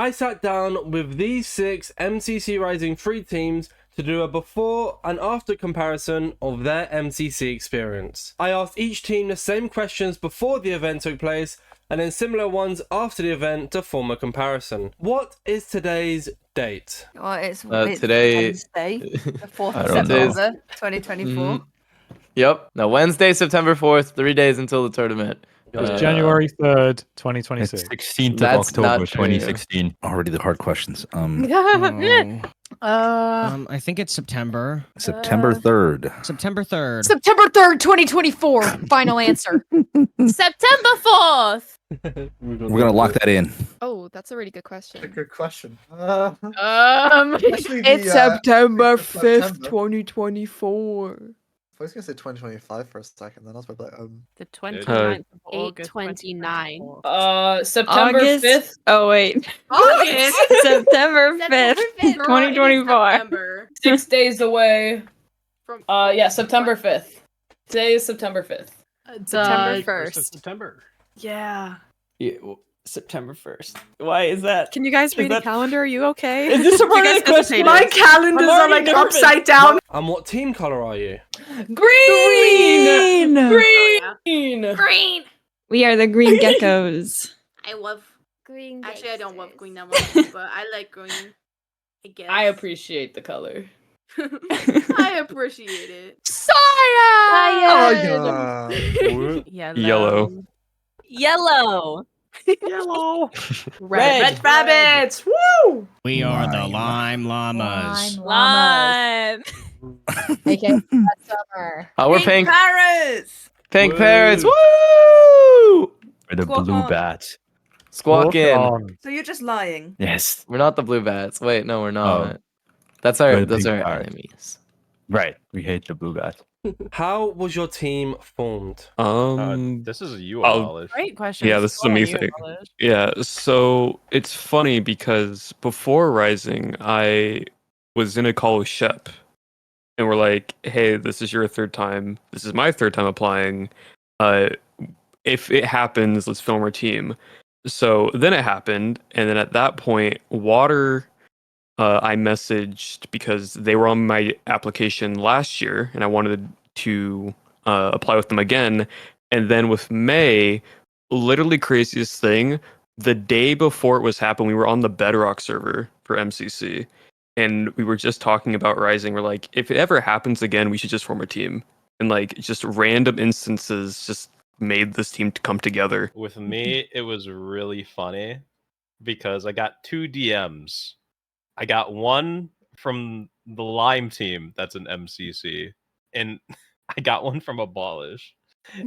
I sat down with these 6 MCC Rising free teams to do a before and after comparison of their MCC experience. I asked each team the same questions before the event took place, and then similar ones after the event to form a comparison. What is today's date? Well, it's today, Wednesday, the 4th I of don't know. September, 2024. Yep. Now Wednesday, September 4th, 3 days until the tournament. It's January 3rd, 2026. 16th of That's October, not true. 2016. Already the hard questions. I think it's September. September 3rd. September 3rd. September 3rd, 2024. Final answer. September 4th. We're gonna lock that in. Oh, that's a really good question. Good question. It's September 5th, 2024. I was gonna say 2025 for a second, then I was like, The 29th of August. 8/29. September August? 5th. Oh, wait. August. September 5th, 2024. September. 6 days away. From September 5th. Today is September 5th. September 1st. September. Yeah. September 1st. Why is that? Can you guys read the that- calendar? Are you okay? Is this a You guys part of the question? hesitated. My calendars I'm are already like nervous. upside down. And what team color are you? Green! Green! Green. We are the Green Geckos. I love Green. Actually, I don't love green that much, but I like green. I guess. I appreciate the color. I appreciate it. oh yeah. Yellow. Yellow. Yellow. Red rabbits! Woo! We are the Lime Llamas. Lime. Okay, summer. We're pink Parrots. Pink Woo. Parrots. Woo! Or the Squawk blue on. bats. Squawk in. on. So you're just lying. Yes. We're not the blue bats. Wait, no, we're not. Oh. Those We're the are pink our parrots. enemies. Right. We hate the blue bats. How was your team formed? This is a you abolish. Great question. Yeah, this is a me thing. Yeah, so it's funny because before Rising, I was in a call with Shep, and we're like, "Hey, this is your 3rd time. This is my 3rd time applying. If it happens, let's film our team." So then it happened, and then at that point, Water, I messaged because they were on my application last year, and I wanted to apply with them again. And then with May, literally craziest thing, the day before it was happening, we were on the Bedrock server for MCC, and we were just talking about Rising. We're like, if it ever happens again, we should just form a team. And like, just random instances just made this team to come together. With me, it was really funny because I got 2 DMs. I got one from the Lime team that's an MCC, and I got one from Abolish.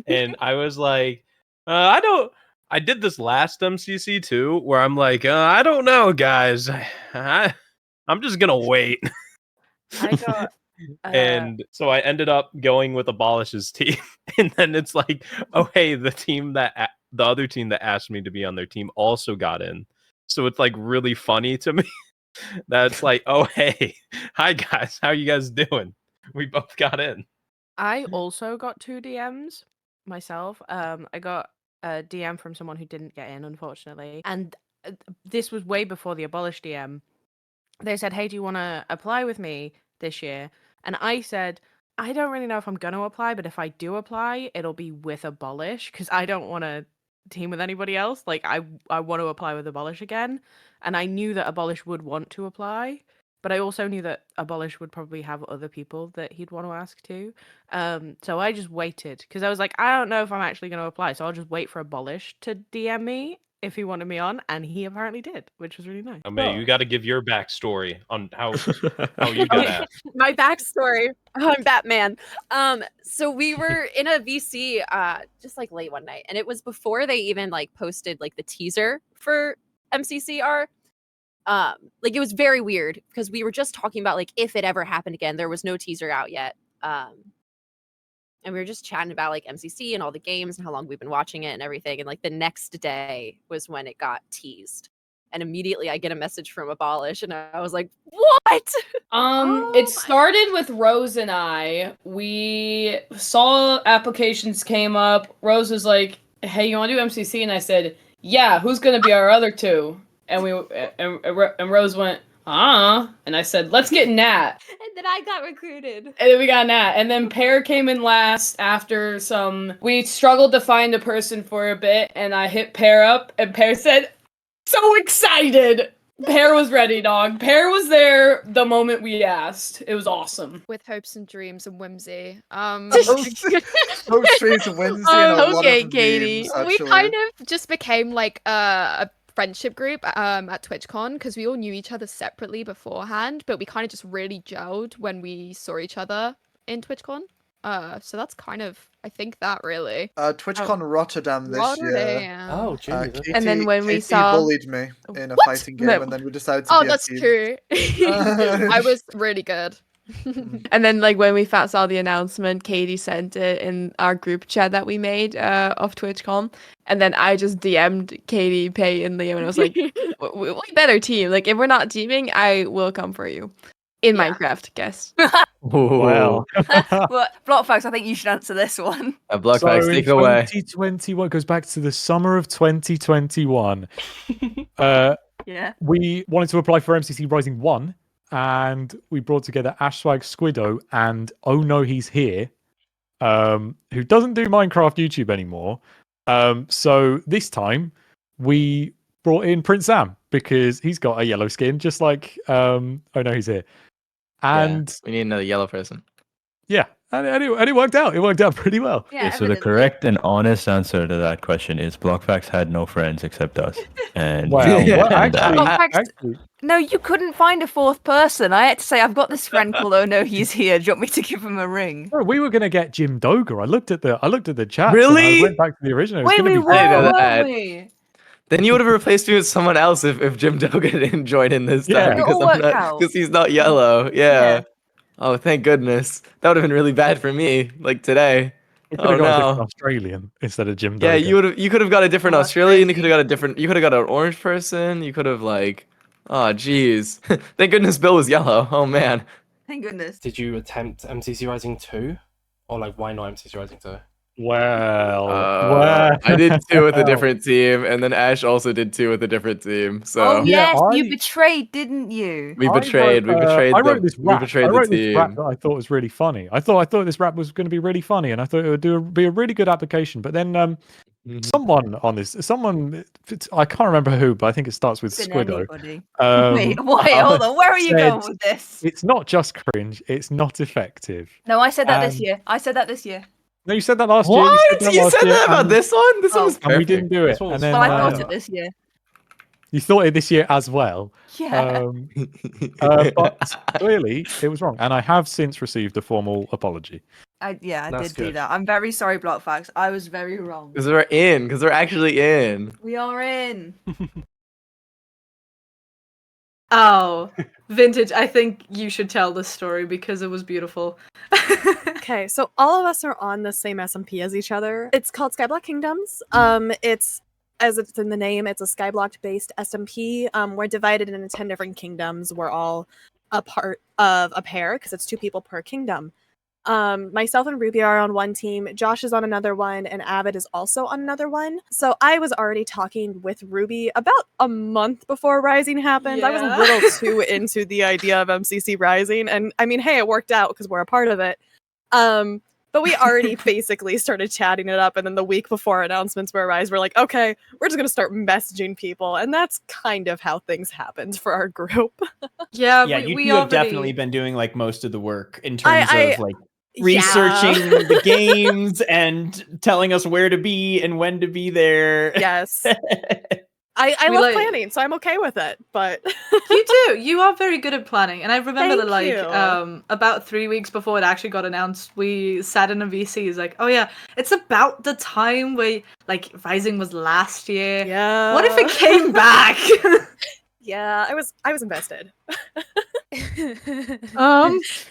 And I was like, I did this last MCC too, where I'm like, I don't know, guys. I'm just gonna wait. I got. And so I ended up going with Abolish's team, and then it's like, oh hey, the other team that asked me to be on their team also got in. So it's like really funny to me. That's like, oh hey, hi guys, how you guys doing? We both got in. I also got 2 DMs myself. I got a DM from someone who didn't get in, unfortunately, and this was way before the Abolish DM. They said, "Hey, do you want to apply with me this year?" And I said, "I don't really know if I'm going to apply, but if I do apply, it'll be with Abolish because I don't want to team with anybody else. Like, I want to apply with Abolish again." And I knew that Abolish would want to apply, but I also knew that Abolish would probably have other people that he'd want to ask too. So I just waited because I was like, I don't know if I'm actually going to apply, so I'll just wait for Abolish to DM me if he wanted me on, and he apparently did, which was really nice. May, you got to give your backstory on how you got asked. My backstory. I'm Batman. So we were in a VC just like late one night, and it was before they even like posted like the teaser for MCCR. Like it was very weird because we were just talking about like if it ever happened again. There was no teaser out yet. And we were just chatting about like MCC and all the games and how long we've been watching it and everything. And like the next day was when it got teased. And immediately I get a message from Abolish and I was like, what? It started with Rose and I. We saw applications came up. Rose was like, hey, you want to do MCC? And I said, yeah, who's going to be our other 2? and Rose went, and I said, let's get Nat. And then I got recruited. And then we got Nat. And then Pear came in last after we struggled to find a person for a bit, and I hit Pear up, and Pear said, so excited! Pear was ready, dog. Pear was there the moment we asked. It was awesome. With hopes and dreams and whimsy. Hopes, dreams, and whimsy, and a lot Okay, of Katie. memes, We actually. kind of just became like a friendship group at TwitchCon because we all knew each other separately beforehand, but we kind of just really gelled when we saw each other in TwitchCon. So that's kind of, I think that really. TwitchCon Rotterdam this year. Oh, geez. And then when we Katie saw- bullied me in a What? fighting game, No. and then we decided to Oh, be a that's team. true. I was really good. And then, like, when we saw the announcement, Katie sent it in our group chat that we made of TwitchCon. And then I just DM'd Katie, Pay, and Liam, and I was like, we better team. Like, if we're not teaming, I will come for you. In Minecraft, guess. Wow. Well, Blockfax, I think you should answer this one. Blockfax, take it away. 2021 goes back to the summer of 2021. Yeah. We wanted to apply for MCC Rising 1, and we brought together Ashswag, Squiddo, and Oh No He's Here, who doesn't do Minecraft YouTube anymore. So this time, we brought in Prince Sam, because he's got a yellow skin, just like Oh No He's Here. And we need another yellow person. yeah, and it worked out. It worked out pretty well. Yeah, Okay, so the correct and honest answer to that question is Blockfax had no friends except us. And Wow. Well, Blockfax- actually, No, you couldn't find a fourth person. I had to say, I've got this friend called Oh No He's Here. Do you want me to give him a ring? bro, we were gonna get Jim Doger. I looked at the chat. Really? I went back to the original. It was Wait, gonna we be were, I didn't know weren't that. we? Then you would have replaced me with someone else if Jim Doga didn't join in this Yeah. time It all worked out. because he's not yellow. Yeah. Yeah. Oh, thank goodness. That would have been really bad for me, like today. We could Oh have got a different no. Australian instead of Jim Yeah, Doger. you could have got a different Oh, Australian. You crazy. could have got an orange person. You could have like, oh jeez. Thank goodness Bill was yellow. Oh man. Thank goodness. Did you attempt MCC Rising 2? Or like, why not MCC Rising 2? Well, I did 2 with a different team, and then Ash also did 2 with a different team. So Oh, Yeah, yes, you I- betrayed, didn't you? we betrayed. I wrote this We rap. betrayed I wrote the this rap team. that I thought was really funny. I thought this rap was going to be really funny, and I thought it would be a really good application. But then someone on this, I can't remember who, but I think it starts with Been Squiddo. anybody. Um, Wait, hold on. Where are you said- going with this? It's not just cringe; it's not effective. No, I said that this and- year. I said that this year. No, you said that last year. What? You last said year, that about and- this one? This one was and we perfect. didn't do it. This one was And then Well, I thought fine. it this year. you thought it this year as well. Yeah. But clearly it was wrong, and I have since received a formal apology. I That's did do good. that. I'm very sorry, Blockfax. I was very wrong. Because we're in. Because we're actually in. We are in. Oh, vintage. I think you should tell this story because it was beautiful. Okay, so all of us are on the same SMP as each other. It's called Skyblock Kingdoms. It's as it's in the name, it's a Skyblock based SMP. We're divided into 10 different kingdoms. We're all a part of a pair because it's 2 people per kingdom. Myself and Ruby are on one team, Josh is on another one, and Avid is also on another one. So I was already talking with Ruby about a month before Rising happened. I was a Yeah. little too into the idea of MCC Rising, and I mean, hey, it worked out because we're a part of it. But we already basically started chatting it up, and then the week before announcements were Rise, we're like, okay, we're just gonna start messaging people, and that's kind of how things happened for our group. Yeah, Yeah, we you have already... definitely been doing like most of the work in terms I- of like researching the games and telling us where to be and when to be there. Yes. I We love like- planning, so I'm okay with it. But You do. You are very good at planning. And I remember that, Thank like, you. about 3 weeks before it actually got announced, we sat in a VC. It's like, oh yeah, it's about the time where, like, Rising was last year. yeah, What if it came back? Yeah, I was invested.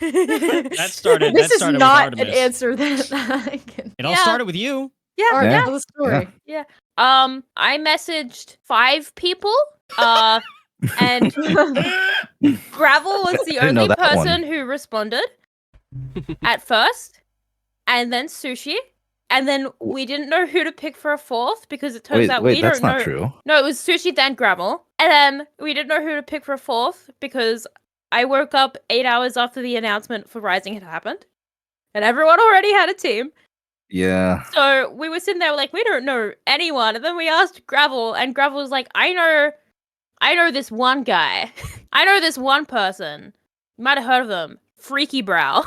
That started. This that is started not with an Artemis. answer that I can. It all started with you. Yeah, Yeah. tell the story. Yeah. I messaged 5 people. And Gravel was the I didn't know only that one. person who responded at first, and then Sushi, and then we didn't know who to pick for a fourth because it turns out we that's don't not know. true. No, it was Sushi then Gravel, and then we didn't know who to pick for a fourth because I woke up 8 hours after the announcement for Rising had happened, and everyone already had a team. Yeah. So we were sitting there like, we don't know anyone. And then we asked Gravel, and Gravel was like, I know this one guy. I know this one person. You might have heard of them. Freaky Brow.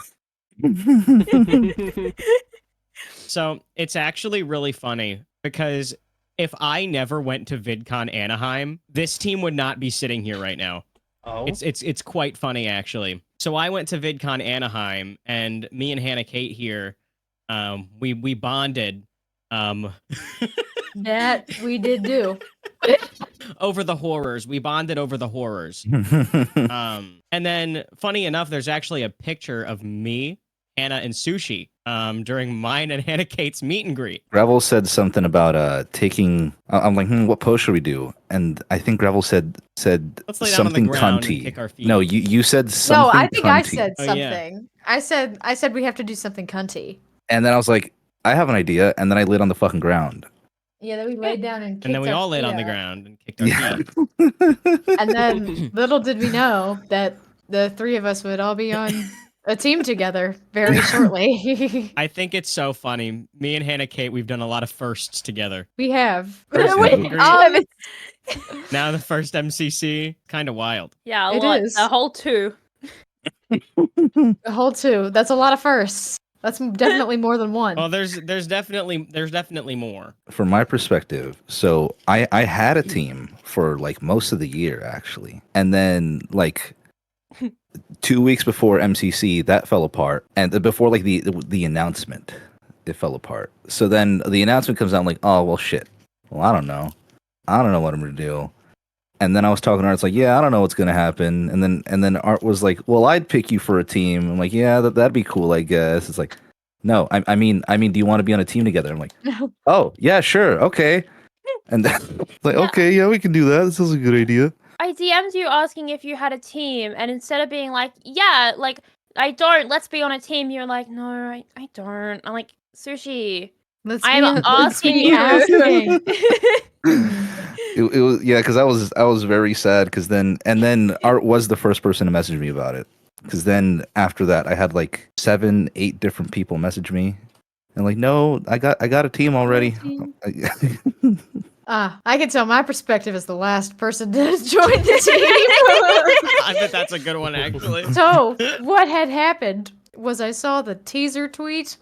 So it's actually really funny because if I never went to VidCon Anaheim, this team would not be sitting here right now. Oh. It's quite funny actually. So I went to VidCon Anaheim, and me and Hannah Kate here, we bonded. That we did do. Over the horrors. We bonded over the horrors. And then, funny enough, there's actually a picture of me, Hannah, and Sushi during mine and Hannah Kate's meet and greet. Gravel said something about taking. I'm like, what pose should we do? And I think Gravel said Let's lay down on the something ground and cunty. kick our feet. No, you said something. No, I think I cunty. said Oh, something. yeah. I said we have to do something cunty. And then I was like, I have an idea, and then I laid on the fucking ground. Yeah, then we laid down and kicked And then we our all laid feet on the up. ground and kicked our feet. And then little did we know that the three of us would all be on a team together very shortly. I think it's so funny. Me and Hannah Kate, we've done a lot of firsts together. We have. First Wait, meet and greet. Now the first MCC, kind of wild. Yeah, It lot. is. The whole 2. The whole 2. That's a lot of firsts. That's definitely more than one. Well, there's definitely more. From my perspective, so I had a team for like most of the year actually, and then like 2 weeks before MCC that fell apart, and before like the announcement, it fell apart. So then the announcement comes out, I'm like, oh well, shit. Well, I don't know what I'm gonna do. And then I was talking to Art. It's like, yeah, I don't know what's gonna happen. And then Art was like, well, I'd pick you for a team. I'm like, yeah, that'd be cool, I guess. It's like, no, I mean, do you want to be on a team together? I'm like, oh yeah, sure, okay. And then like, okay, yeah, we can do that. This is a good idea. I DM'd you asking if you had a team, and instead of being like, yeah, like, I don't, let's be on a team, you're like, no, I don't. I'm like, Sushi, I'm asking you. It was because I was very sad because then Art was the first person to message me about it, because then after that I had like 7-8 different people message me and like, no, I got a team already. I can tell my perspective as the last person to join the team. I bet that's a good one, actually. So what had happened was I saw the teaser tweet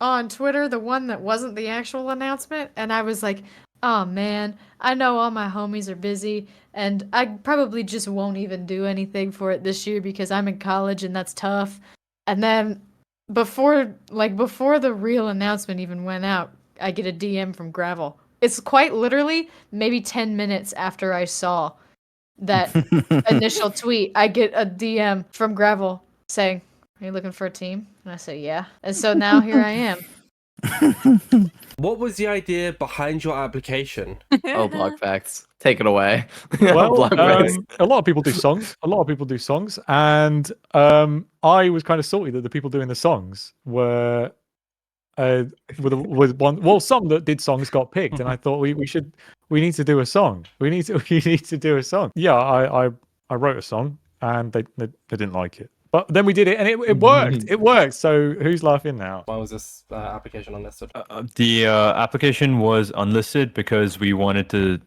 on Twitter, the one that wasn't the actual announcement, and I was like, oh man, I know all my homies are busy, and I probably just won't even do anything for it this year because I'm in college and that's tough. And then before the real announcement even went out, I get a DM from Gravel. It's quite literally maybe 10 minutes after I saw that initial tweet, I get a DM from Gravel saying, are you looking for a team? And I say, yeah. And so now here I am. What was the idea behind your application? Oh, blog facts. Take it away. Well, Blog facts. a lot of people do songs. And I was kind of salty that the people doing the songs were with one. Well, some that did songs got picked, and I thought we need to do a song. We need to do a song. Yeah, I wrote a song, and they didn't like it. But then we did it, and it worked. It worked. So who's laughing now? Why was this application unlisted? The application was unlisted because we wanted to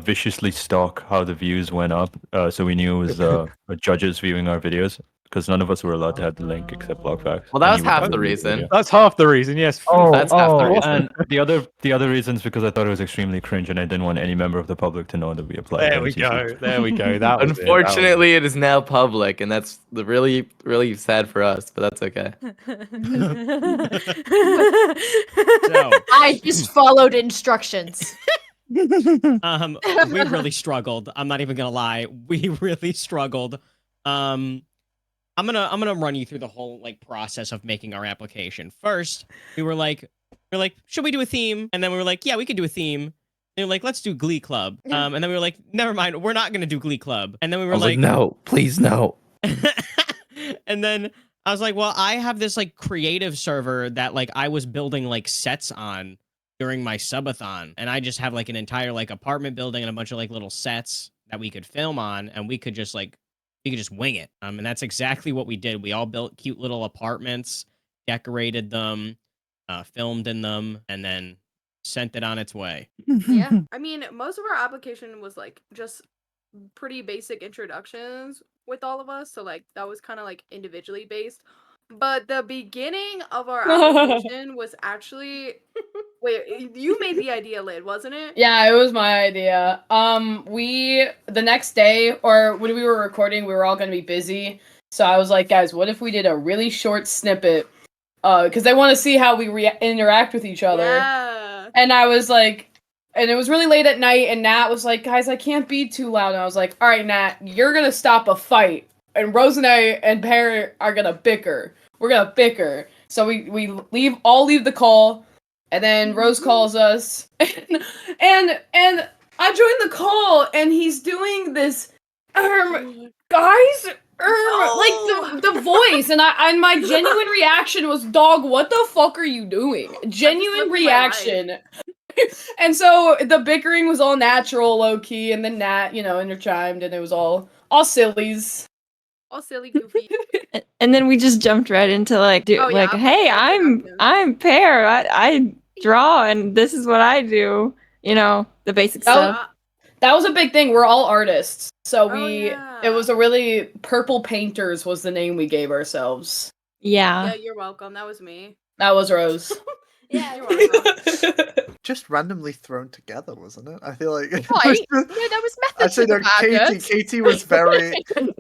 viciously stalk how the views went up. So we knew it was judges viewing our videos, because none of us were allowed to have the link except BlogFacts. Well, that was half the reason. That's half the reason. Yes. That's half the reason. And the other reason is because I thought it was extremely cringe, and I didn't want any member of the public to know that we applied. There we go. There we go. That was Unfortunately, it is now public, and that's really, really sad for us. But that's okay. I just followed instructions. We really struggled. I'm not even gonna lie. We really struggled. I'm gonna run you through the whole process of making our application. First, we were like, should we do a theme? And then we were like, yeah, we could do a theme. And they were like, let's do Glee Club. And then we were like, never mind, we're not gonna do Glee Club. And then we were I was like, no, please no. And then I was like, well, I have this like creative server that like I was building like sets on during my subathon, and I just have like an entire like apartment building and a bunch of like little sets that we could film on, and we could just wing it. And that's exactly what we did. We all built cute little apartments, decorated them, filmed in them, and then sent it on its way. Yeah. I mean, most of our application was like just pretty basic introductions with all of us. So like that was kind of like individually based. But the beginning of our application was actually wait, you made the idea, Lid, wasn't it? Yeah, it was my idea. We the next day or when we were recording, we were all gonna be busy. So I was like, guys, what if we did a really short snippet? Because they want to see how we interact with each other. Yeah. And I was like, and it was really late at night, and Nat was like, guys, I can't be too loud. And I was like, all right, Nat, you're gonna stop a fight, and Rose and I and Parrot are gonna bicker. We're gonna bicker. So we leave the call, and then Rose calls us, and I joined the call, and he's doing this, guys, like the voice, and my genuine reaction was, dog, what the fuck are you doing? Genuine reaction. And so the bickering was all natural, low key, and then Nat, interchimed, and it was all sillies. All silly, goofy. And then we just jumped right into like, hey, I'm Pear. I draw, and this is what I do. The basic stuff. That was a big thing. We're all artists, so it was a really Purple Painters was the name we gave ourselves. Yeah. Yeah, you're welcome. That was me. That was Rose. Yeah, you're welcome. Just randomly thrown together, wasn't it? I feel like Right. No, there was method actually to no. the madness. Katie was very.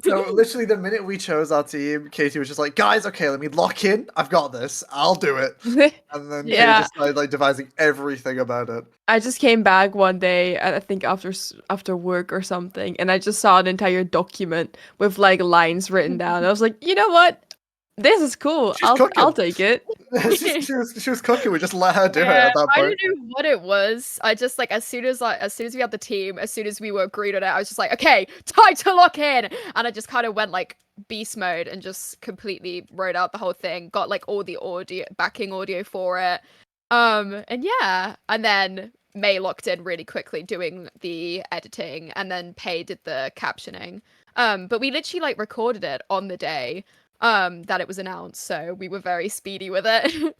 So literally, the minute we chose our team, Katie was just like, "Guys, okay, let me lock in. I've got this. I'll do it." And then Katie just started like devising everything about it. I just came back one day, I think after work or something, and I just saw an entire document with like lines written down. I was like, you know what? This is cool. I'll take it. she was cooking. We just let her do it at that I point. don't know what it was. I just like as soon as we had the team, as soon as we were agreed on it, I was just like, okay, time to lock in. And I just kind of went like beast mode and just completely wrote out the whole thing. Got like all the backing audio for it. And yeah, and then May locked in really quickly doing the editing, and then Pei did the captioning. But we literally like recorded it on the day that it was announced, so we were very speedy with it.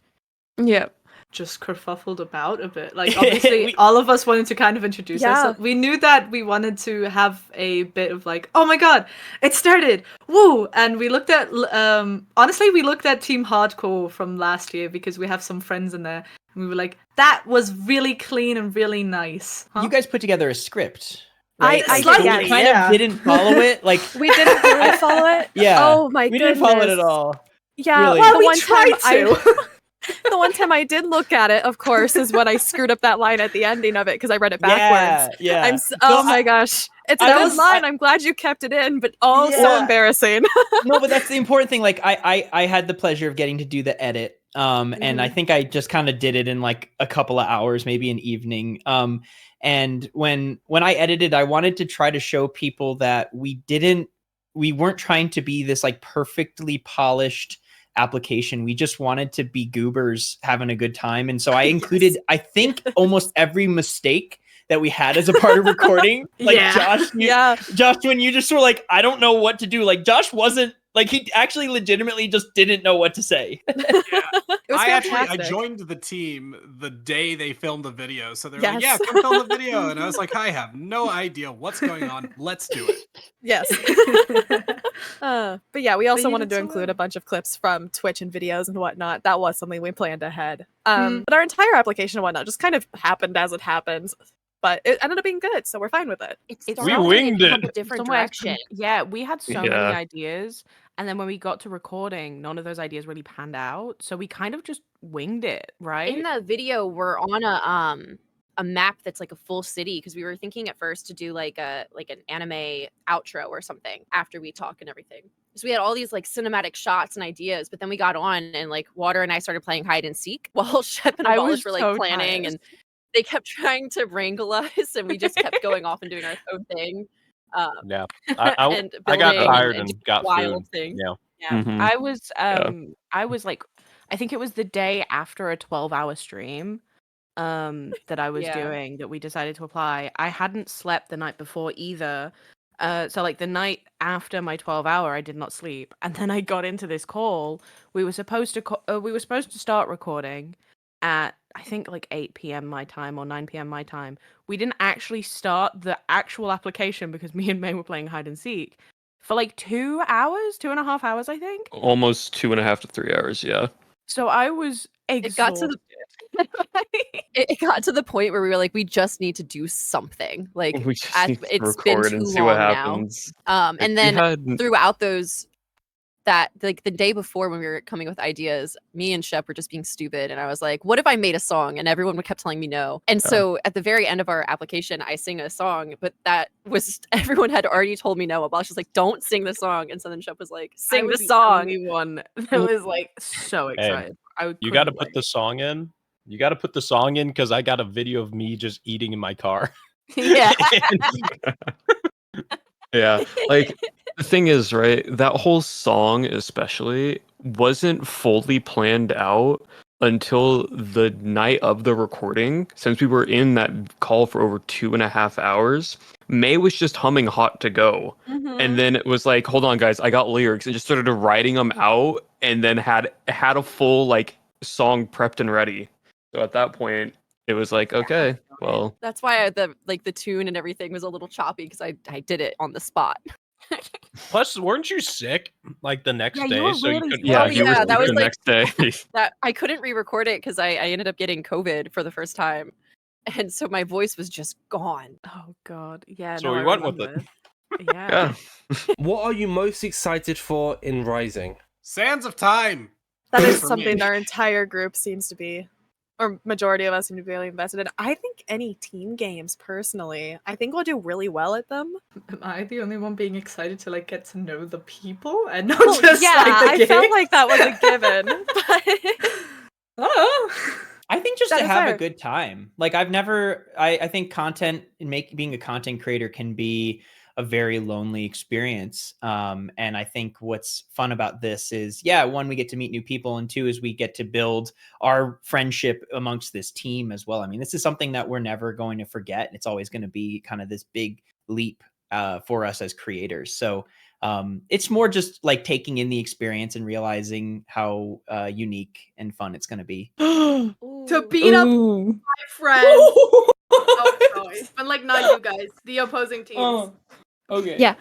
Yeah. Just kerfuffled about a bit. Like, obviously, all of us wanted to kind of introduce ourselves. We knew that we wanted to have a bit of like, oh my god, it started! Woo! And we looked at, honestly, we looked at Team Hardcore from last year because we have some friends in there. And we were like, that was really clean and really nice. Huh? You guys put together a script. Right? I Like, slightly, we kind of didn't follow it. Like We didn't really follow it. Yeah. Oh my we goodness. didn't follow it at all. Yeah. Really. Well, But the we one tried time the one time I did look at it, of course, is when I screwed up that line at the ending of it because I read it backwards. Yeah. Oh my gosh. It's a I good was- line. I'm glad you kept it in, but so Yeah. embarrassing. No, but that's the important thing. Like I had the pleasure of getting to do the edit. And I think I just kind of did it in like a couple of hours, maybe an evening. And when I edited, I wanted to try to show people that we weren't trying to be this like perfectly polished application. We just wanted to be goobers having a good time. And so I included, I think, almost every mistake that we had as a part of recording. Like Josh, when you just were like, I don't know what to do. Like Josh wasn't like, he actually legitimately just didn't know what to say. I joined the team the day they filmed the video. So they're like, yeah, come film the video. And I was like, I have no idea what's going on. Let's do it. Yes. But yeah, we also wanted to include a bunch of clips from Twitch and videos and whatnot. That was something we planned ahead. But our entire application and whatnot just kind of happened as it happens. But it ended up being good, so we're fine with it. We winged it. A different Somewhere- direction. Yeah, we had so many Yeah. ideas, and then when we got to recording, none of those ideas really panned out. So we kind of just winged it, right? In the video, we're on a map that's like a full city because we were thinking at first to do like an anime outro or something after we talk and everything. So we had all these like cinematic shots and ideas, but then we got on and like Water and I started playing hide and seek while Shep and I Abolish was were like so planning tired. and they kept trying to wrangle us and we just kept going off and doing our own thing. Yeah, I and got building tired and and doing got wild food. things. Yeah. Yeah, Mhm. Yeah. I was like, I think it was the day after a 12-hour stream that I was Yeah. doing that we decided to apply. I hadn't slept the night before either. So like the night after my 12-hour, I did not sleep, and then I got into this call. We were supposed to start recording at I think like 8 p.m. my time or 9 p.m. my time. We didn't actually start the actual application because me and May were playing hide and seek for like 2 hours, 2.5 hours, I think. Almost 2.5 to 3 hours. Yeah. So I was It got to exhausted. it got to the point where we were like, we just need to do something. Like We just need to it's been record too and see what long now. happens. And We then had- throughout those that like the day before when we were coming with ideas, me and Shep were just being stupid, and I was like, what if I made a song? And everyone kept telling me no. And so at the very end of our application, I sing a song, but that was everyone had already told me no about. She's like, don't sing the song. And so then Shep was like, sing the song. The only one that was like so excited. You got to put the song in. You got to put the song in because I got a video of me just eating in my car. Yeah. Yeah. Like the thing is, right, that whole song especially wasn't fully planned out until the night of the recording. Since we were in that call for over 2.5 hours, May was just humming Hot to Go. And then it was like, hold on, guys, I got lyrics, and just started writing them out, and then had a full like song prepped and ready. So at that point, it was like, okay, well, That's why the tune and everything was a little choppy because I did it on the spot. Plus, weren't you sick like the next Yeah, you day? were So you really couldn't. yeah, you were that sick was the like next day. that I couldn't re-record it because I ended up getting COVID for the first time, and so my voice was just gone. Oh God, yeah. So no, we I went with remember. it. Yeah. What are you most excited for in Rising? Sands of Time. That is For something me. our entire group seems to be, or majority of us seem to be really invested in. I think any team games, personally, I think we'll do really well at them. Am I the only one being excited to like get to know the people and not Well, just yeah, like the I felt game? like that was a given. I think just That to is have fair. a good time. Like I think content and being a content creator can be a very lonely experience. And I think what's fun about this is, yeah, one, we get to meet new people, and two is we get to build our friendship amongst this team as well. I mean, this is something that we're never going to forget. It's always going to be kind of this big leap for us as creators. So it's more just like taking in the experience and realizing how unique and fun it's going to be. To beat up my friends. Oh no, but like not you guys, the opposing teams. Okay. Yeah.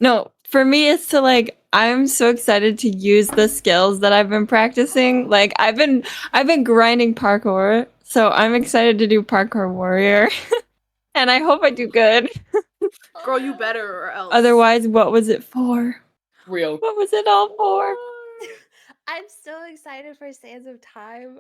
No, for me it's to like I'm so excited to use the skills that I've been practicing. Like I've been grinding parkour, so I'm excited to do parkour warrior. And I hope I do good. Girl, you better or else. Otherwise, what was it for? Real. What was it all for? I'm so excited for Sands of Time.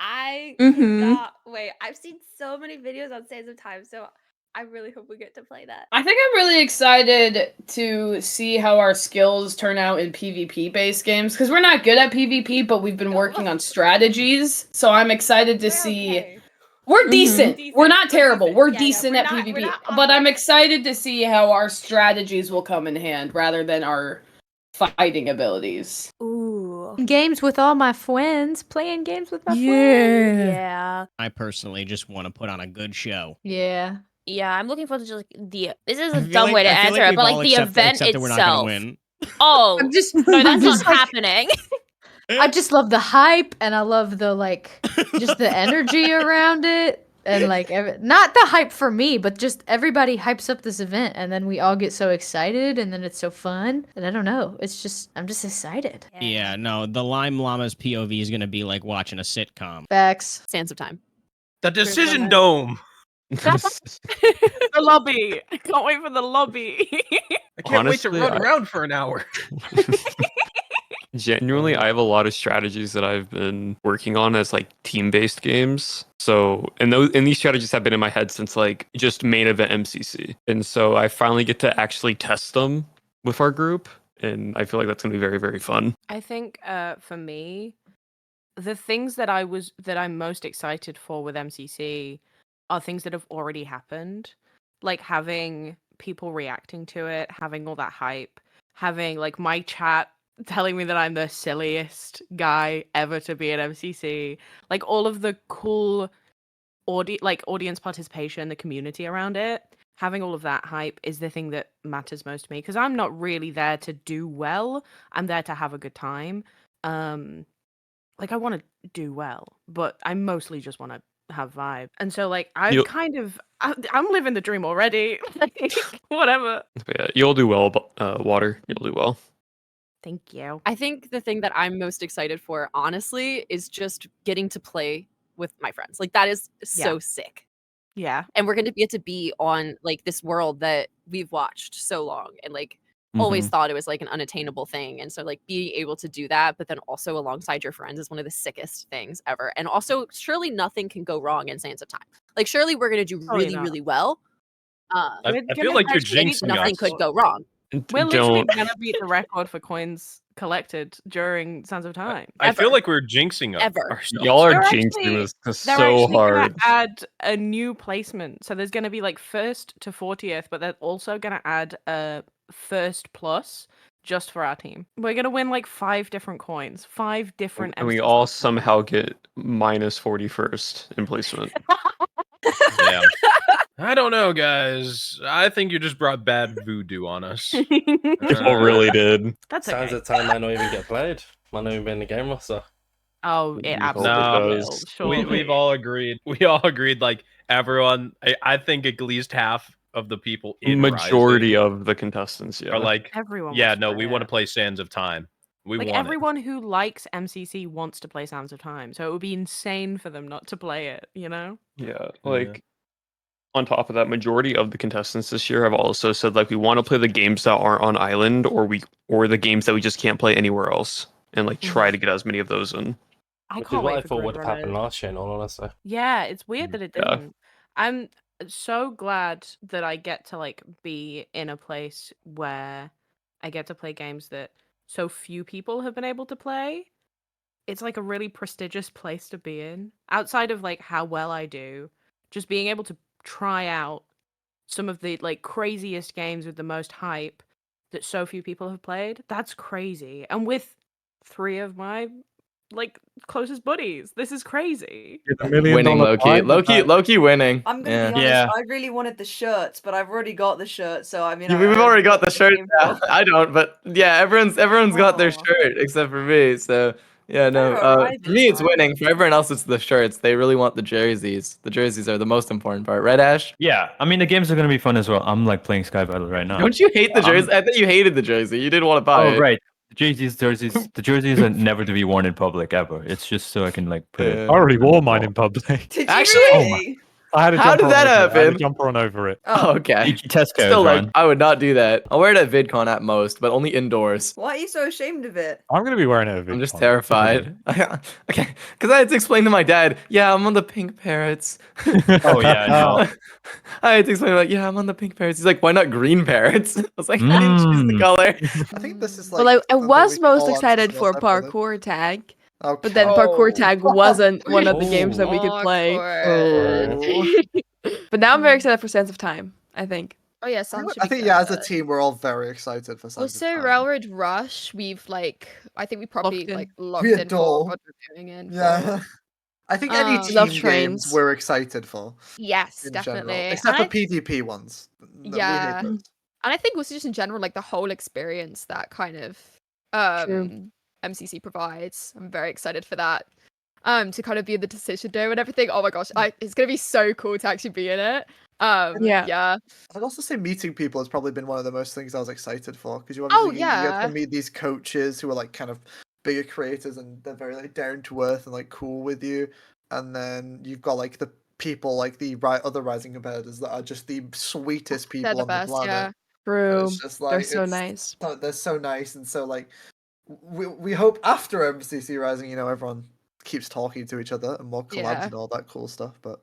I Mhm. cannot wait. I've seen so many videos on Sands of Time, so I really hope we get to play that. I think I'm really excited to see how our skills turn out in PvP based games because we're not good at PvP, but we've been working on strategies. So I'm excited to see. We're decent. We're not terrible. We're decent at PvP, but I'm excited to see how our strategies will come in hand rather than our fighting abilities. Ooh. Games with all my friends. Playing games with my friends. Yeah. I personally just want to put on a good show. Yeah. Yeah, I'm looking forward to just the. This is I a feel dumb like- way to I feel answer like it, but we've like all the event accepted that we're not itself. gonna win. Oh, I'm just no, that's I'm just not like- happening. I just love the hype, and I love the like just the energy around it, and like not the hype for me, but just everybody hypes up this event, and then we all get so excited, and then it's so fun, and I don't know, it's just I'm just excited. Yeah, no, the Llama's POV is gonna be like watching a sitcom. Facts. Sands of Time. The Decision Dome. The lobby. I can't wait for the lobby. I can't wait to Honestly, run around for an hour. Genuinely, I have a lot of strategies that I've been working on as like team-based games. So, and these strategies have been in my head since like just main event MCC. And so I finally get to actually test them with our group, and I feel like that's going to be very, very fun. I think for me, the things that I'm most excited for with MCC are things that have already happened, like having people reacting to it, having all that hype, having like my chat telling me that I'm the silliest guy ever to be at MCC. Like all of the cool audience participation, the community around it, having all of that hype is the thing that matters most to me because I'm not really there to do well. I'm there to have a good time. Like I want to do well, but I mostly just want to have vibe. And so like I'm living the dream already. Like, whatever. But yeah, you'll do well, Water. You'll do well. Thank you. I think the thing that I'm most excited for, honestly, is just getting to play with my friends. Like that is so sick. Yeah. And we're going to get to be on like this world that we've watched so long and like always thought it was like an unattainable thing. And so like being able to do that, but then also alongside your friends is one of the sickest things ever. And also surely nothing can go wrong in Sands of Time. Like surely we're going to do really, really well. I feel like you're jinxing nothing us. could go wrong. We're literally gonna beat the record for coins collected during Sands of Time. I feel like we're jinxing ourselves. Y'all are They're jinxing this they're so actually hard. Gonna add a new placement, so there's gonna be like 1st to 40th, but they're also gonna add a 1st plus just for our team. We're gonna win like 5 different coins, 5 different. And we all somehow get minus 41st in placement. Damn. I don't know, guys. I think you just brought bad voodoo on us. People really did. That's Sounds okay. of Time might not even get played. Might not even be in the game roster. Oh, it absolutely No, will. Surely. we've all agreed. We all agreed. Like everyone, I think at least half of the people in Majority Rising of the contestants, yeah. are like, Everyone yeah, wants no, to we play want to it. play Sands of Time. We Like want everyone who likes MCC wants to play Sands of Time, so it would be insane for them not to play it. You know? Yeah, like on top of that, majority of the contestants this year have also said like we want to play the games that aren't on island or the games that we just can't play anywhere else and like try to get as many of those in. I Which is can't what wait I for thought Grid would have happened Runners. last year, in all honesty. Yeah, it's weird that it Yeah. didn't. I'm so glad that I get to like be in a place where I get to play games that so few people have been able to play. It's like a really prestigious place to be in. Outside of like how well I do, just being able to try out some of the like craziest games with the most hype that so few people have played. That's crazy. And with 3 of my like closest buddies. This is crazy. Winning Loki winning. I'm gonna be honest. I really wanted the shirts, but I've already got the shirt. So I mean, We've already got the shirt. I don't, but yeah, everyone's got their shirt except for me. So yeah, no. For me, it's winning. For everyone else, it's the shirts. They really want the jerseys. The jerseys are the most important part, right, Ash? Yeah, I mean the games are gonna be fun as well. I'm like playing Sky Battle right now. Don't you hate the jersey? I thought you hated the jersey. You didn't want to buy it. Oh right, the jerseys are never to be worn in public ever. It's just so I can like put it. I already wore mine in public. Did Actually, really? I had a How jumper did that on over it. I had a happen? jumper on over it. Oh, okay. Tesco, Still, like, Ron. I would not do that. I'll wear it at VidCon at most, but only indoors. Why are you so ashamed of it? I'm gonna be wearing it. I'm just terrified. Okay, because I had to explain to my dad, yeah, I'm on the Pink Parrots. Oh yeah, no. I had to explain like, yeah, I'm on the Pink Parrots. He's like, why not Green Parrots? I was like, I didn't choose the color. I think this is like. Well, I something was we can most all excited answer for separately. Parkour Tag, Okay. but then Parkour Tag wasn't one of the games that we could play. But now I'm very excited for Sense of Time, I think. Oh yeah, Sans should I be think good. yeah, as a team, we're all very excited for Sans of Also, Time. Railroad Rush, we've like, I think we probably Locked in. like locked We in adore. for what we're doing in. Yeah. for. I think any Um, team Love games trains. we're excited for. Yes, in definitely. General. Except And for PvP ones. No, we hate Yeah. those. And I think also just in general, like the whole experience that kind of True. MCC provides. I'm very excited for that. To kind of be in the decision dome and everything. Oh my gosh, it's gonna be so cool to actually be in it. Yeah. I'd also say meeting people has probably been one of the most things I was excited for because you Oh, obviously you get yeah. to meet these coaches who are like kind of bigger creators and they're very like down to earth and like cool with you, and then you've got like the people like the other rising competitors that are just the sweetest people They're the on best, the planet. yeah. And True. it's just They're like so it's- nice. They're so nice and so like we hope after MCC Rising, you know, everyone keeps talking to each other and more collabs Yeah. and all that cool stuff. But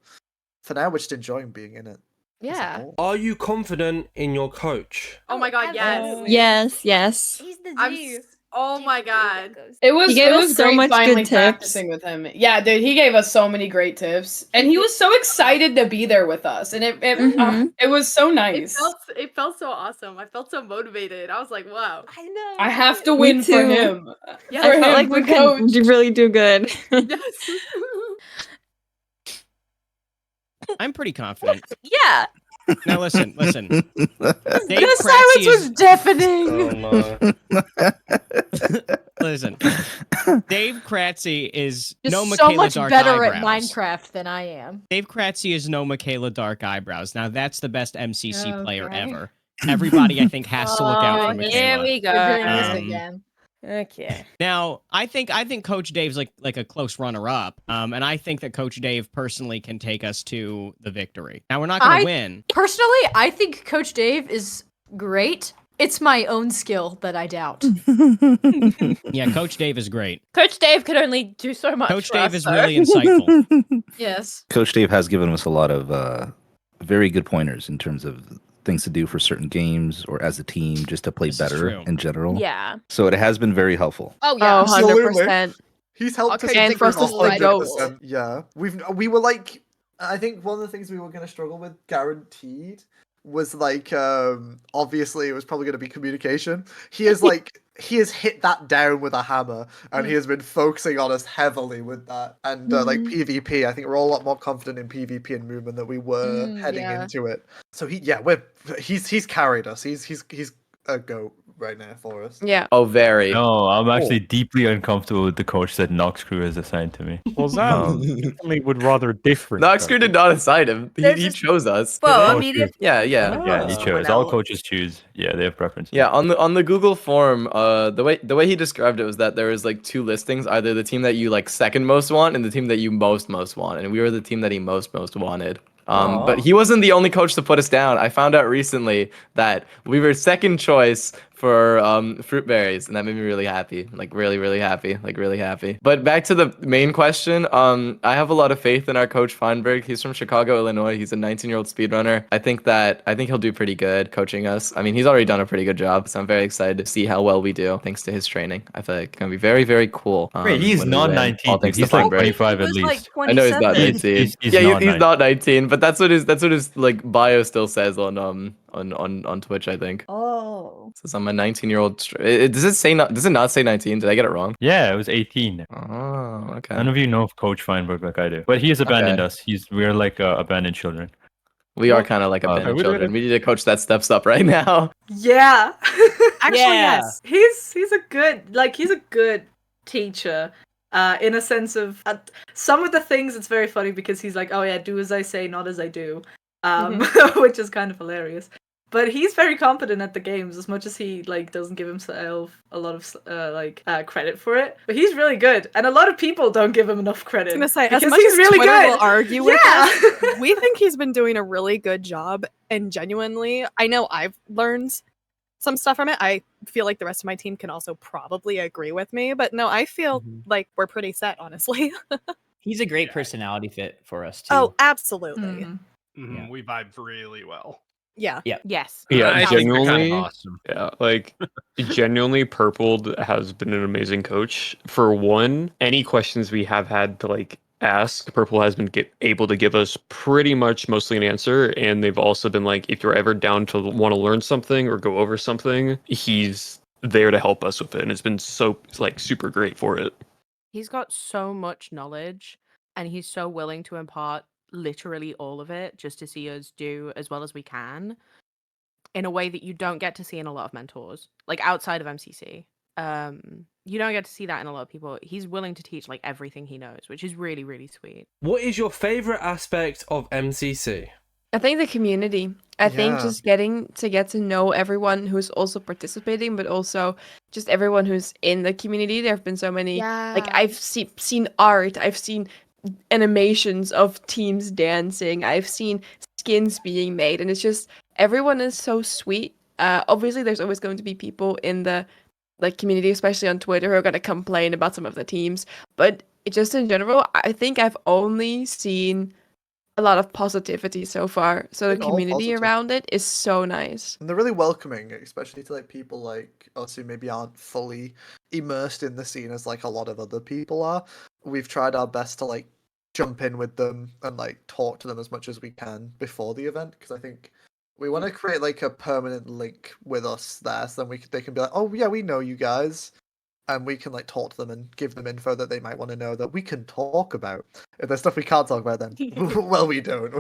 for now, we're just enjoying being in it. Yeah. Are you confident in your coach? Oh my god, yes. Yes, yes. He's the I'm G. Oh my god. It was He gave it us was so great much good finally tips. practicing with him. Yeah, dude, he gave us so many great tips, and he was so excited to be there with us, and it was so nice. It felt so awesome. I felt so motivated. I was like, wow. I know. I have to Me win for too. him. Yeah, For I felt him like to we coach. could really do good. Yes. I'm pretty confident. Yeah. Now listen. Dave The Kratzy silence was deafening. Listen, Dave Kratzy is Just no so Michaela much Dark better eyebrows. at Minecraft than I am. Dave Kratzy is no Michaela Dark eyebrows. Now that's the best MCC player Okay. ever. Everybody, I think, has to look out for Oh, Michaela. here we go. We're doing this Um, again. Okay. Now, I think Coach Dave's like a close runner-up, and I think that Coach Dave personally can take us to the victory. Now, we're not going to win. Personally, I think Coach Dave is great. It's my own skill that I doubt. Yeah, Coach Dave is great. Coach Dave could only do so much. Coach for Dave us, is though. really insightful. Yes. Coach Dave has given us a lot of very good pointers in terms of things to do for certain games or as a team just to play better in general. Yeah. So it has been very helpful. Oh yeah. 100%. He's helped us And for us to stay goat. 100%. Yeah, we were like, I think one of the things we were going to struggle with, guaranteed, was like, obviously it was probably going to be communication. He has hit that down with a hammer, and he has been focusing on us heavily with that. And like PvP, I think we're all a lot more confident in PvP and movement than we were heading into it. So he's carried us. He's a goat right now for us. Yeah. Oh, very. No, I'm actually deeply uncomfortable with the coach that Nox Crew is assigned to me. Well, Zam definitely would rather different. Noxcrew did not assign him. He chose us. Well, Oh, true. Yeah. Yeah, he chose. All coaches choose. Yeah, they have preferences. Yeah, on the Google form, the way he described it was that there was like two listings, either the team that you like second most want and the team that you most want, and we were the team that he most wanted. But he wasn't the only coach to put us down. I found out recently that we were second choice for fruit berries, and that made me really happy. Like really happy. But back to the main question, I have a lot of faith in our coach Feinberg. He's from Chicago, Illinois. He's a 19-year-old speedrunner. I think he'll do pretty good coaching us. I mean, he's already done a pretty good job, so I'm very excited to see how well we do thanks to his training. I feel like it's gonna be very, very cool. Wait, he's when we not win. 19. All thanks to He's like Feinberg. 25 at He was, least. like, I know he's not 27. 19. He's Yeah, not he's 19. not 19, but that's what his like bio still says on Twitch, I think. Oh. It says I'm a 19-year-old. Does it not say 19? Did I get it wrong? Yeah, it was 18. Oh, okay. None of you know Coach Feinberg like I do, but he has abandoned us. We're like abandoned children. We are kind of like abandoned children. We need a coach that steps up right now. Yeah. Actually, Yeah. yes. He's a good teacher. In a sense of some of the things, it's very funny because he's like, oh yeah, do as I say, not as I do, which is kind of hilarious. But he's very competent at the games, as much as he like doesn't give himself a lot of credit for it. But he's really good, and a lot of people don't give him enough credit. I was gonna say, as because much he's as really Twitter good. will argue with Yeah. us, we think he's been doing a really good job. And genuinely, I know I've learned some stuff from it. I feel like the rest of my team can also probably agree with me. But no, I feel like we're pretty set, honestly. He's a great personality fit for us too. Oh, absolutely. Mhm, we vibe really well. Yeah. Yeah. Yes. Yeah, I think they're kind genuinely. of awesome. Yeah, like genuinely, Purple has been an amazing coach. For one, any questions we have had to like ask, Purple has been able to give us pretty much mostly an answer, and they've also been like, if you're ever down to want to learn something or go over something, he's there to help us with it, and it's been so like super great for it. He's got so much knowledge, and he's so willing to impart literally all of it just to see us do as well as we can in a way that you don't get to see in a lot of mentors, like outside of MCC. You don't get to see that in a lot of people. He's willing to teach like everything he knows, which is really, really sweet. What is your favorite aspect of MCC? I think the community. I think Yeah. just getting to get to know everyone who's also participating, but also just everyone who's in the community. There have been so many. Like I've seen art. I've seen animations of teams dancing. I've seen skins being made, and it's just everyone is so sweet. Obviously, there's always going to be people in the like community, especially on Twitter, who are going to complain about some of the teams. But just in general, I think I've only seen a lot of positivity so far. So the It's all community positive. around it is so nice. And they're really welcoming, especially to like people like us who maybe aren't fully immersed in the scene as like a lot of other people are. We've tried our best to like jump in with them and like talk to them as much as we can before the event, because I think we want to create like a permanent link with us there, so then they can be like, oh yeah, we know you guys, and we can like talk to them and give them info that they might want to know that we can talk about. If there's stuff we can't talk about, then well, we don't.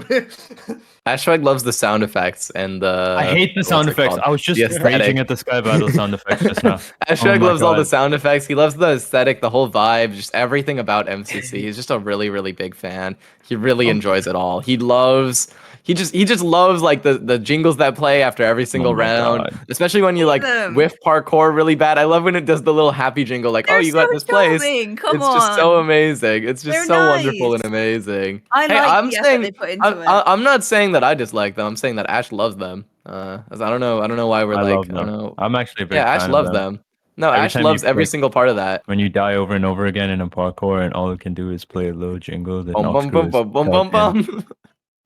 Ashwag loves the sound effects and I hate the sound effects. I was just raging at the Sky Battle sound effects just now. Ashwag my loves all the God. sound effects. He loves the aesthetic, the whole vibe, just everything about MCC. He's just a really, really big fan. He really enjoys it all. He just loves like the jingles that play after every single my round, God. especially when you like them. whiff parkour really bad. I love when it does the little happy jingle, like, They're oh, you got so this place. charming, come It's just so on. amazing. It's just They're so wonderful nice. and amazing. I Hey, like I'm the effort saying they put into it. I'm not saying that I dislike them. I'm saying that Ash loves them. As I don't know why we're I like love I don't them. know. I'm actually a big Yeah, Ash fan loves of them. them. No, Every Ash time loves you, every like, single part of that. When you die over and over again in a parkour and all it can do is play a little jingle that Bum knocks bum bum through bum bum his bum.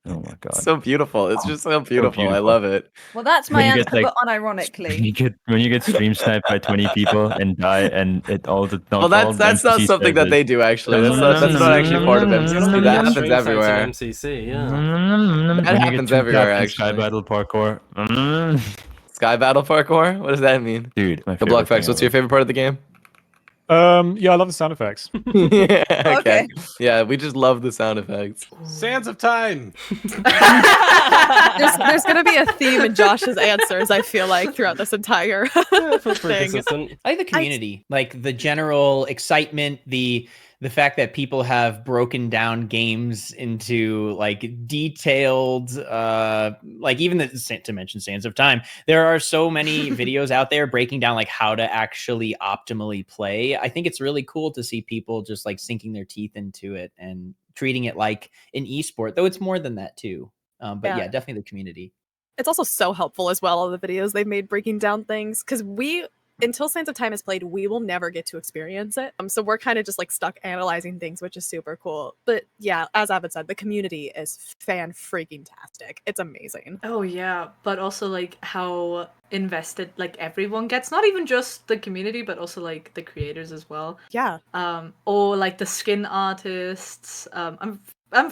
Oh my God. So beautiful. It's just so beautiful. I beautiful. love it. Well, that's my When you answer, get, like, but unironically. when you get stream sniped by 20 people and die and it all the Well, all that's not MCC something says that they is, do actually. That's not actually part of MCC. That happens everywhere. MCC, yeah. That when you happens get everywhere in Sky actually. Battle parkour. Sky battle parkour? What does that mean? Dude, my The block favorite thing facts. What's ever. your favorite part of the game? Yeah, I love the sound effects. Yeah, Okay. okay. Yeah, we just love the sound effects. Sands of Time. There's gonna be a theme in Josh's answers, I feel like, throughout this entire thing. I like the community, like the general excitement, the fact that people have broken down games into like detailed, like even to mention Sands of Time, there are so many videos out there breaking down like how to actually optimally play. I think it's really cool to see people just like sinking their teeth into it and treating it like an esport, though it's more than that too. But yeah, definitely the community. It's also so helpful as well, all the videos they've made breaking down things, because until Sands of Time is played, we will never get to experience it. So we're kind of just like stuck analyzing things, which is super cool. But yeah, as Avid said, the community is fan-freaking-tastic. It's amazing. Oh yeah, but also like how invested like everyone gets, not even just the community, but also like the creators as well. Yeah. Or like the skin artists. I'm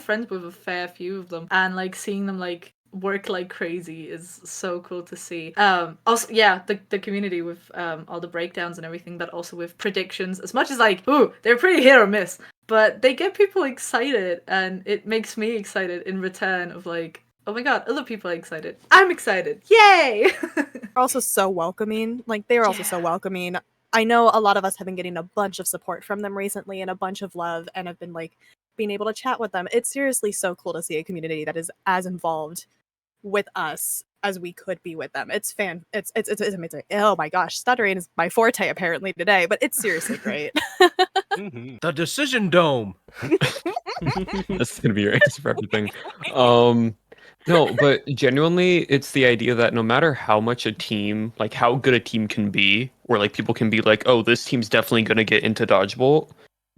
friends with a fair few of them, and like seeing them like work like crazy is so cool to see. Also yeah, the community with all the breakdowns and everything, but also with predictions, as much as like, ooh, they're pretty hit or miss, but they get people excited, and it makes me excited in return of like, oh my god, other people are excited, I'm excited, yay. They're also so welcoming. Like, they're also so welcoming. I know a lot of us have been getting a bunch of support from them recently and a bunch of love, and have been like being able to chat with them. It's seriously so cool to see a community that is as involved with us as we could be with them. It's amazing. Oh my gosh, stuttering is my forte apparently today, but it's seriously great. The Decision Dome. That's gonna be your answer for everything. No, but genuinely, it's the idea that no matter how much a team, like how good a team can be, or like people can be like, oh, this team's definitely gonna get into dodgeball.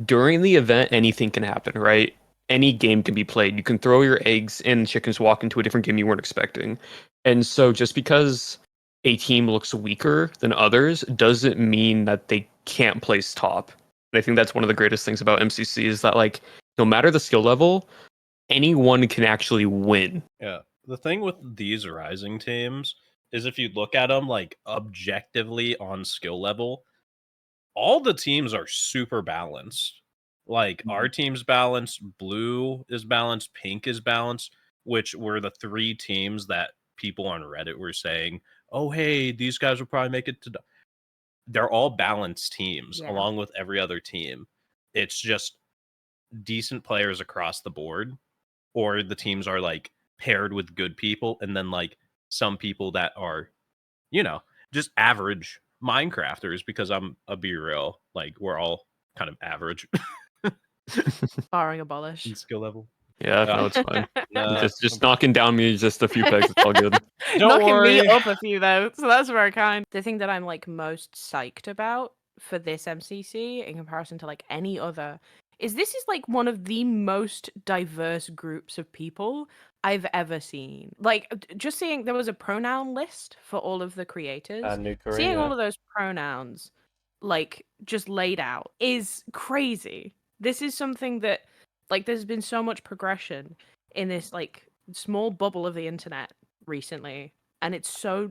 During the event, anything can happen, right? Any game can be played. You can throw your eggs and chickens walk into a different game you weren't expecting. And so just because a team looks weaker than others doesn't mean that they can't place top. And I think that's one of the greatest things about MCC is that like no matter the skill level, anyone can actually win. Yeah. The thing with these Rising teams is if you look at them like objectively on skill level, all the teams are super balanced. Like our team's balanced, blue is balanced, pink is balanced, which were the three teams that people on Reddit were saying, oh, hey, these guys will probably make it to. They're all balanced teams along with every other team. It's just decent players across the board, or the teams are like paired with good people, and then like some people that are, just average Minecrafters, because I'm a be real, like we're all kind of average. Barring Abolish. In skill level. Yeah, no, it's fine. Nah. Just knocking down me just a few pegs. It's all good. Knocking me up a few though, so that's very kind. The thing that I'm like most psyched about for this MCC in comparison to like any other is this is like one of the most diverse groups of people I've ever seen. Like just seeing there was a pronoun list for all of the creators. New Korea. Seeing all of those pronouns like just laid out is crazy. This is something that like there's been so much progression in this like small bubble of the internet recently, and it's so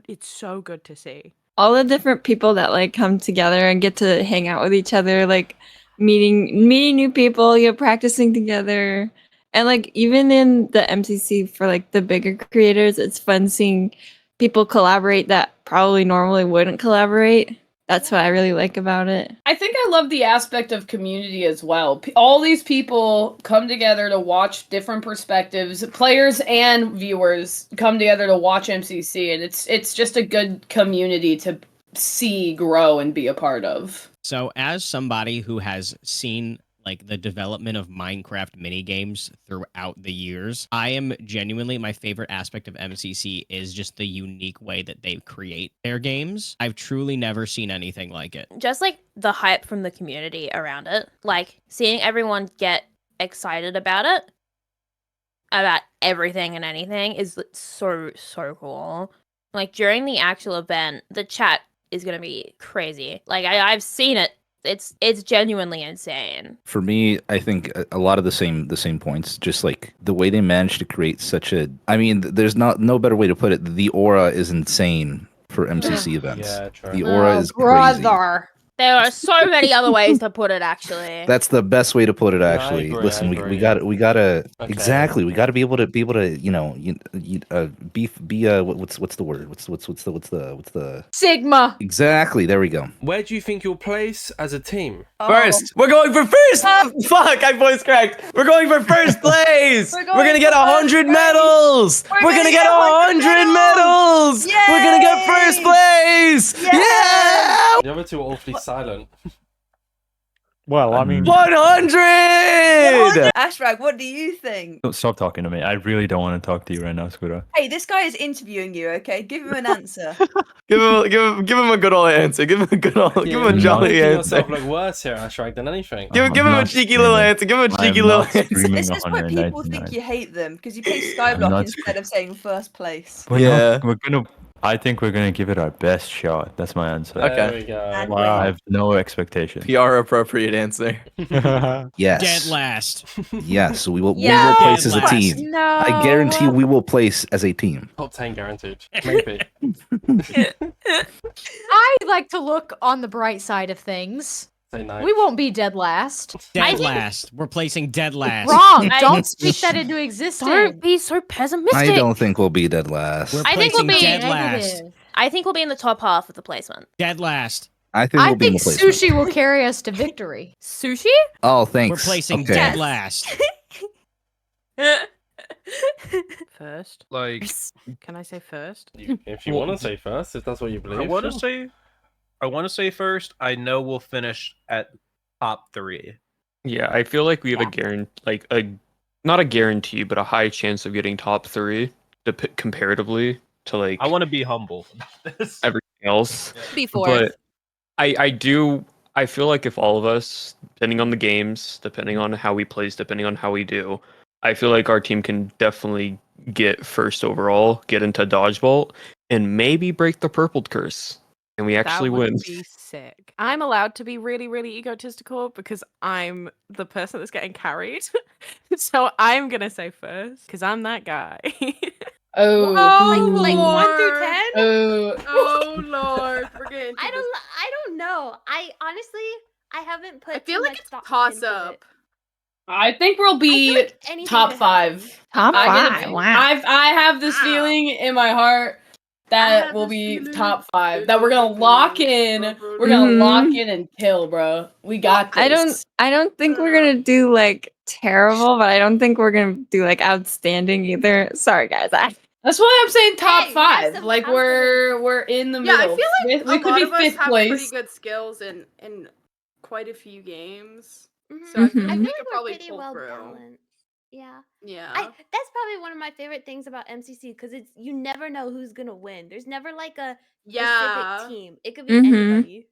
good to see. All the different people that like come together and get to hang out with each other, like meeting new people, practicing together. And like even in the MCC for like the bigger creators, it's fun seeing people collaborate that probably normally wouldn't collaborate. That's what I really like about it. I think I love the aspect of community as well. All these people come together to watch different perspectives. Players and viewers come together to watch MCC, and it's just a good community to see grow and be a part of. So, as somebody who has seen like the development of Minecraft minigames throughout the years, I am genuinely, my favorite aspect of MCC is just the unique way that they create their games. I've truly never seen anything like it. Just like the hype from the community around it, like seeing everyone get excited about everything and anything is so cool. Like during the actual event, the chat is gonna be crazy. Like I've seen it. It's genuinely insane. For me, I think a lot of the same points. Just like the way they managed to create such a. I mean, there's no better way to put it. The aura is insane for MCC events. Yeah, true. The aura is crazy. There are so many other ways to put it, actually. That's the best way to put it. I Actually, agree, listen, I we gotta Okay. exactly. We gotta be able to be what's the word? What's the Sigma. exactly? There we go. Where do you think you'll place as a team? First, we're going for first. Fuck, I voice cracked. We're going for first place. We're gonna get 100 medals. We're gonna get 100 medals. We're gonna get first place. Yeah. The other two are awfully silent. Well, I mean, 100. Ashrag, what do you think? Don't stop talking to me. I really don't want to talk to you right now, Scooter. Hey, this guy is interviewing you. Okay, give him an answer. Give him a good old answer. Give him a good old, give him a jolly Making answer. yourself look worse here, Ashrag, than anything. Give him a cheeky little answer. Give him a cheeky little answer. This is why people think you hate them because you play Skyblock instead of saying first place. I think we're gonna give it our best shot. That's my answer. Okay. There we go. Wow. I have no expectations. PR appropriate answer. Yes. Dead last. Yes, we will Yeah. place as a Dead team. No. I guarantee we will place as a team. Top 10 guaranteed. Maybe. I like to look on the bright side of things. Say no. We won't be dead last. Dead last. We're placing dead last. Wrong. Don't speak that into existence. Don't be so pessimistic. I don't think we'll be dead last. We're I think we'll placing be dead last. I think we'll be in the top half of the placement. Dead last. I think we'll be in the place. Sushi will carry us to victory. Sushi? Oh, thanks. We're placing okay. dead last. First. Like, Can I say first? If you want to say first, if that's what you believe. I want to sure. say first. I know we'll finish at top 3. Yeah, I feel like we have not a guarantee, but a high chance of getting top 3 comparatively to like. I want to be humble. Everything else. Be fourth. But I feel like if all of us, depending on the games, depending on how we place, depending on how we do, I feel like our team can definitely get first overall, get into dodgeball, and maybe break the purple curse. And we actually that would win. Be sick. I'm allowed to be really, really egotistical because I'm the person that's getting carried. So I'm gonna say first because I'm that guy. Oh, like 1 through 10? Oh, Lord, we're getting. I don't know. I honestly haven't put. I feel too like much it's thought toss into up. it. I think we'll be anything top could 5. Top I get five. it. Wow. I have this feeling in my heart that will be top 5. That we're gonna lock in. We're gonna lock in and kill, bro. We got this. I don't think we're gonna do like terrible, but I don't think we're gonna do like outstanding either. Sorry, guys. That's why I'm saying top Hey, 5. some Like we're in the Yeah, middle. I feel like we a could lot be of us 5th have place. pretty good skills in quite a few games. Mhm. So I feel Mhm. like I we feel could like we're probably pretty pull well through. balanced. Yeah. Yeah. That's probably one of my favorite things about MCC because it's you never know who's gonna win. There's never like a Yeah. specific team. It could be Mhm. anybody.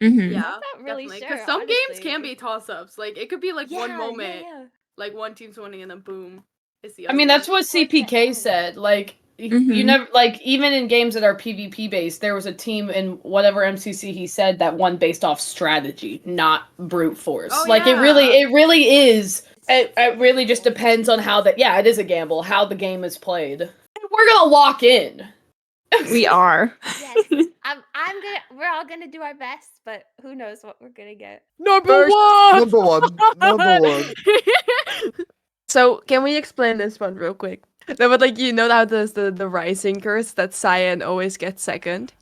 Mhm. Yeah, not really definitely. sure, Because some games honestly. can be toss-ups. Like it could be like one Yeah, moment, yeah. like one team's winning, and then boom, it's the I other. mean, that's one. what CPK said. Like, you Mhm. never, like, even in games that are PvP based, there was a team in whatever MCC he said that won based off strategy, not brute force. Oh, like, yeah. it really is. It really just depends on how it is a gamble, how the game is played. And we're gonna lock in. We are. Yes, we're all gonna do our best, but who knows what we're gonna get. Number one. So can we explain this one real quick? No, but like how there's the rising curse that Cyan always gets second.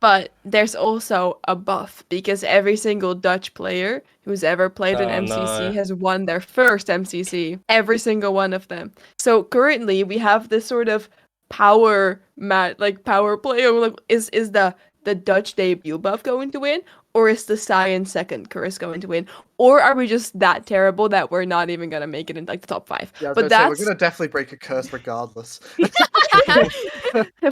But there's also a buff because every single Dutch player who's ever played an MCC no. has won their first MCC. Every single one of them. So currently we have this sort of power play. Like, is the Dutch debut buff going to win, or is the Cyan second curse going to win, or are we just that terrible that we're not even gonna make it in like the top 5? Yeah, I was but gonna say, that's we're gonna definitely break a curse regardless.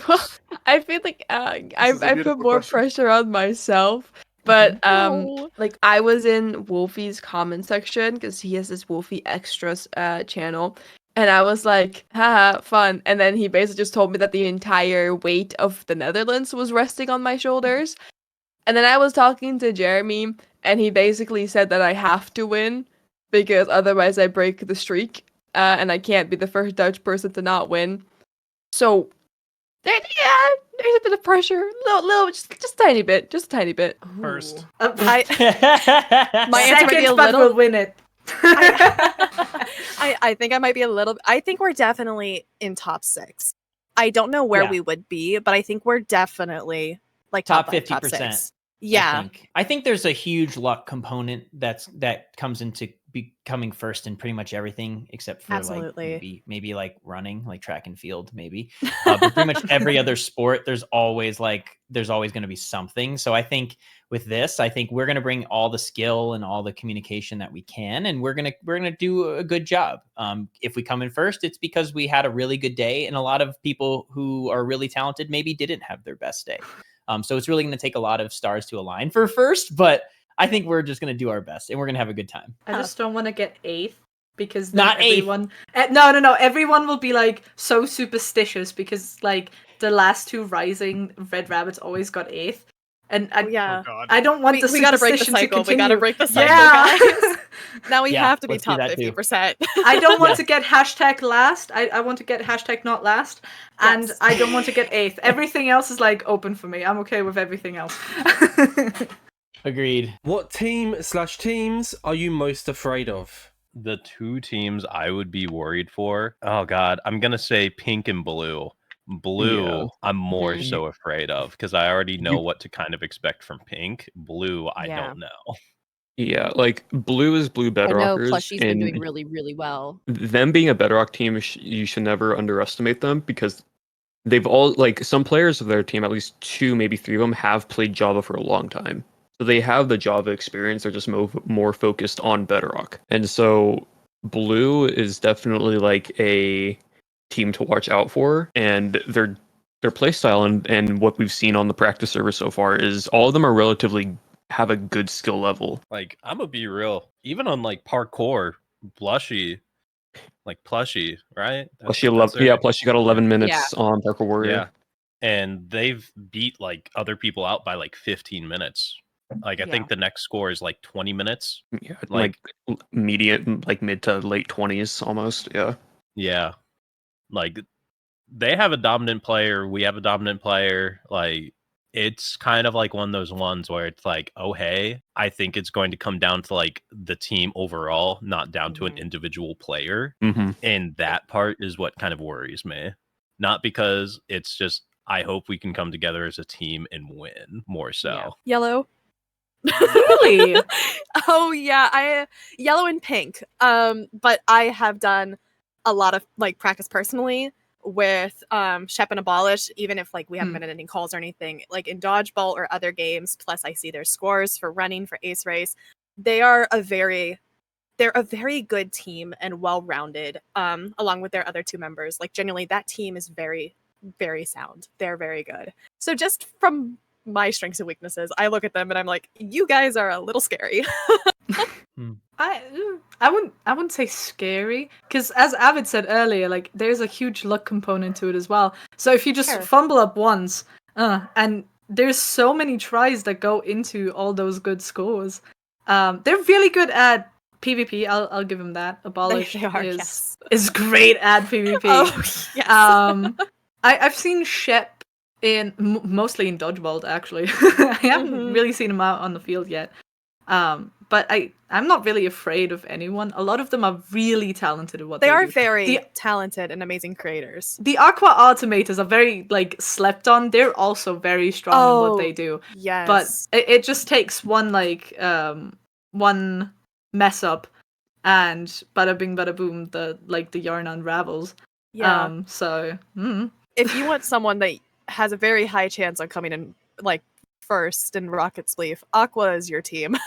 well, I feel like I This is a put beautiful more question. pressure on myself. But No. like I was in Wolfie's comment section because he has this Wolfie Extras channel, and I was like, haha, fun. And then he basically just told me that the entire weight of the Netherlands was resting on my shoulders. And then I was talking to Jeremy, and he basically said that I have to win because otherwise I break the streak, and I can't be the first Dutch person to not win. So there's a bit of pressure, little, just a tiny bit, just a tiny bit. First. My answer might be a Second, but little. we'll win it. I think I might be a little. I think we're definitely in top 6. I don't know where Yeah. we would be, but I think we're definitely like top top 5, 50%. top 6. Yeah. I think there's a huge luck component that comes into becoming first in pretty much everything except for Absolutely. like maybe like running, like track and field, maybe. But pretty much every other sport, there's always going to be something. So I think with this, I think we're going to bring all the skill and all the communication that we can, and we're gonna do a good job. If we come in first, it's because we had a really good day, and a lot of people who are really talented maybe didn't have their best day. So it's really going to take a lot of stars to align for first, but I think we're just going to do our best, and we're going to have a good time. I just don't want to get 8th because Not everyone. No. Everyone will be like so superstitious because like the last 2 Rising Red Rabbits always got 8th, and yeah. I don't want We gotta break the superstition to cycle. We continue. gotta break the cycle, Yeah. guys. Now we Yeah, have to be let's do top that too. 50%. I don't want Yes. to get hashtag last. I want to get hashtag not last, and Yes. I don't want to get 8th. Everything else is like open for me. I'm okay with everything else. Agreed. What teams are you most afraid of? The 2 teams I would be worried for. Oh God, I'm gonna say pink and blue. Blue, Yeah. I'm more Mhm. so afraid of because I already know what to kind of expect from pink. Blue, I Yeah. don't know. Yeah, like blue is blue I know bedrockers, Plushie's been doing and really, really well. them being a bedrock team, you should never underestimate them because they've all like some players of their team, at least 2, maybe 3 of them, have played Java for a long time. So they have the Java experience. They're just more focused on bedrock, and so blue is definitely like a team to watch out for, and their playstyle and what we've seen on the practice server so far is all of them are relatively have a good skill level. Like, I'm gonna be real. Even on like parkour, Plushie, right? Plus you got 11 minutes on Parkour Warrior. Yeah, and they've beat like other people out by like 15 minutes. Like, I think the next score is like 20 minutes. Yeah, like medium, like mid to late 20s almost. Yeah. Yeah, like they have a dominant player. We have a dominant player. Like, it's kind of like one of those ones where it's like, oh, hey, I think it's going to come down to like the team overall, not down to an individual player. Mhm. And that part is what kind of worries me. Not because it's just, I hope we can come together as a team and win more so. Yellow. Really? Oh yeah, yellow and pink. But I have done a lot of like practice personally with Shep and Abolish, even if like we haven't been in any calls or anything, like in dodgeball or other games. Plus, I see their scores for running for Ace Race. They're a very good team and well-rounded. Along with their other 2 members, like genuinely, that team is very, very sound. They're very good. So just from my strengths and weaknesses. I look at them and I'm like, you guys are a little scary. I wouldn't say scary, because as Avid said earlier, like there's a huge luck component to it as well. So if you just fumble up once, and there's so many tries that go into all those good scores. They're really good at PvP. I'll give them that. Abolish is great at PvP. Oh, yes. I've seen Shep in mostly in Dodgeball actually. I haven't really seen him out on the field yet. But I'm not really afraid of anyone. A lot of them are really talented at what They they are do. very talented and amazing creators. The Aqua Automators are very slept on. They're also very strong in what they do. Yes. But it just takes one one mess up, and bada bing bada boom, the yarn unravels. Yeah. If you want someone that has a very high chance on coming in first in Rocket Sleeve, Aqua is your team.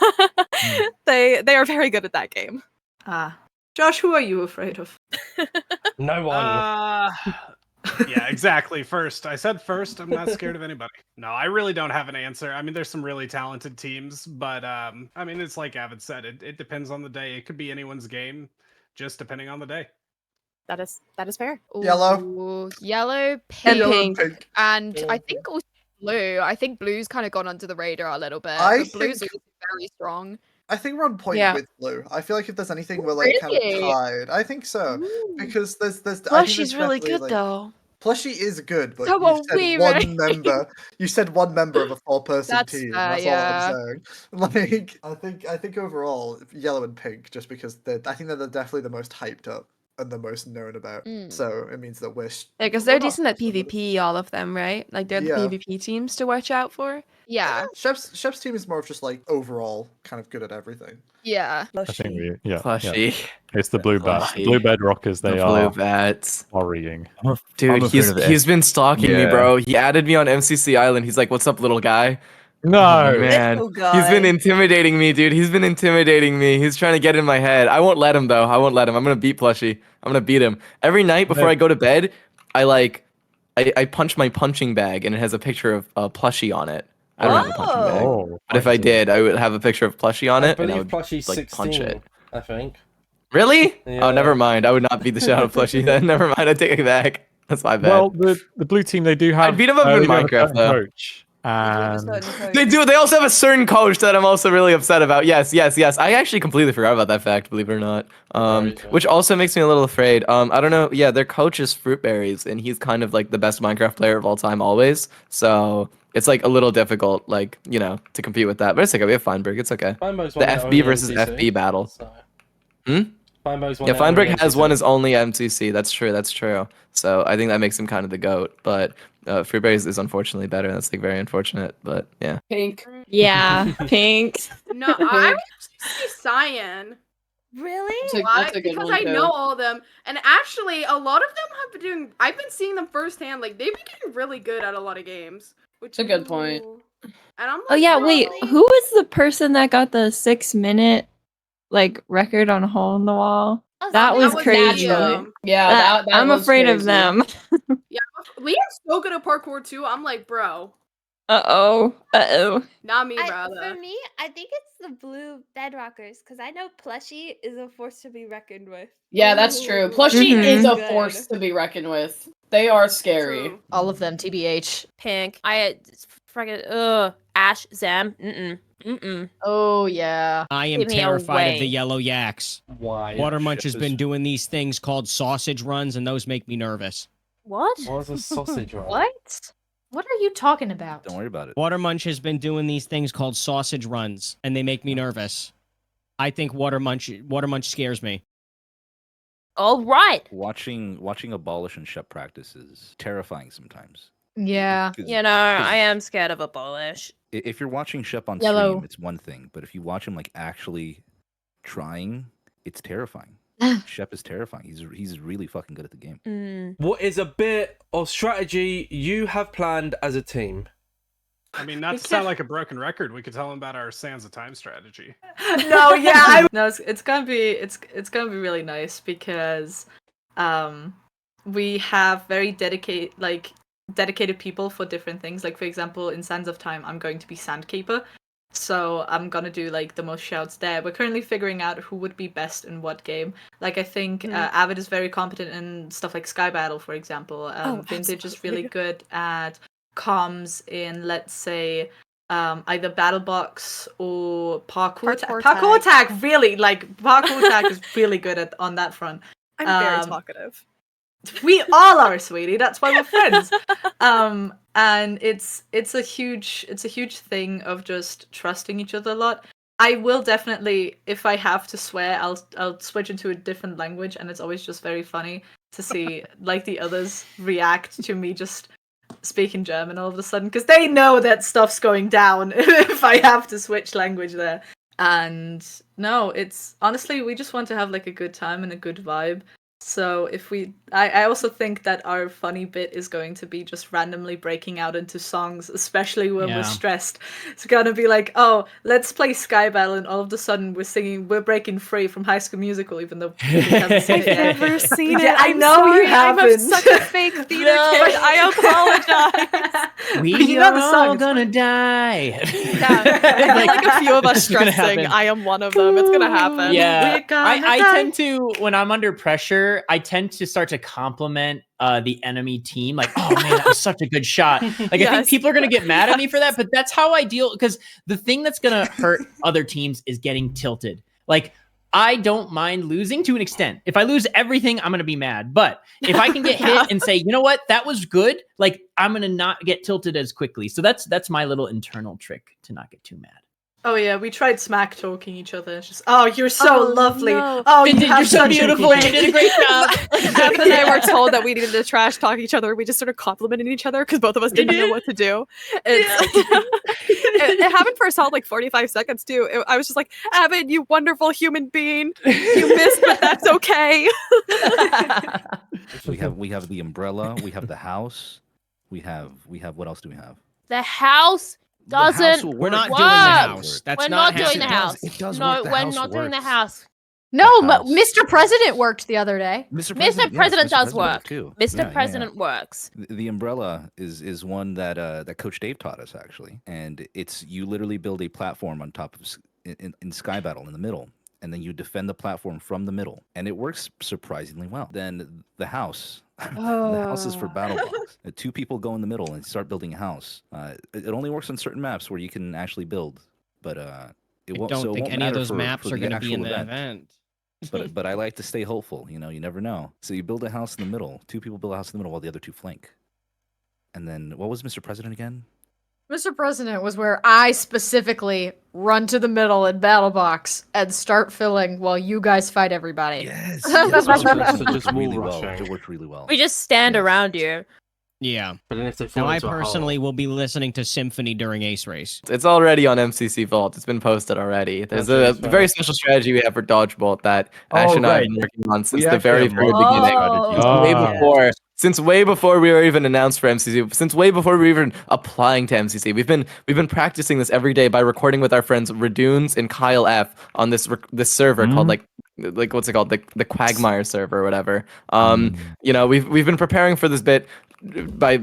They are very good at that game. Josh, who are you afraid of? No one. Yeah, exactly. First. I said first. I'm not scared of anybody. No, I really don't have an answer. I mean, there's some really talented teams, but I mean, it's like Avid said, it depends on the day. It could be anyone's game, just depending on the day. That is fair. Yellow. Ooh, yellow, pink, Yellow and pink. and I think also blue. I think blue's kind of gone under the radar a little bit. But blue's also very strong. I think we're on point with blue. I feel like if there's anything, we're kind of Really? tied. I think so because there's. Plushie's really good though. Plushie is good, but So you are said we, one right? member. You said one member of a 4-person That's team. fair, That's yeah. all I'm saying. I think overall, yellow and pink, just because I think they're definitely the most hyped up and the most known about. So it means that we're. Yeah, because they're decent at PvP, all of them, right? Like they're the Yeah. PvP teams to watch out for. Yeah. Shep's team is more of just overall kind of good at everything. Yeah. I think we, Plushie. It's the blue bat. Plushie. Blue bedrockers, they The are blue bats. worrying. Dude, he's been stalking me, bro. He added me on MCC Island. He's like, "What's up, little guy?" No, man. Little guy. He's been intimidating me, dude. He's been intimidating me. He's trying to get in my head. I won't let him though. I won't let him. I'm gonna beat Plushie. I'm gonna beat him. Every night before I go to bed, I punch my punching bag and it has a picture of Plushie on it. I don't have a punching bag. Oh. But if I did, I would have a picture of Plushie on I it and I believe would Plushie's punch 16, it. I think. Really? Yeah. Oh, never mind. I would not beat the shit out of Plushie then. Never mind. I take it back. That's my bad. Well, the blue team, they do have. I'd beat him up in they do have a Minecraft certain though. Coach, and They do. They also have a certain coach that I'm also really upset about. Yes. I actually completely forgot about that fact, believe it or not. Which also makes me a little afraid. I don't know. Yeah, their coach is Fruitberries, and he's kind of like the best Minecraft player of all time, always. So it's a little difficult, to compete with that. But it's okay. We have Feinberg. It's okay. Feinberg's The won it only FB versus MCC, FB battle. Feinberg's won Yeah, it only Feinberg has MCC. one is only MCC. That's true. So I think that makes him kind of the GOAT. But Fruitberries is unfortunately better. That's very unfortunate. But yeah. Pink. Yeah, pink. No, I would say Cyan. Really? Why? That's a good Because one, I too. know all of them, and actually, a lot of them have been doing. I've been seeing them firsthand. Like they've been getting really good at a lot of games. Which It's a good point. And I'm like, Oh yeah, bro, wait. Who was the person that got the 6-minute record on Hole in the Wall? That was crazy. Yeah, that I'm was afraid of crazy. them. Yeah, Liam's so good at parkour too. I'm like, bro, Uh-oh. not me, For brother. me, I think it's the blue bedrockers because I know Plushie is a force to be reckoned with. Yeah, that's true. Plushie is a force to be reckoned with. They are scary. All of them, TBH. Pink. I fucking Ash, Zam. Oh yeah. I am Keep me terrified of the away. yellow yaks. Why? Watermunch has Ship been is- doing these things called sausage runs, and those make me nervous. What? What was a sausage roll? What? What are you talking about? Don't worry about it. Watermunch has been doing these things called sausage runs, and they make me nervous. I think Watermunch scares me. All right. Watching Abolish and Shep practice is terrifying sometimes. Yeah. You know, I am scared of Abolish. If you're watching Shep on Yellow. stream, it's one thing, but if you watch him actually trying, it's terrifying. Shep is terrifying. He's really fucking good at the game. What is a bit of strategy you have planned as a team? I mean, not to sound like a broken record, we could tell them about our Sands of Time strategy. No, it's gonna be really nice because we have very dedicated people for different things. Like for example, in Sands of Time, I'm going to be Sandkeeper. So I'm gonna do like the most shouts there. We're currently figuring out who would be best in what game. Like I think Avid is very competent in stuff like Sky Battle, for example. Vintage is really good at comms in, let's say, either Battle Box or Parkour Tag. Parkour Tag really Parkour Tag is really good at on that front. I'm very talkative. We all are, sweetie. That's why we're friends. And it's a huge thing of just trusting each other a lot. I will definitely, if I have to swear, I'll switch into a different language, and it's always just very funny to see like the others react to me just speaking German all of a sudden, because they know that stuff's going down if I have to switch language there. And no, it's honestly, we just want to have like a good time and a good vibe. So I also think that our funny bit is going to be just randomly breaking out into songs, especially when we're stressed. It's gonna be like, oh, let's play Sky Battle, and all of a sudden we're breaking free from High School Musical, even though we haven't seen it yet. I've never seen it. Yeah, I I'm know sorry, you haven't. I'm such a fake theater kid. I apologize. We are all gonna die. I feel like a few of us It's gonna stressing. happen. I am one of them. It's gonna happen. Yeah, We're gonna I die. tend to, when I'm under pressure, I tend to start to compliment the enemy team. Like, oh man, that was such a good shot. Like, I think people are gonna get mad at me for that, but that's how I deal. Because the thing that's gonna hurt other teams is getting tilted. Like, I don't mind losing to an extent. If I lose everything, I'm gonna be mad. But if I can get hit and say, you know what, that was good, like I'm gonna not get tilted as quickly. So that's my little internal trick to not get too mad. Oh yeah, we tried smack talking each other. It's just, oh, you're so lovely. no. Oh, You're so beautiful. You did a great job. Ab and I were told that we needed to trash talk each other. We just sort of complimented each other because both of us didn't know what to do. It happened for a solid like 45 seconds too. I was just like, Avid, you wonderful human being. You missed, but that's okay. We have the umbrella. We have the house. We have what else do we have? The house doesn't. We're not work. doing the house. That's we're not not doing the how- house. It does no, work. The we're house not doing the works. house. No, Mr. President worked the other day. Mr. President President does works work. too. Mr. Yeah, yeah, President works. The umbrella is one that that Coach Dave taught us actually, and it's you literally build a platform on top of in Sky Battle in the middle, and then you defend the platform from the middle, and it works surprisingly well. Then the house. The house is for battle box. Two people go in the middle and start building a house. It only works on certain maps where you can actually build, but it won't. don't so it think won't any of matter those for maps the are gonna be in actual the event. but I like to stay hopeful. You know, you never know. So you build a house in the middle. Two people build a house in the middle while the other two flank. And then what was Mr. President again? Mr. President was where I specifically run to the middle in battle box and start filling while you guys fight everybody. Yes. just really wall well. rushing. It worked really well. We just stand around you. Yeah. But then if they fall Now, I into a hole- personally will be listening to Symphony during Ace Race. It's already on MCC Vault. It's been posted already. There's That's a right. very special strategy we have for Dodgebolt that Ash and I have been working on since the very, very beginning. Since way before we were even announced for MCC, since way before we were even applying to MCC, we've been practicing this every day by recording with our friends Radoons and Kyle F on this server called like what's it called, the Quagmire server or whatever. You know, we've been preparing for this bit by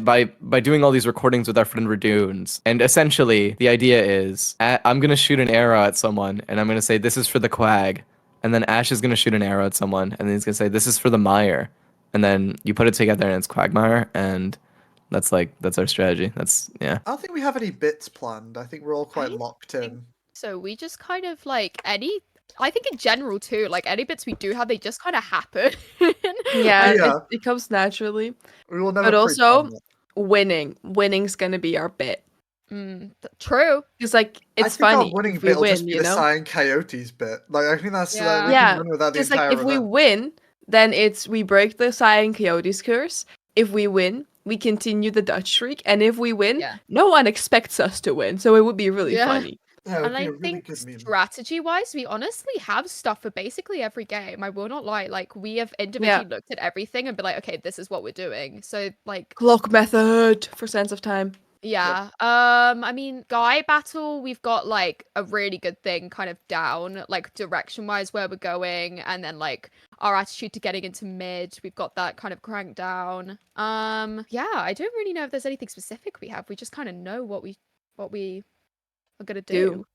doing all these recordings with our friend Radoons, and essentially the idea is I'm gonna shoot an arrow at someone and I'm gonna say this is for the Quag, and then Ash is gonna shoot an arrow at someone and then he's gonna say this is for the Mire. And then you put it together and it's Quagmire, and that's our strategy. I don't think we have any bits planned. I think we're all quite locked in. So we just kind of like I think in general too, like any bits we do have, they just kind of happen. Yeah. It comes naturally. We will never But also, pre-plan winning's gonna be our bit. True. Because like I it's think our funny winning if bit we will win, just be you the know. Cyan Coyotes bit. Like I think that's we can Yeah, run without the just entire like if we event. win, then it's we break the Cyan Coyotes curse. If we win, we continue the Dutch streak, and if we win, no one expects us to win, so it would be really funny. And I think strategy-wise, we honestly have stuff for basically every game. I will not lie. Like we have individually looked at everything and be like, okay, this is what we're doing. So like Clock method for Sense of Time. Yeah. I mean, Guy Battle, we've got like a really good thing kind of down, like direction-wise where we're going, and then like our attitude to getting into mid. We've got that kind of cranked down. Yeah, I don't really know if there's anything specific we have. We just kind of know what we are gonna do.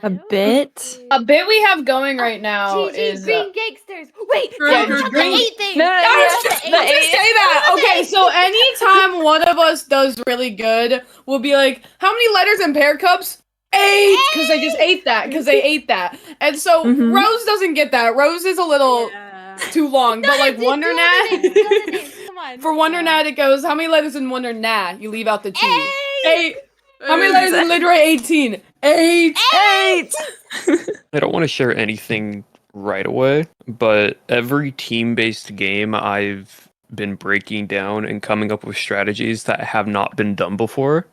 A bit. A bit we have going right now GG is Green Gangsters. Wait, Green- don't Green- the 8 thing. No, I was just the about to eight. say that. Okay, so anytime one of us does really good, we'll be like, how many letters in pear cups? 8! Because they just ate that. And so Rose doesn't get that. Rose is a little too long. But like Wonder Nat, Come on. for Wonder Nat it goes, how many letters in Wonder Nat? You leave out the T. 8. How many letters in literary 18? 8. I don't want to share anything right away, but every team-based game I've been breaking down and coming up with strategies that have not been done before,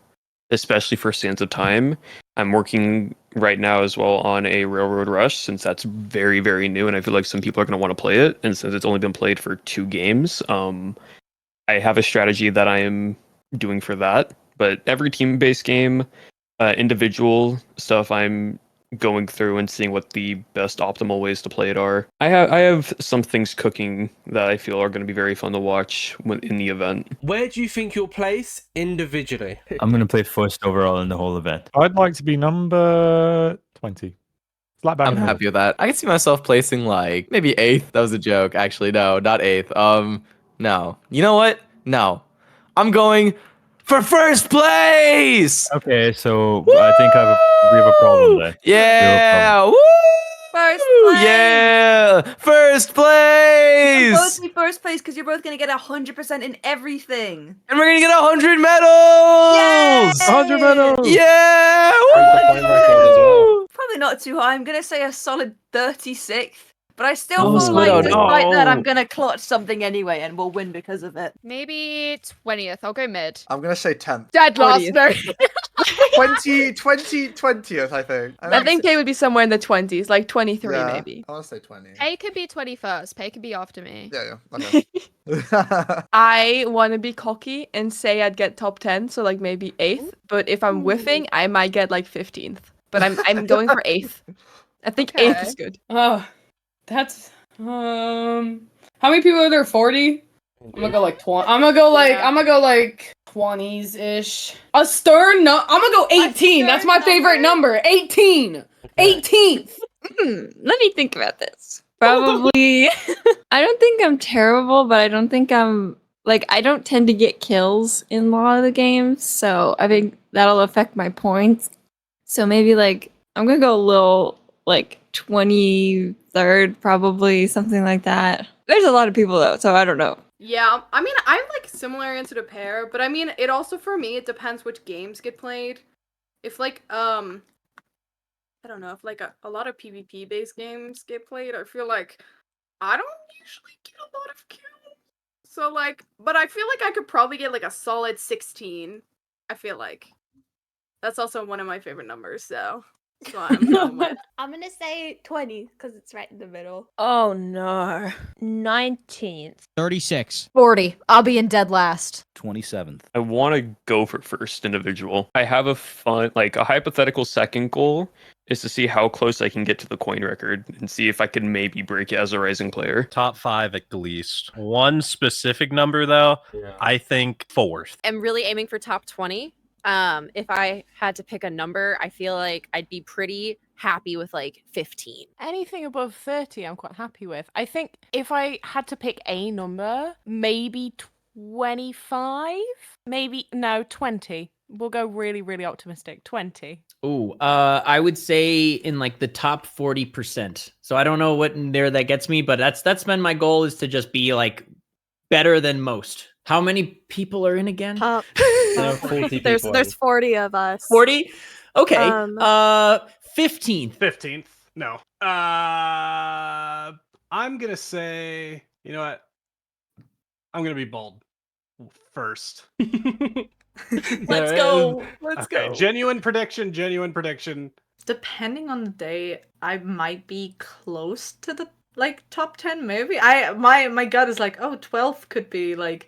especially for Sands of Time. I'm working right now as well on a Railroad Rush, since that's very, very new, and I feel like some people are going to want to play it, and since it's only been played for 2 games, I have a strategy that I am doing for that. But every team-based game, individual stuff, I'm going through and seeing what the best optimal ways to play it are. I have some things cooking that I feel are going to be very fun to watch in the event. Where do you think you'll place individually? I'm going to play first overall in the whole event. I'd like to be number 20. Slap bang I'm in the middle. happy with that. I can see myself placing like maybe 8th. That was a joke. Actually, no, not 8th. No. You know what? No. I'm going for first place! Okay, so I think we have a problem there. Yeah! Woo! First place! Yeah! First place! You'll both be first place because you're both going to get 100% in everything. And we're going to get 100 medals! 100 medals! Yeah! Woo! Probably not too high. I'm going to say a solid 36th. But I still feel like, despite that, I'm going to clutch something anyway, and we'll win because of it. Maybe 20th. I'll go mid. I'm going to say 10th. Dead last. No. 20th, I think. I think Kay would be somewhere in the 20s, like 23 Yeah, maybe. I want to say 20. Pay could be 21st. Pay could be after me. Yeah. Okay. I want to be cocky and say I'd get top 10, so like maybe 8th. But if I'm whiffing, I might get like 15th. But I'm going for 8th. I think 8th is good. Oh, that's how many people are there? 40? I'm gonna go like 20. I'm gonna go like 20s ish. A stern no. I'm gonna go 18. That's my favorite number. 18. 18th. Let me think about this. Probably. I don't think I'm terrible, but I don't think I'm like I don't tend to get kills in a lot of the games, so I think that'll affect my points. So maybe like I'm gonna go a little like 23rd, probably something like that. There's a lot of people though, so I don't know. Yeah, I mean, I'm like similar answer to Pear, but I mean, it also for me, it depends which games get played. If like, I don't know, if like a lot of PvP based games get played, I feel like I don't usually get a lot of kills. So like, but I feel like I could probably get like a solid 16. I feel like that's also one of my favorite numbers, so. I'm gonna say 20 because it's right in the middle. Oh no. 19th. 36. 40. I'll be in dead last. 27th. I want to go for first individual. I have a hypothetical second goal is to see how close I can get to the coin record and see if I can maybe break it as a Rising player. Top 5 at least. One specific number though, I think 4th. I'm really aiming for top 20. If I had to pick a number, I feel like I'd be pretty happy with like 15. Anything above 30, I'm quite happy with. I think if I had to pick a number, maybe 25? Maybe, no, 20. We'll go really, really optimistic. 20. Ooh, I would say in like the top 40%. So I don't know what in there that gets me, but that's been my goal, is to just be like better than most. How many people are in again? 40 There's 40 of us. 40? Okay. 15th. 15th. No. I'm gonna say, you know what? I'm gonna be bold. First. Let's go. Let's Okay, go. genuine prediction. Depending on the day, I might be close to the like top 10 maybe. My gut is like, oh, 12th could be like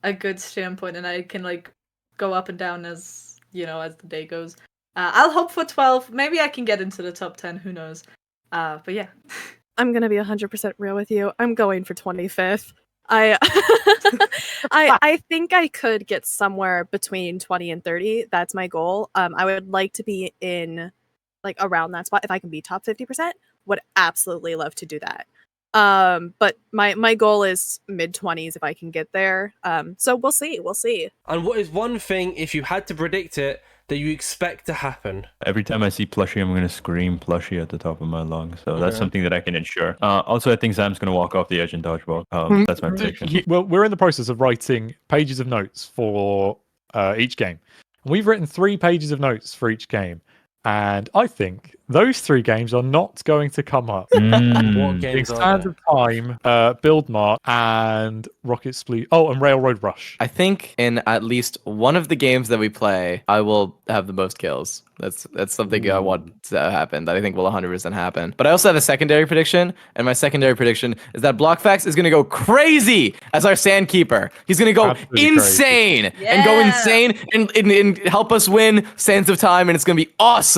a good standpoint, and I can like go up and down as, you know, as the day goes. I'll hope for 12. Maybe I can get into the top 10, who knows. But yeah. I'm gonna be 100% real with you. I'm going for 25th. I I think I could get somewhere between 20 and 30. That's my goal. I would like to be in like around that spot. If I can be top 50%, would absolutely love to do that. But my goal is mid 20s if I can get there. So we'll see. And what is one thing, if you had to predict it, that you expect to happen? Every time I see Plushie, I'm going to scream Plushie at the top of my lungs. So that's Okay. something that I can ensure. Also, I think Sam's going to walk off the edge and dodgeball. That's my prediction. Well, we're in the process of writing pages of notes for each game. We've written 3 pages of notes for each game. And I think those 3 games are not going to come up. What games are Sands of Time, Build Mart, and Rocket Splee. Oh, and Railroad Rush. I think in at least one of the games that we play, I will have the most kills. That's something I want to happen, that I think will 100% happen. But I also have a secondary prediction, and my secondary prediction is that Blockfax is going to go crazy as our Sandkeeper. He's going to go insane and go insane and help us win Sands of Time, and it's going to be awesome.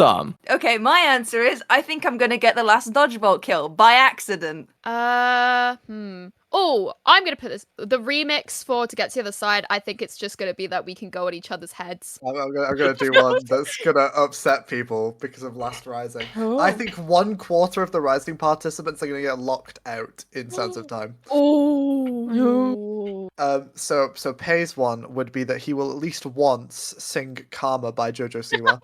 Okay, my answer is I think I'm gonna get the last dodgeball kill by accident. Oh, I'm gonna put this the remix for To Get to the Other Side. I think it's just gonna be that we can go at each other's heads. I'm gonna do one that's gonna upset people because of Last Rising. I think 1/4 of the Rising participants are gonna get locked out in Sands of Time. Oh. So Pay's one would be that he will at least once sing Karma by Jojo Siwa.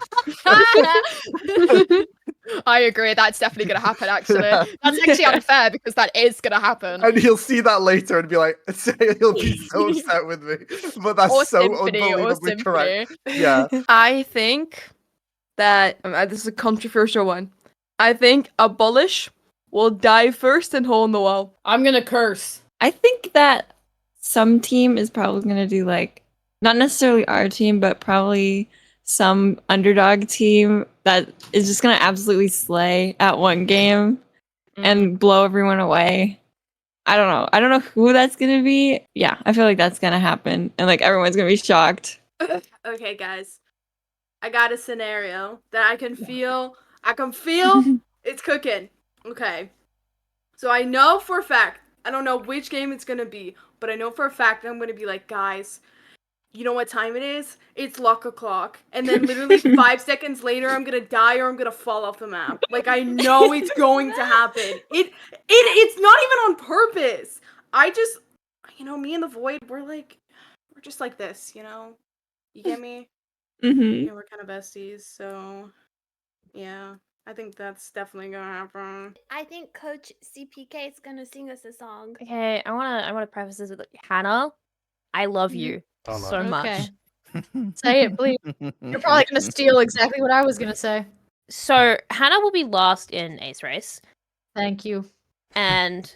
I agree. That's definitely gonna happen. Actually, that's actually unfair because that is gonna happen. And he'll see that later and be like, he'll be so upset with me. But that's Or so Symphony, or unbelievably correct. Symphony. Yeah. I think that this is a controversial one. I think Abolish will die first and hole in the wall. I'm gonna curse. I think that some team is probably going to do like, not necessarily our team, but probably some underdog team that is just going to absolutely slay at one game and blow everyone away. I don't know. I don't know who that's going to be. Yeah, I feel like that's going to happen. And like everyone's going to be shocked. Okay, guys. I got a scenario that I can feel. It's cooking. Okay. So I know for a fact, I don't know which game it's going to be, but I know for a fact that I'm going to be like, guys, you know what time it is? It's lock o'clock. And then literally 5 seconds later, I'm going to die or I'm going to fall off the map. Like, I know it's going to happen. It's not even on purpose. I just, me and the Void, we're just like this, You get me? Mm-hmm. Yeah, we're kind of besties, so yeah. I think that's definitely gonna happen. I think Coach CPK is gonna sing us a song. Okay, I wanna preface this with Hannah. I love you so much. Okay. Say it, please. You're probably gonna steal exactly what I was gonna say. So Hannah will be last in Ace Race. Thank you. And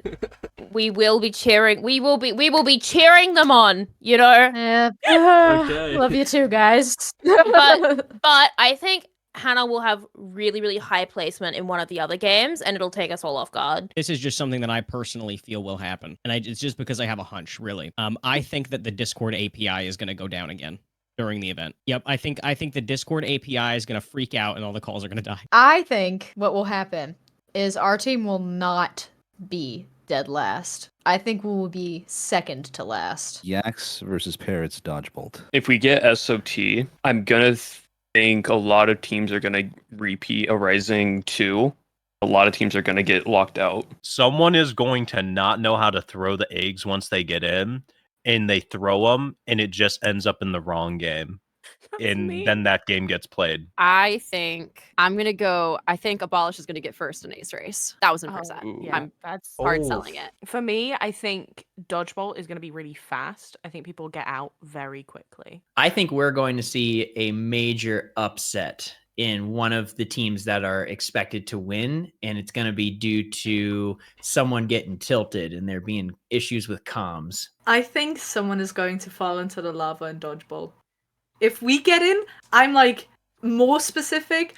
we will be cheering. We will be cheering them on. You know. Yeah. Okay. Love you too, guys. but I think Hannah will have really, really high placement in one of the other games, and it'll take us all off guard. This is just something that I personally feel will happen, and it's just because I have a hunch, really. I think that the Discord API is going to go down again during the event. Yep, I think the Discord API is going to freak out, and all the calls are going to die. I think what will happen is our team will not be dead last. I think we will be second to last. Yaks versus Parrots dodgebolt. If we get SOT, I'm gonna think a lot of teams are gonna repeat a Rising 2. A lot of teams are gonna get locked out. Someone is going to not know how to throw the eggs once they get in, and they throw them, and it just ends up in the wrong game. And then that game gets played. I think Abolish is going to get first in Ace Race. 1000%. Yeah, that's hard selling it. For me, I think Dodgeball is going to be really fast. I think people get out very quickly. I think we're going to see a major upset in one of the teams that are expected to win, and it's going to be due to someone getting tilted and there being issues with comms. I think someone is going to fall into the lava in Dodgeball. If we get in, I'm like more specific.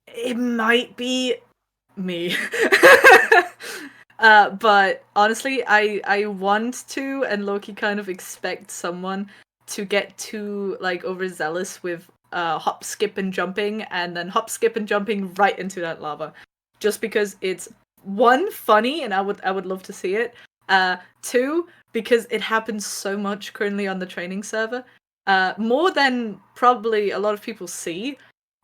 It might be me. But honestly, I want to and Loki kind of expect someone to get too like overzealous with hop, skip, and jumping, and then hop, skip, and jumping right into that lava. Just because it's one, funny, and I would love to see it. Two, because it happens so much currently on the training server, more than probably a lot of people see.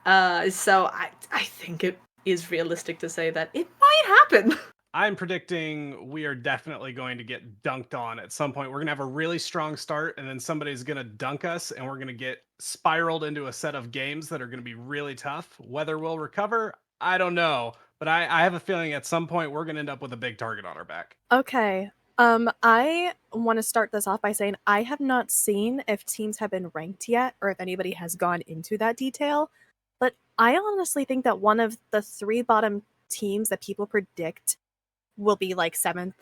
So I think it is realistic to say that it might happen. I'm predicting we are definitely going to get dunked on at some point. We're going to have a really strong start, and then somebody's going to dunk us, and we're going to get spiraled into a set of games that are going to be really tough. Whether we'll recover, I don't know. But I have a feeling at some point we're going to end up with a big target on our back. Okay. I want to start this off by saying I have not seen if teams have been ranked yet or if anybody has gone into that detail. But I honestly think that one of the 3 bottom teams that people predict will be like 7th,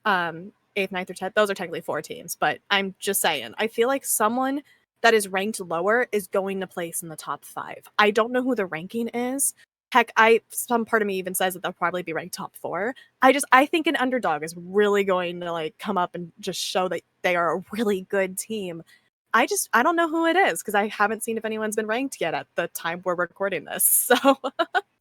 8th, 9th, or 10th. Those are technically 4 teams, but I'm just saying. I feel like someone that is ranked lower is going to place in the top 5. I don't know who the ranking is. Heck, some part of me even says that they'll probably be ranked top 4. I think an underdog is really going to like come up and just show that they are a really good team. I don't know who it is because I haven't seen if anyone's been ranked yet at the time we're recording this. So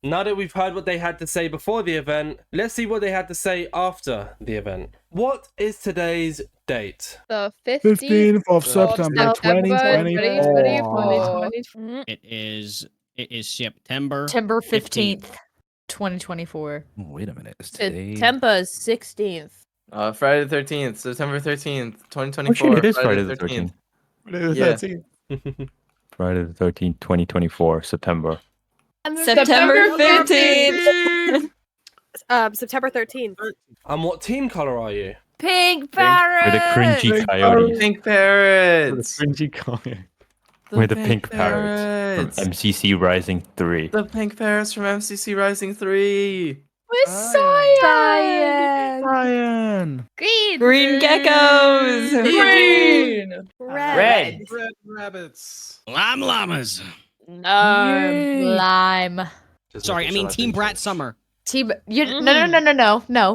now that we've heard what they had to say before the event, let's see what they had to say after the event. What is today's date? The 15th of September 2024. It is September 15th, 2024. Wait a minute. Is today... September 16th. Friday the 13th, September 13th, 2024. Oh, shit, it is Friday the 13th. Friday the 13th. Friday the 13th, 2024, September. September 15th. September 13th. And what team color are you? Pink Parrots! With the cringy coyotes. Pink Parrots! With the cringy coyotes. With the pink parrots from MCC Rising 3. The pink parrots from MCC Rising 3. With Cyan! Green geckos! Green! Red! Red rabbits. Llamas. Lime. Sorry, I mean Team Brat Summer. No.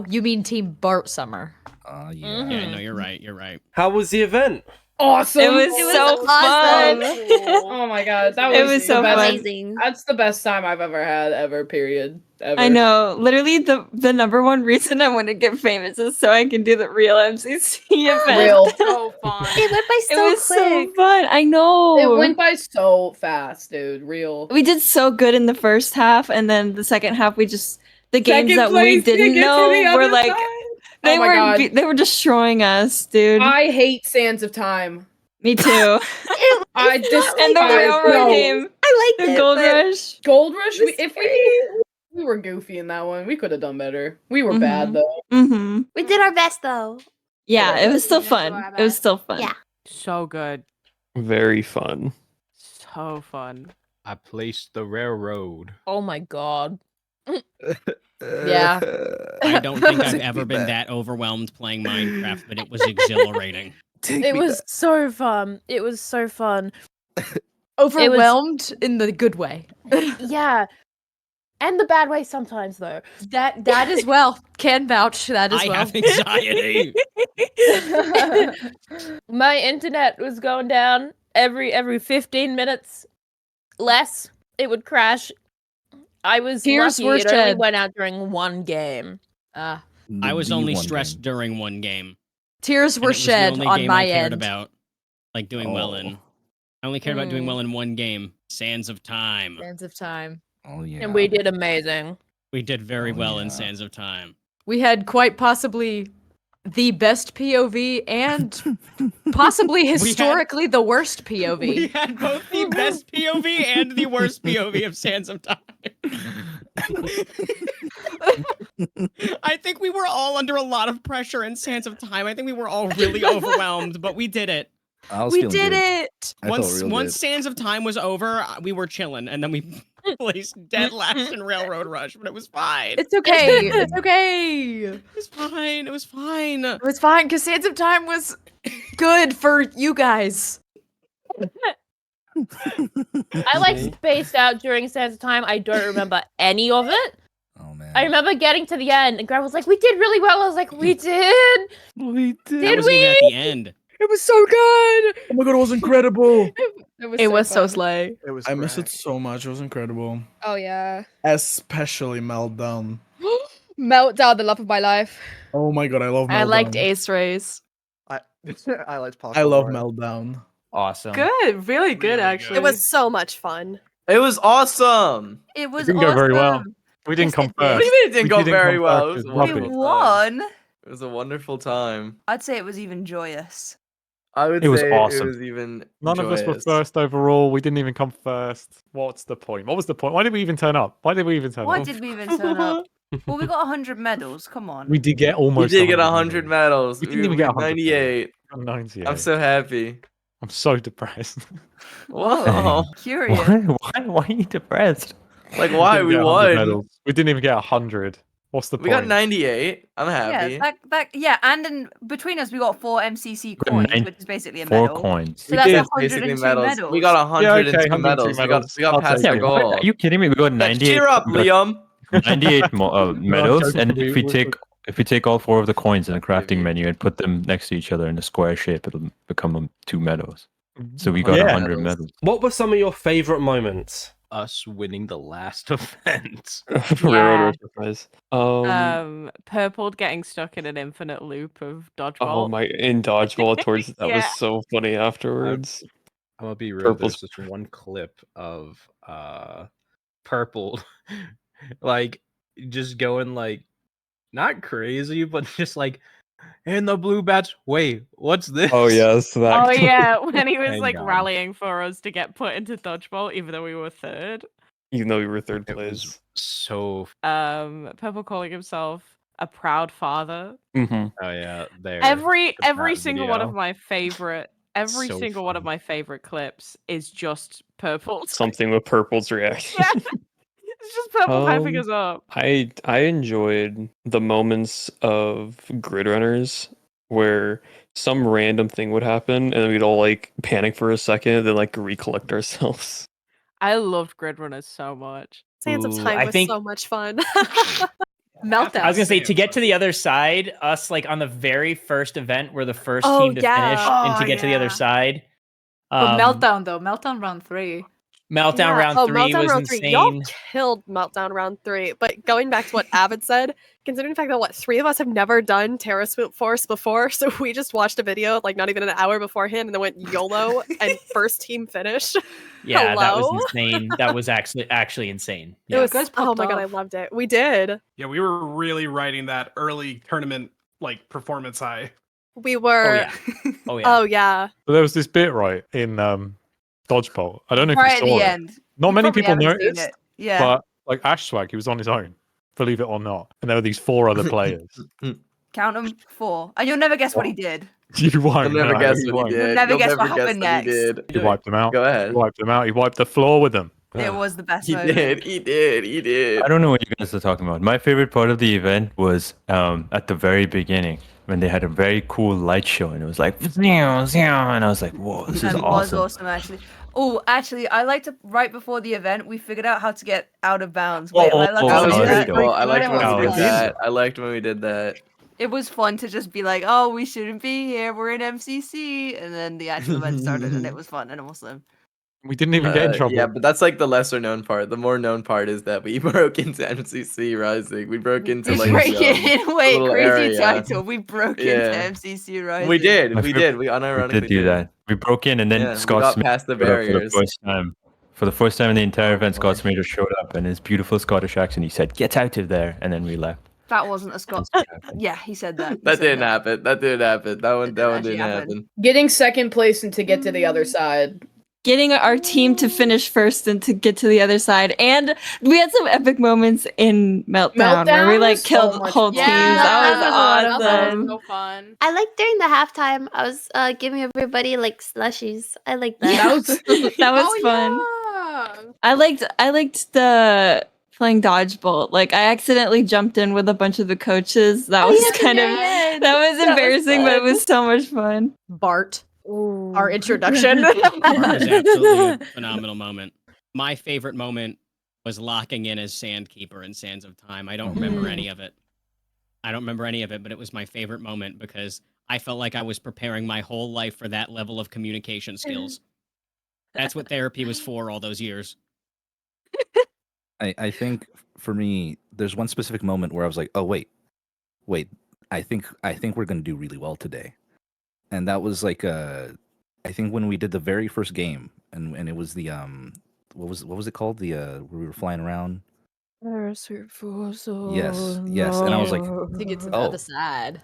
You mean Team Bart Summer. Yeah, no, you're right. You're right. How was the event? Awesome! It was so fun. Oh my god, that was, It was so fun. amazing. That's the best time I've ever had, period. Ever. I know. Literally, the number one reason I want to get famous is so I can do the real MCC event. Real. So fun. It went by so It was quick. so fun. I know. It went by so fast, dude. Real. We did so good in the first half, and then the second half, the games Second that we place, didn't get to know the were other like side. they Oh my were God. they were destroying us, dude. I hate Sands of Time. Me too. I just And the railroad game. I like The it. Gold but Rush. Gold Rush. We were goofy in that one. We could have done better. We were bad though. Mm-hmm. we did our best though. Yeah, it was still fun. It was still fun. Yeah. So good. Very fun. So fun. I placed the railroad. Oh my god. Yeah. I don't think I've ever been that overwhelmed playing Minecraft, but it was exhilarating. It was so fun. It was so fun. Overwhelmed in the good way. Yeah. And the bad way sometimes though. That as well. Can vouch that as I well. have anxiety. My internet was going down every 15 minutes. Less, it would crash. I was Tears lucky were it only shed. went out during one game. I was only stressed during one game. Tears And were it was the shed only on game my I cared end. about, like doing well in. I only cared about doing well in one game, Sands of Time. Sands of Time. Oh yeah. And we did amazing. We did very well in Sands of Time. We had quite possibly the best POV and possibly historically the worst POV. We had both the best POV and the worst POV of Sands of Time. I think we were all under a lot of pressure in Sands of Time. I think we were all really overwhelmed, but we did it. We did it. Once Sands of Time was over, we were chilling, and then we placed dead last in Railroad Rush, but it was fine. It's okay. It's okay. It was fine. It was fine. It was fine because Sands of Time was good for you guys. I like spaced out during Sands of Time. I don't remember any of it. Oh man. I remember getting to the end, and Grab was like, "We did really well." I was like, "We did." We did. That wasn't even at the end. It was so good. Oh my god, it was incredible. It was so slay. It was. I miss it so much. It was incredible. Oh yeah. Especially Meltdown. Meltdown, the love of my life. Oh my god, I love Meltdown. I liked Ace Race. I liked Parkour. I love Meltdown. Awesome. Good, really good actually. It was so much fun. It was awesome. It was didn't awesome. go very well. We didn't Yes, come it first. What do you mean it didn't We go didn't very come well? first, It it was was We rubbish. won. It was a wonderful time. I'd say it was even joyous. I would It was say awesome. it was even None of us were joyous. first overall. We didn't even come first. What's the point? What was the point? Why did we even turn up? Why did we even turn Why up? did we even turn up? Well, we got 100 medals. Come on. We did get We almost. did get 100 medals. We didn't even get 100 98. I'm 98. I'm so happy. I'm so depressed. Whoa. Curious. Why are you depressed? Like why didn't we get 100 won? medals. We didn't even get 100. What's the We point? got 98. I'm happy. Yeah, and in between us we got 4 MCC got coins, nine- which is basically a 4 medal. coins. So We that's did 102 basically medals. We got 102 medals. We got I'll past take the it. goal. What? Are you kidding me? We got 98. Cheer up, we got Liam. 98 medals, joking. and if we take all 4 of the coins in the crafting Maybe. menu and put them next to each other in a square shape, it'll become 2 medals. So we got Yeah. 100 medals. What were some of your favorite moments? Us winning the last event. Railroad Yeah. Exercise. Purple getting stuck in an infinite loop of dodgeball. Oh my! In dodgeball towards that was Yeah. so funny afterwards. I'm gonna be real. Purple's- There's this one clip of Purple, like just going like not crazy, but just like in the blue bats. Wait, what's this? Oh yes, that. Oh yeah, when he was Thank like God. rallying for us to get put into dodgeball, even though we were third. Even though we were third It place. was so. Purple calling himself a proud father. Mm-hmm. Oh yeah, there. Every that single one of video. my favorite, every So single one of funny. my favorite clips is just Purple. Something with Purple's reaction. Yeah. It's just Purple hyping us up. I enjoyed the moments of grid runners where some random thing would happen and then we'd all like panic for a second, then like recollect ourselves. I loved Grid Runners so much. Sands of Ooh, Time I was think- so much fun. Meltdown. I was gonna say to get to the other side, us like on the very first event, we're the first Oh, team to finish, and to Oh, get to the other yeah. side. But Meltdown though, Meltdown round 3. Meltdown round 3 Meltdown was round insane. 3. Y'all killed Meltdown round 3. But going back to what Avid said, considering the fact that 3 of us have never done Terra Swoop Force before, so we just watched a video like not even an hour beforehand and then went YOLO and first team finish. Yeah, that Hello? was insane. That was actually insane. It Yeah. was guys oh popped my god, I off. loved it. We did. Yeah, we were really riding that early tournament like performance high. We were Oh Oh yeah. So there was this bit right in dodgeball. I don't know if Right you at saw the it. end. Not You many probably people haven't seen noticed. it. Yeah. But like Ashswag, he was on his own, believe it or not, and there were these 4 other players. Count them 4. And you'll never guess what he did. You won't. You'll never no, guess you what won't. he did. never You'll guess never what happened what he next. did. He wiped them out. Go ahead. He wiped them out. He wiped the floor with them. It was the best He moment. did. He did. He did. I don't know what you guys are talking about. My favorite part of the event was at the very beginning when they had a very cool light show and it was like, and I was like, whoa, this is And it was awesome. awesome, actually. Oh, actually, I like to right before the event, we figured out how to get out of bounds. Oh, Wait, oh, I like oh, That to was do sorry, pretty that. cool. I That liked when we was did fun. that. I liked when we did that. It was fun to just be like, oh, we shouldn't be here. We're in MCC. And then the actual event started and it was fun and awesome. We didn't even get in trouble. Yeah, but that's like the lesser known part. The more known part is that we broke into MCC Rising. We broke into We like break the, it in. Wait, little crazy area. title. We broke Yeah. into MCC Rising. We did. My We favorite- did. We We unironically did do that. We broke in and then Yeah, we Scott got Smith past the showed up for the barriers. first time. For the first time in the entire event, Scott Smith just showed up in his beautiful Scottish accent. He said, "Get out of there," and then we left. That wasn't a Scott. Yeah, he said that. He That said didn't happen. That didn't happen. That one actually didn't happen. happen. Getting second place and to get to the other side. Getting our team to finish first and to get to the other side. And we had some epic moments in Meltdown where we like Meltdown? killed So much whole fun. teams. Yeah, That was awesome. So fun. I like during the halftime, I was giving everybody like slushies. I like that. That was Oh, fun. yeah. I liked the playing dodgeball. Like I accidentally jumped in with a bunch of the coaches. That Oh, was yeah, kind of yeah. that was embarrassing, but it was so much fun. Bart. Ooh. Our introduction. Bart was absolutely a phenomenal moment. My favorite moment was locking in as Sandkeeper in Sands of Time. I don't remember any of it. But it was my favorite moment because I felt like I was preparing my whole life for that level of communication skills. That's what therapy was for all those years. I think for me, there's one specific moment where I was like, oh wait, I think we're gonna do really well today, and that was like I think when we did the very first game, and it was the what was it called, the where we were flying around. Yes, yes, and I was like, To get to the oh, other side.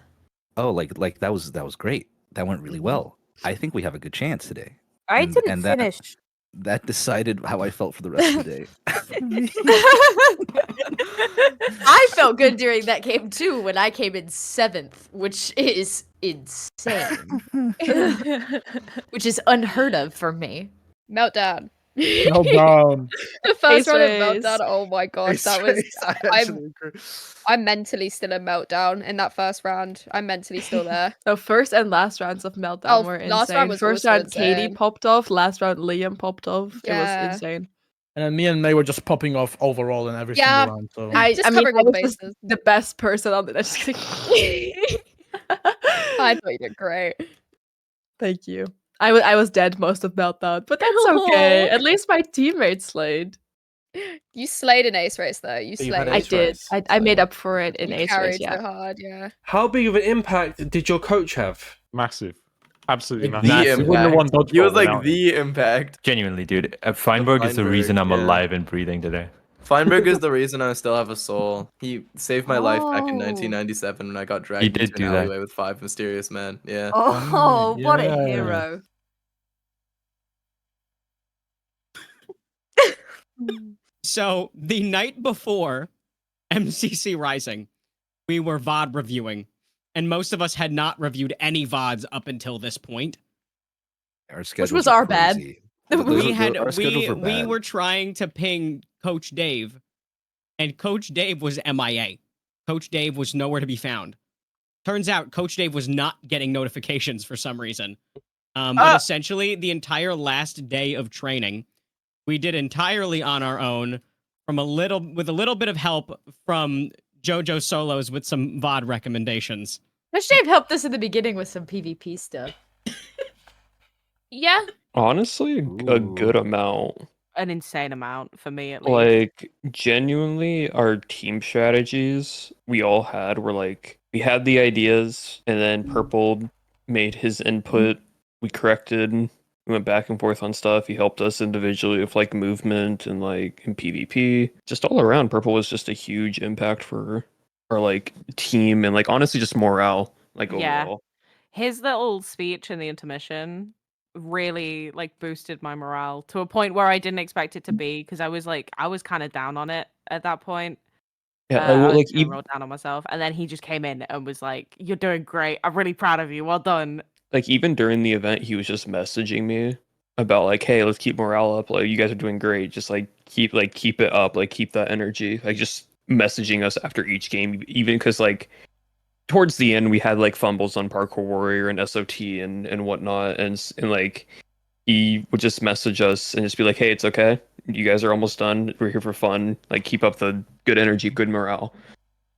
oh, like that was great. That went really Mhm. well. I think we have a good chance today. I And didn't and that finish. that decided how I felt for the rest of the day. I felt good during that game too when I came in 7th, which is insane. Which is unheard of for me. Meltdown. Meltdown. The first Ace round of race. Meltdown. Oh my gosh, Ace that was. race, I actually agree. I'm mentally still in Meltdown in that first round. I'm mentally still there. The first and last rounds of Meltdown Oh, were last insane. round was First also round, Katie insane. popped off. Last round, Liam popped off. Yeah. It was insane. And then me and May were just popping off overall in every Yeah. single round. So Just I mean, covering I all the was just bases. the best person on the. Just kidding. I thought you did great. Thank you. I was dead most of Meltdown, but that's okay. At least my teammates slayed. You slayed an ace race though. You So you slayed. had I did. I made up for it in You Ace carried Race. Yeah. so hard. Yeah. How big of an impact did your coach have? Massive. Absolutely Like massive. the You wouldn't have won impact. He was dodgeball like without him. the impact. Genuinely, dude. Feinberg is the reason I'm alive and breathing today. Feinberg is the reason I still have a soul. He saved my life back in Oh. 1997 when I got dragged He did into do an that. alleyway with 5 mysterious men. Yeah. Oh, what a yeah. hero. So the night before MCC Rising, we were VOD reviewing, and most of us had not reviewed any VODs up until this point. Our Which schedules was are our bad. crazy. Our schedules were we bad. were trying to ping Coach Dave, and Coach Dave was MIA. Coach Dave was nowhere to be found. Turns out Coach Dave was not getting notifications for some reason. But essentially, the entire last day of training, we did entirely on our own, with a little bit of help from JoJo Solos with some VOD recommendations. Coach Dave helped us in the beginning with some PvP stuff. Yeah. Honestly, a good amount. An insane amount for me at least. Like, genuinely, our team strategies we all had were like, we had the ideas, and then Purple made his input. We corrected. We went back and forth on stuff. He helped us individually with like movement and like in PvP. Just all around, Purple was just a huge impact for our like team and like honestly just morale. Like overall. His little speech in the intermission really like boosted my morale to a point where I didn't expect it to be, because I was kind of down on it at that point. Yeah, I was like kinda real down on myself, and then he just came in and was like, "You're doing great. I'm really proud of you. Well done." like even during the event, he was just messaging me about like, hey, let's keep morale up. Like you guys are doing great. Just like keep it up. Like keep that energy. Like just messaging us after each game, even because like towards the end we had like fumbles on Parkour Warrior and SOT and whatnot, and like he would just message us and just be like, hey, it's okay. You guys are almost done. We're here for fun. Like keep up the good energy, good morale,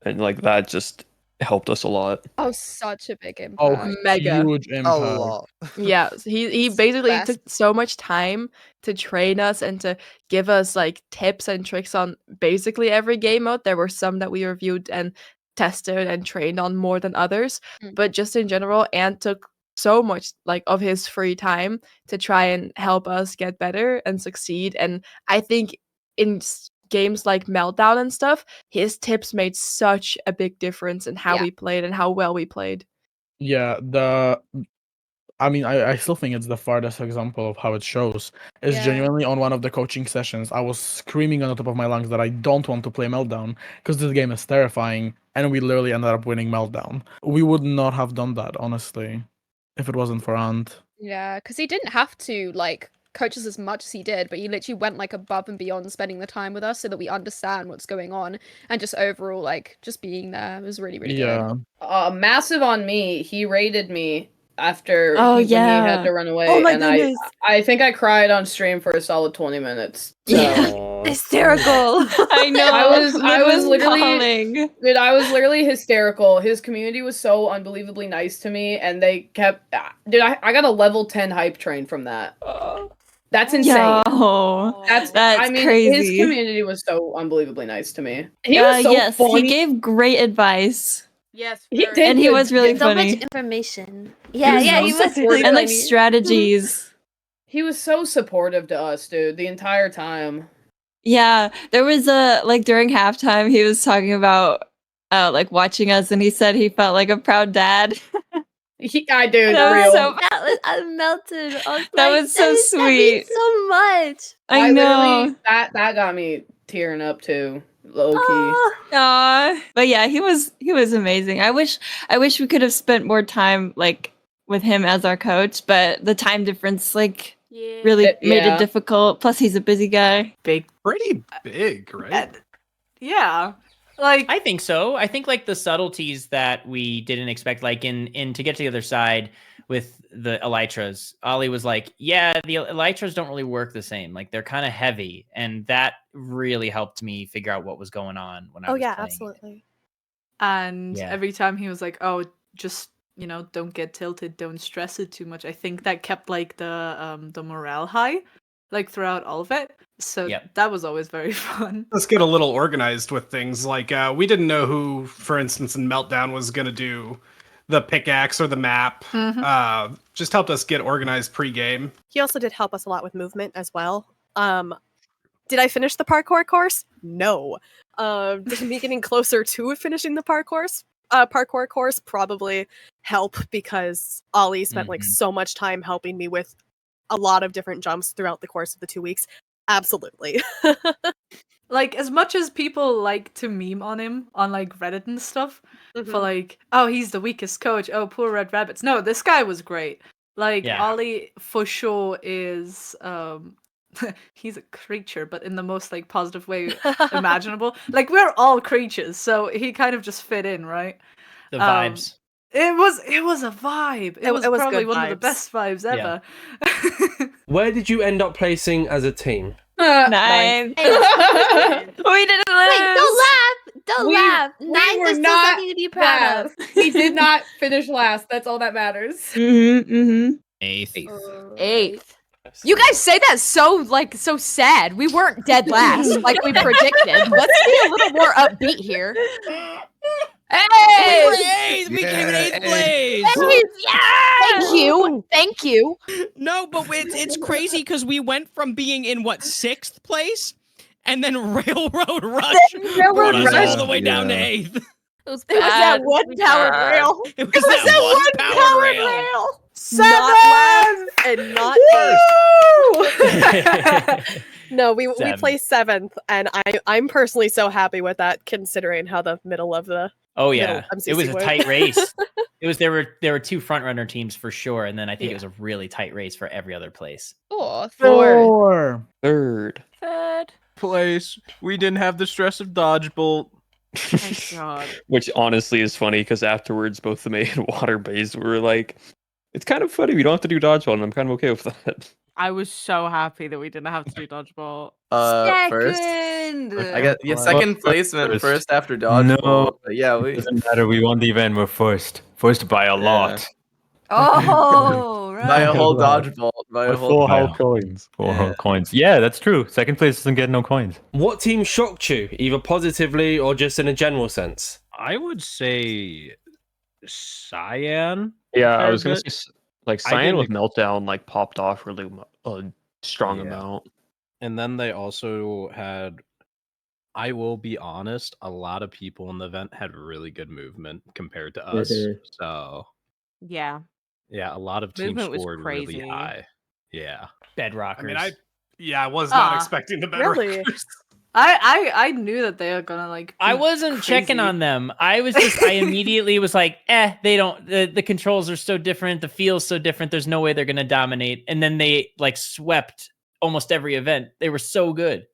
and like that just helped us a lot. Oh, such a big impact. Oh, Mega. huge impact. A lot. Yeah, he basically best. took so much time to train us and to give us like tips and tricks on basically every game mode. There were some that we reviewed and tested and trained on more than others, but just in general, and took so much like of his free time to try and help us get better and succeed. And I think in games like Meltdown and stuff, his tips made such a big difference in how we played and how well we played. Yeah, I mean, I still think it's the farthest example of how it shows. It's Yeah. genuinely on one of the coaching sessions. I was screaming on the top of my lungs that I don't want to play Meltdown because this game is terrifying, and we literally ended up winning Meltdown. We would not have done that, honestly, if it wasn't for Ant. Yeah, because he didn't have to like coach us as much as he did, but he literally went like above and beyond spending the time with us so that we understand what's going on, and just overall like just being there was really good. Massive on me. He raided me after Oh, when he had yeah. to run away. Oh my and goodness. I think I cried on stream for a solid 20 minutes. So. Hysterical. I know. I was literally calling. dude, I was literally hysterical. His community was so unbelievably nice to me, and they kept dude, I got a level 10 hype train from that. That's insane. Yo, That's that's I mean, crazy. his community was so unbelievably nice to me. He was so yes, funny. he gave great advice. Yes, He very did, And he good- was really So much funny. information. Yeah, was yeah, so he was supportive. really And like funny. strategies. He was so supportive to us, dude, the entire time. Yeah, there was a like during halftime he was talking about like watching us and he said he felt like a proud dad. I do, That was real. so That was I melted. I was That like, was so that means sweet. so much. I know. Literally, that got me tearing up too, low key. Aw. But yeah, he was amazing. I wish we could have spent more time like with him as our coach, but the time difference like really made it difficult. Plus he's a busy guy. Pretty big, right? Yeah. Like I think so. I think like the subtleties that we didn't expect, like in to get to the other side with the elytras, Ollie was like, yeah, the elytras don't really work the same. Like they're kind of heavy. And that really helped me figure out what was going on when I was yeah, playing. absolutely. And Yeah. every time he was like, "Oh, just don't get tilted, don't stress it too much." I think that kept like the morale high, like throughout all of it. So that was always very fun. Let's get a little organized with things. Like we didn't know who, for instance, in Meltdown was going to do the pickaxe or the map. Just helped us get organized pre-game. He also did help us a lot with movement as well. Did I finish the parkour course? No. Did me getting closer to finishing the parkour course probably help because Ollie spent like so much time helping me with a lot of different jumps throughout the course of the 2 weeks. Absolutely. Like as much as people like to meme on him on like Reddit and stuff for like, oh, he's the weakest coach. Oh, poor Red Rabbits. No, this guy was great. Like Ollie for sure is he's a creature, but in the most like positive way imaginable. Like we're all creatures, so he kind of just fit in, right? The vibes. It was a vibe. It was probably good one of the vibes. best vibes ever. Where did you end up placing as a team? Nine. We didn't lose. Wait, don't laugh. Don't laugh. We Ninth were is still not something to be proud of. He did not finish last. That's all that matters. Eighth. You guys say that so sad. We weren't dead last like we predicted. Let's be a little more upbeat here. Hey! We came in 8th place. Thank you. No, but it's crazy because we went from being in what 6th place, and then Railroad Rush brought us all the way down to 8th. It was that one powered rail. It was that one powered rail. 7th and not 1st. No, we placed 7th, and I'm personally so happy with that, considering how the middle of the Yeah, MCC it was a went. tight race. There were 2 front runner teams for sure, and then I think it was a really tight race for every other place. Fourth. Third place. We didn't have the stress of dodgeball. Thank God. Which honestly is funny because afterwards, both the May and Water Bays were like, it's kind of funny. We don't have to do dodgeball, and I'm kind of okay with that. I was so happy that we didn't have to do dodgeball. First. I got second placement first after dodgeball. No, but yeah, doesn't matter. We won the event. We're first by a lot. Oh, right. By a whole dodgeball. By a whole coins. 4 whole coins. Yeah, that's true. Second place doesn't get no coins. What team shocked you, either positively or just in a general sense? I would say Cyan. Yeah, I was gonna say like I Cyan with didn't Meltdown like popped off really a strong amount. And then they also had, I will be honest, a lot of people in the event had really good movement compared to us. So Yeah. yeah, a lot of teams Movement was scored really crazy. high. Yeah. Bedrockers. I mean, I was not expecting the bedrockers. Really? I knew that they were gonna like. I be wasn't checking crazy. on them. I immediately was like, they don't, the controls are so different, the feel's so different, there's no way they're gonna dominate. And then they like swept almost every event. They were so good.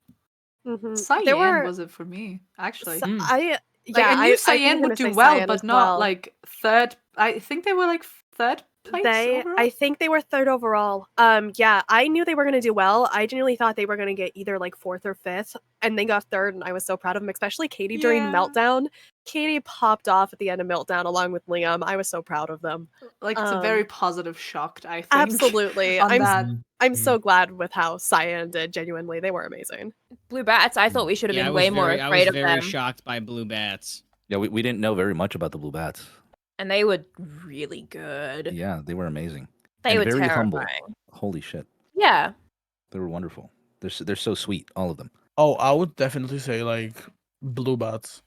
Cyan was it for me, actually. I knew Cyan would do well, but not like third. I think they were like third I think they were third overall. Yeah, I knew they were gonna do well. I genuinely thought they were gonna get either like fourth or fifth, and they got third, and I was so proud of them, especially Katie during Meltdown. Katie popped off at the end of Meltdown along with Liam. I was so proud of them. Like it's a very positive shocked, I think. Absolutely. on that. I'm so glad with how Cyan did. Genuinely, they were amazing. Blue Bats, I thought we should have Yeah, been I was way more very- I afraid was of very them. shocked by Blue Bats. Yeah, we didn't know very much about the Blue Bats. And they were really good. Yeah, they were amazing. They and were very humble. terrifying. Holy shit, Yeah. they were wonderful. They're so sweet, all of them. Oh, I would definitely say like Blue Bats.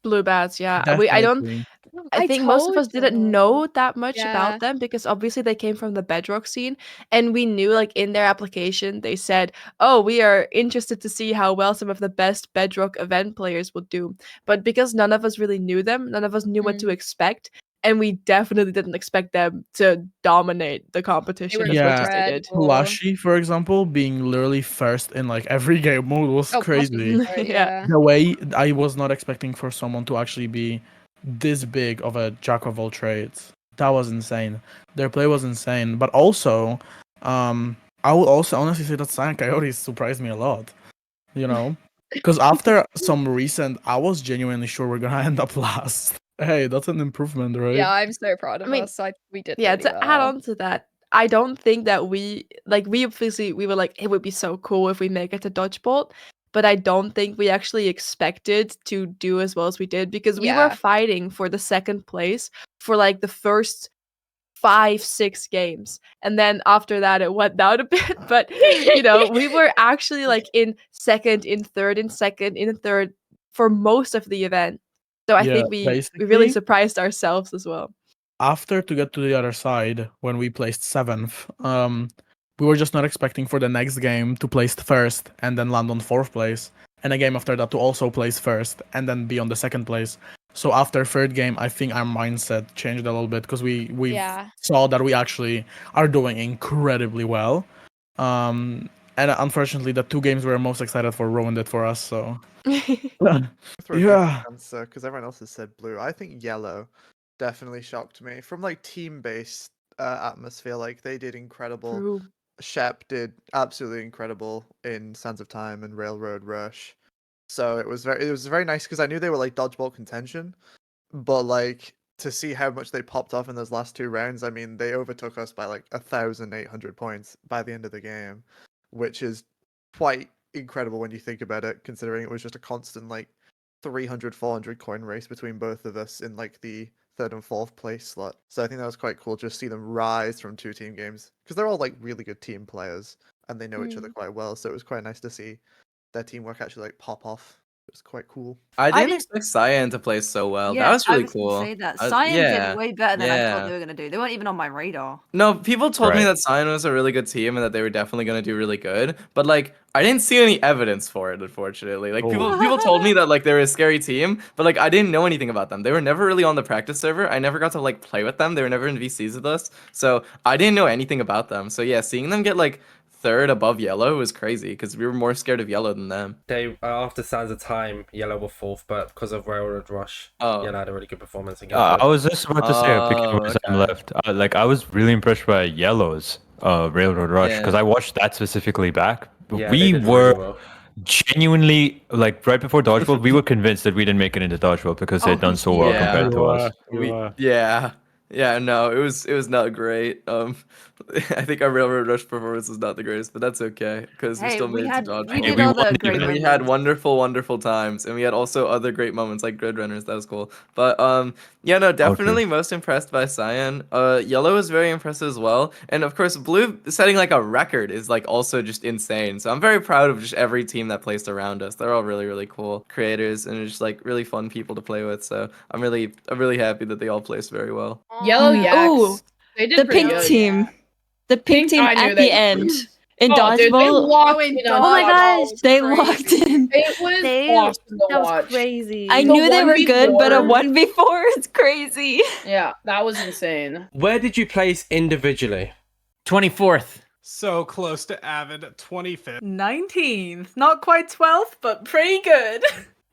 Blue Bats, yeah. Definitely. I think most of us didn't know that much Yeah. about them because obviously they came from the Bedrock scene, and we knew like in their application they said, "Oh, we are interested to see how well some of the best Bedrock event players will do." But because none of us really knew them, none of us knew what to expect, and we definitely didn't expect them to dominate the competition as much as they did. Plushy, for example, being literally first in like every game mode was crazy. Yeah. The way I was not expecting for someone to actually be this big of a jack of all trades. That was insane. Their play was insane. But also, I would also honestly say that Cyan Coyotes surprised me a lot. You know? Because after some recent, I was genuinely sure we're gonna end up last. Hey, that's an improvement, right? Yeah, I'm so proud of I mean, us. We did. Yeah, really to add well. on to that, I don't think that we obviously we were like it would be so cool if we make it to dodgeball, but I don't think we actually expected to do as well as we did because we were Yeah. fighting for the second place for like the first 5-6 games, and then after that it went down a bit. But you know, we were actually like in second, in third, in second, in third for most of the event. So I Yeah, think we really basically- surprised ourselves as well. After to get to the other side, when we placed 7th, we were just not expecting for the next game to place first and then land on 4th place, and a game after that to also place first and then be on the 2nd place. So after third game, I think our mindset changed a little bit because we Yeah. saw that we actually are doing incredibly well. And unfortunately, the 2 games we were most excited for ruined it for us. So yeah. Answer because everyone else has said blue. I think yellow definitely shocked me from like team-based atmosphere. Like they did incredible. True. Shep did absolutely incredible in Sands of Time and Railroad Rush. So it was very nice because I knew they were like dodgeball contention, but like to see how much they popped off in those last 2 rounds. I mean, they overtook us by like 1,800 points by the end of the game, which is quite incredible when you think about it, considering it was just a constant like 300, 400 coin race between both of us in like the 3rd and 4th place slot. So I think that was quite cool just to see them rise from 2 team games because they're all like really good team players and they know each other quite well. So it was quite nice to see their teamwork actually like pop off. It was quite cool. I didn't expect Cyan to play so well. Yeah, That was really I was gonna cool. say that. I- Cyan yeah, did way better than I thought yeah. they were gonna do. They weren't even on my radar. No, people told me Right. that Cyan was a really good team and that they were definitely going to do really good. But like, I didn't see any evidence for it, unfortunately. Like people told me that like they were a scary team, but like I didn't know anything about them. They were never really on the practice server. I never got to like play with them. They were never in VCs with us, so I didn't know anything about them. So yeah, seeing them get like 3rd above yellow was crazy because we were more scared of yellow than them. They after Sands of Time, yellow were 4th, but because of Railroad Rush, yellow had a really good performance against I it. was just about to say, picking Oh, where Sam left. Like, I was really impressed by Yellow's Railroad Rush Yeah. because I watched that specifically back. Yeah, We they did really were well. genuinely, like, right before Dodgeball, we were convinced that we didn't make it into Dodgeball because they'd done so well compared to us. Yeah, no, it was not great. I think our Railroad Rush performance was not the greatest, but that's okay because we Hey, still we made it had- to Dodgeball. we did all the great We had wonderful times, and we had also other great moments like Grid Runners. That was cool. But yeah, no, definitely most impressed by Cyan. Yellow was very impressive as well, and of course, Blue setting like a record is like also just insane. So I'm very proud of just every team that placed around us. They're all really cool creators and just like really fun people to play with. So I'm really happy that they all placed very well. Yellow Yaks. Ooh, They did the pretty pink good. team. The pink team I knew at they- the end in Oh, dude, they dodgeball. locked in Oh my dodgeball. gosh, They locked in. It was awesome to that was watch. crazy. I The knew they were good, but a 1v4 1v4 is crazy. Yeah, that was insane. Where did you place individually? 24th. So close to Avid, 25th. 19th. Not quite 12th, but pretty good.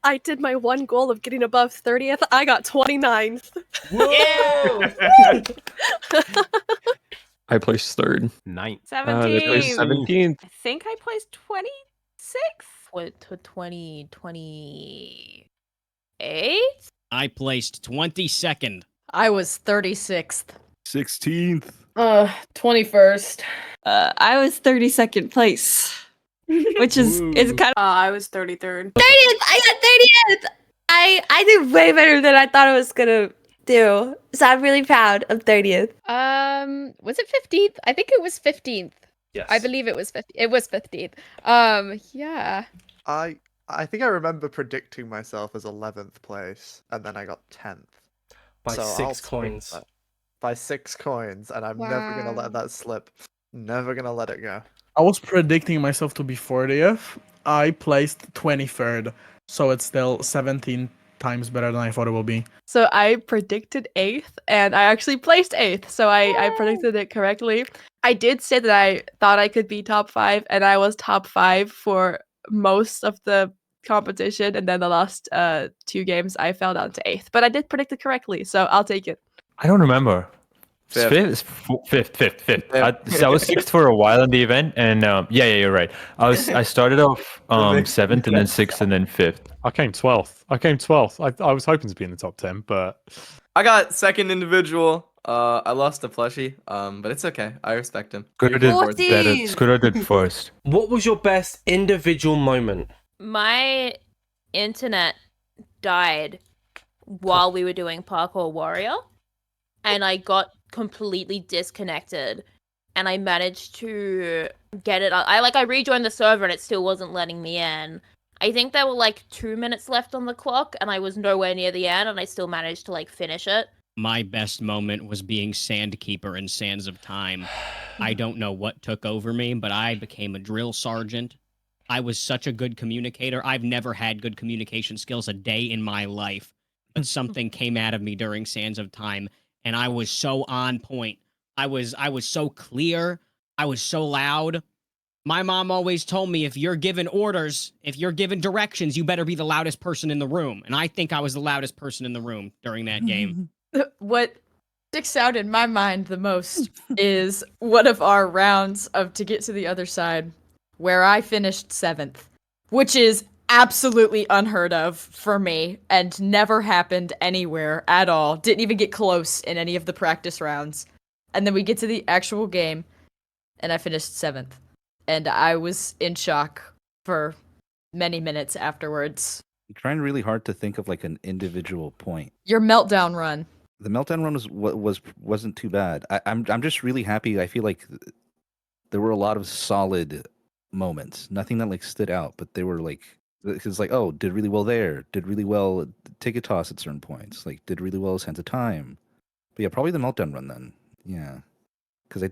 I did my one goal of getting above 30th. I got 29th. I placed third. Ninth. They placed 17th. I think I placed 26th. To 2028? I placed 22nd. I was 36th. 16th. 21st. I was 32nd place, which is kind of. I was 33rd. 30th. I got 30th. I did way better than I thought I was gonna do. So I'm really proud of 30th. Was it 15th? I think it was 15th. Yes. I believe it was 15th. Yeah. I think I remember predicting myself as 11th place, and then I got 10th. By So 6 I'll take coins. that. By 6 coins, and I'm never gonna let that slip. Never gonna let it go. I was predicting myself to be 40th. I placed 23rd, so it's still 17 times better than I thought it will be. So I predicted 8th, and I actually placed 8th. So I predicted it correctly. I did say that I thought I could be top 5, and I was top 5 for most of the competition. And then the last 2 games, I fell down to 8th. But I did predict it correctly, so I'll take it. I don't remember. Fifth. Fifth. I was sixth for a while in the event, and yeah, you're right. I started off seventh, and then sixth, and then fifth. I came 12th. I was hoping to be in the top 10, but I got second individual. I lost to Plushy, but it's okay. I respect him. Scooter did better. Scooter did first. What was your best individual moment? My internet died while we were doing Parkour Warrior, and I got completely disconnected, and I managed to get it. I rejoined the server, and it still wasn't letting me in. I think there were like 2 minutes left on the clock, and I was nowhere near the end, and I still managed to like finish it. My best moment was being Sandkeeper in Sands of Time. I don't know what took over me, but I became a drill sergeant. I was such a good communicator. I've never had good communication skills a day in my life, but something came out of me during Sands of Time, and I was so on point. I was so clear. I was so loud. My mom always told me, if you're given orders, if you're given directions, you better be the loudest person in the room. And I think I was the loudest person in the room during that game. What sticks out in my mind the most is one of our rounds of To Get to the Other Side, where I finished 7th, which is absolutely unheard of for me and never happened anywhere at all. Didn't even get close in any of the practice rounds. And then we get to the actual game, and I finished 7th. And I was in shock for many minutes afterwards. I'm trying really hard to think of like an individual point. Your meltdown run. The meltdown run wasn't too bad. I'm just really happy. I feel like there were a lot of solid moments. Nothing that like stood out, but they were like, it's like, oh, did really well there. Did really well at ticket toss at certain points. Like did really well Sands of Time. But yeah, probably the meltdown run then. Yeah, because I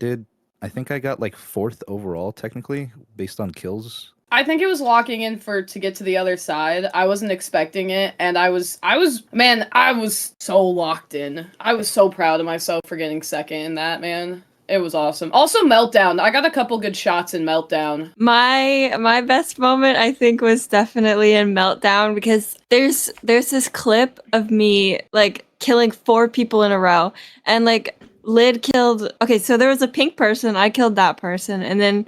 think I got like 4th overall technically based on kills. I think it was locking in for To Get to the Other Side. I wasn't expecting it, and I was so locked in. I was so proud of myself for getting second in that, man. It was awesome. Also, Meltdown. I got a couple good shots in Meltdown. My best moment, I think, was definitely in Meltdown, because there's this clip of me like killing 4 people in a row, and like Lid killed. Okay, so there was a pink person. I killed that person, and then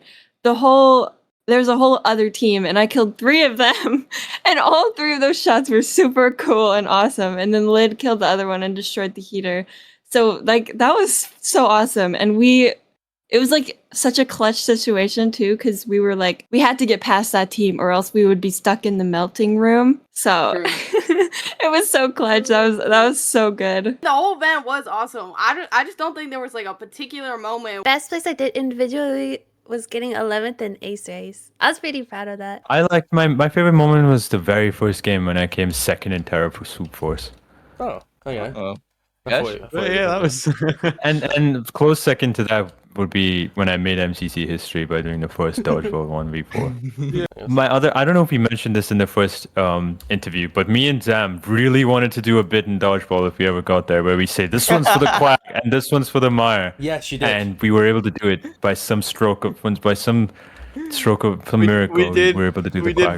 there's a whole other team, and I killed 3 of them, and all 3 of those shots were super cool and awesome. And then Lid killed the other one and destroyed the heater. So like that was so awesome, and it was like such a clutch situation too, because we were like, we had to get past that team, or else we would be stuck in the melting room. So it was so clutch. That was so good. The whole event was awesome. I just don't think there was like a particular moment. Best place I did individually was getting 11th in Ace Race. I was pretty proud of that. I liked my favorite moment was the very first game when I came second in Terra Swoop Force. Oh, okay. Yeah, that was. and close second to that would be when I made MCC history by doing the first dodgeball 1v4. I don't know if we mentioned this in the first interview, but me and Zam really wanted to do a bit in dodgeball if we ever got there, where we say this one's for the quack and this one's for the mire. Yes, you did. And we were able to do it by some miracle. We were able to do the quack.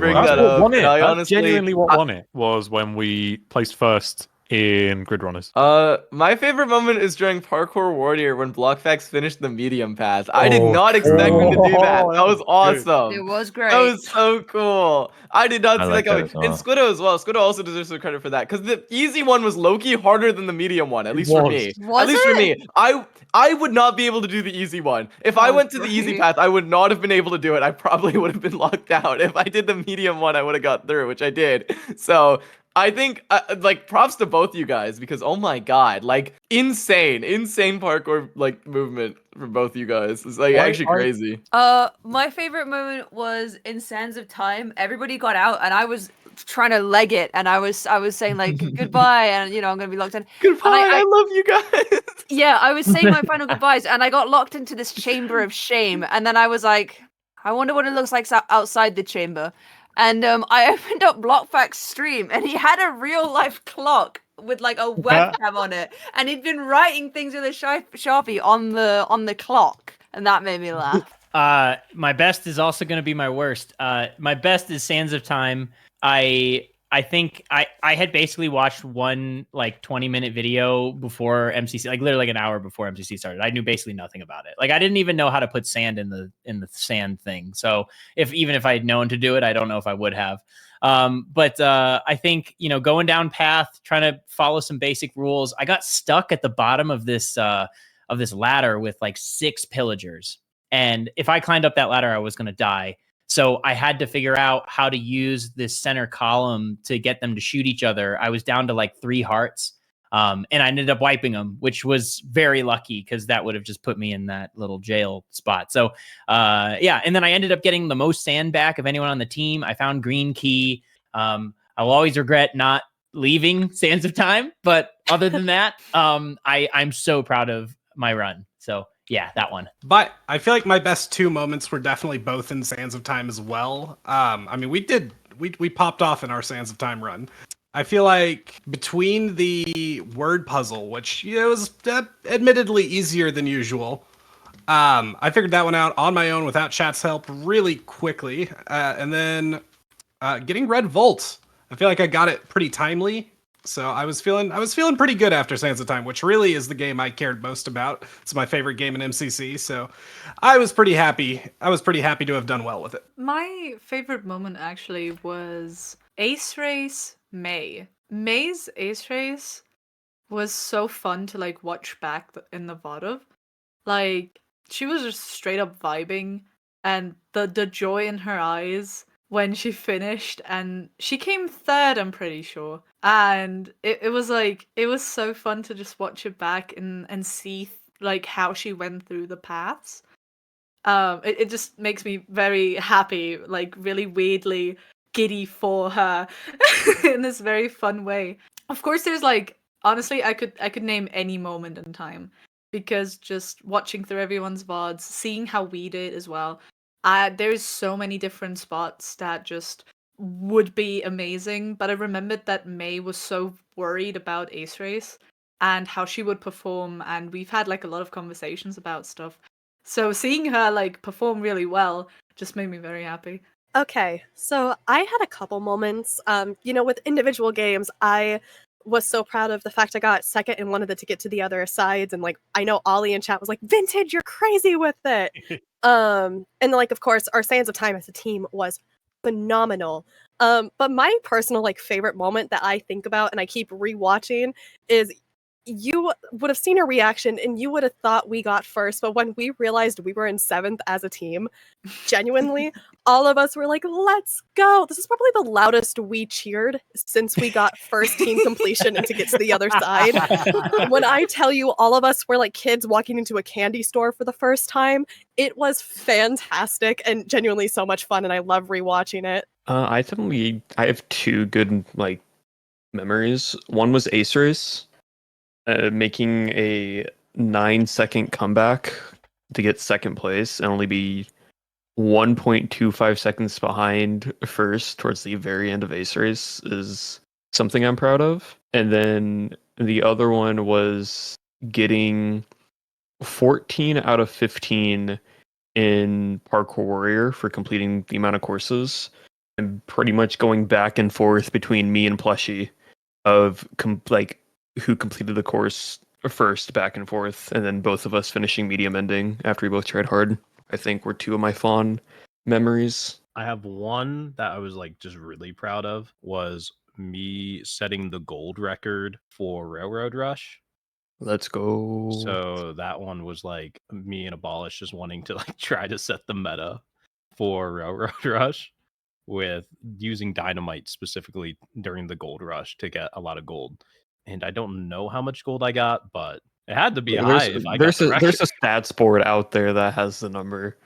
Genuinely what won it was when we placed first in Grid Runners. My favorite moment is during Parkour Warrior when Blockfax finished the medium path. I did not expect him to do that. That was awesome. It was That great. was so cool. I did not I see like that coming. that as well. And Squiddo as well. Squiddo also deserves some credit for that because the easy one was low-key harder than the medium one, at least for me. Was At least for it? me. I would not be able to do the easy one. If I went to the easy great. path, I would not have been able to do it. I probably would have been locked out. If I did the medium one, I would have got through, which I did. So I think, like, props to both you guys because, oh my god, like, insane parkour, like, movement for both you guys. It's, like, actually crazy. My favorite moment was in Sands of Time. Everybody got out, and I was trying to leg it, and I was saying like goodbye, and you know I'm gonna be locked in. Goodbye. And I love you guys. Yeah, I was saying my final goodbyes, and I got locked into this chamber of shame, and then I was like, I wonder what it looks like outside the chamber. And I opened up Blockfax's stream, and he had a real life clock with like a webcam on it, and he'd been writing things with a Sharpie on the clock, and that made me laugh. My best is also going to be my worst. My best is Sands of Time. I think I had basically watched one like 20-minute video before MCC, like literally like an hour before MCC started. I knew basically nothing about it. Like I didn't even know how to put sand in the sand thing. So even if I had known to do it, I don't know if I would have. But I think, you know, going down path, trying to follow some basic rules. I got stuck at the bottom of this ladder with like 6 pillagers. And if I climbed up that ladder, I was going to die. So I had to figure out how to use this center column to get them to shoot each other. I was down to like 3 hearts. And I ended up wiping them, which was very lucky because that would have just put me in that little jail spot. So yeah, and then I ended up getting the most sand back of anyone on the team. I found green key. I'll always regret not leaving Sands of Time, but other than that, I'm so proud of my run. So yeah, that one. But I feel like my best 2 moments were definitely both in Sands of Time as well. I mean, we popped off in our Sands of Time run. I feel like between the word puzzle, which was admittedly easier than usual, I figured that one out on my own without chat's help really quickly. And then getting Red Volt, I feel like I got it pretty timely. So I was feeling pretty good after Sands of Time, which really is the game I cared most about. It's my favorite game in MCC, so I was pretty happy. I was pretty happy to have done well with it. My favorite moment actually was Ace Race May. May's Ace Race was so fun to like watch back in the VOD of. Like she was just straight up vibing, and the joy in her eyes when she finished, and she came 3rd, I'm pretty sure. And it was like, it was so fun to just watch it back and see like how she went through the paths. It just makes me very happy, like really weirdly giddy for her in this very fun way. Of course, there's like, honestly, I could name any moment in time because just watching through everyone's VODs, seeing how we did as well. There's so many different spots that just would be amazing, but I remembered that May was so worried about Ace Race and how she would perform, and we've had like a lot of conversations about stuff. So seeing her like perform really well just made me very happy. Okay, so I had a couple moments. You know, with individual games, I was so proud of the fact I got 2nd and wanted to get to the other sides, and like I know Ollie in chat was like, "Vintage, you're crazy with it." And like of course our Sands of Time as a team was phenomenal. But my personal like favorite moment that I think about and I keep rewatching is you would have seen a reaction and you would have thought we got 1st, but when we realized we were in 7th as a team, genuinely, all of us were like, let's go. This is probably the loudest we cheered since we got 1st team completion and to get to the other side. When I tell you all of us were like kids walking into a candy store for the first time, it was fantastic and genuinely so much fun, and I love rewatching it. I have 2 good like memories. One was Ace Race. Making a 9-second comeback to get 2nd place and only be 1.25 seconds behind 1st towards the very end of Ace Race is something I'm proud of. And then the other one was getting 14 out of 15 in Parkour Warrior for completing the amount of courses, and pretty much going back and forth between me and Plushie of like who completed the course first back and forth, and then both of us finishing medium ending after we both tried hard. I think were two of my fond memories. I have one that I was like just really proud of was me setting the gold record for Railroad Rush. Let's go. So that one was like me and Abolish just wanting to like try to set the meta for Railroad Rush with using dynamite specifically during the gold rush to get a lot of gold. And I don't know how much gold I got, but it had to be high if I got the there's a record. stats board out there that has the number.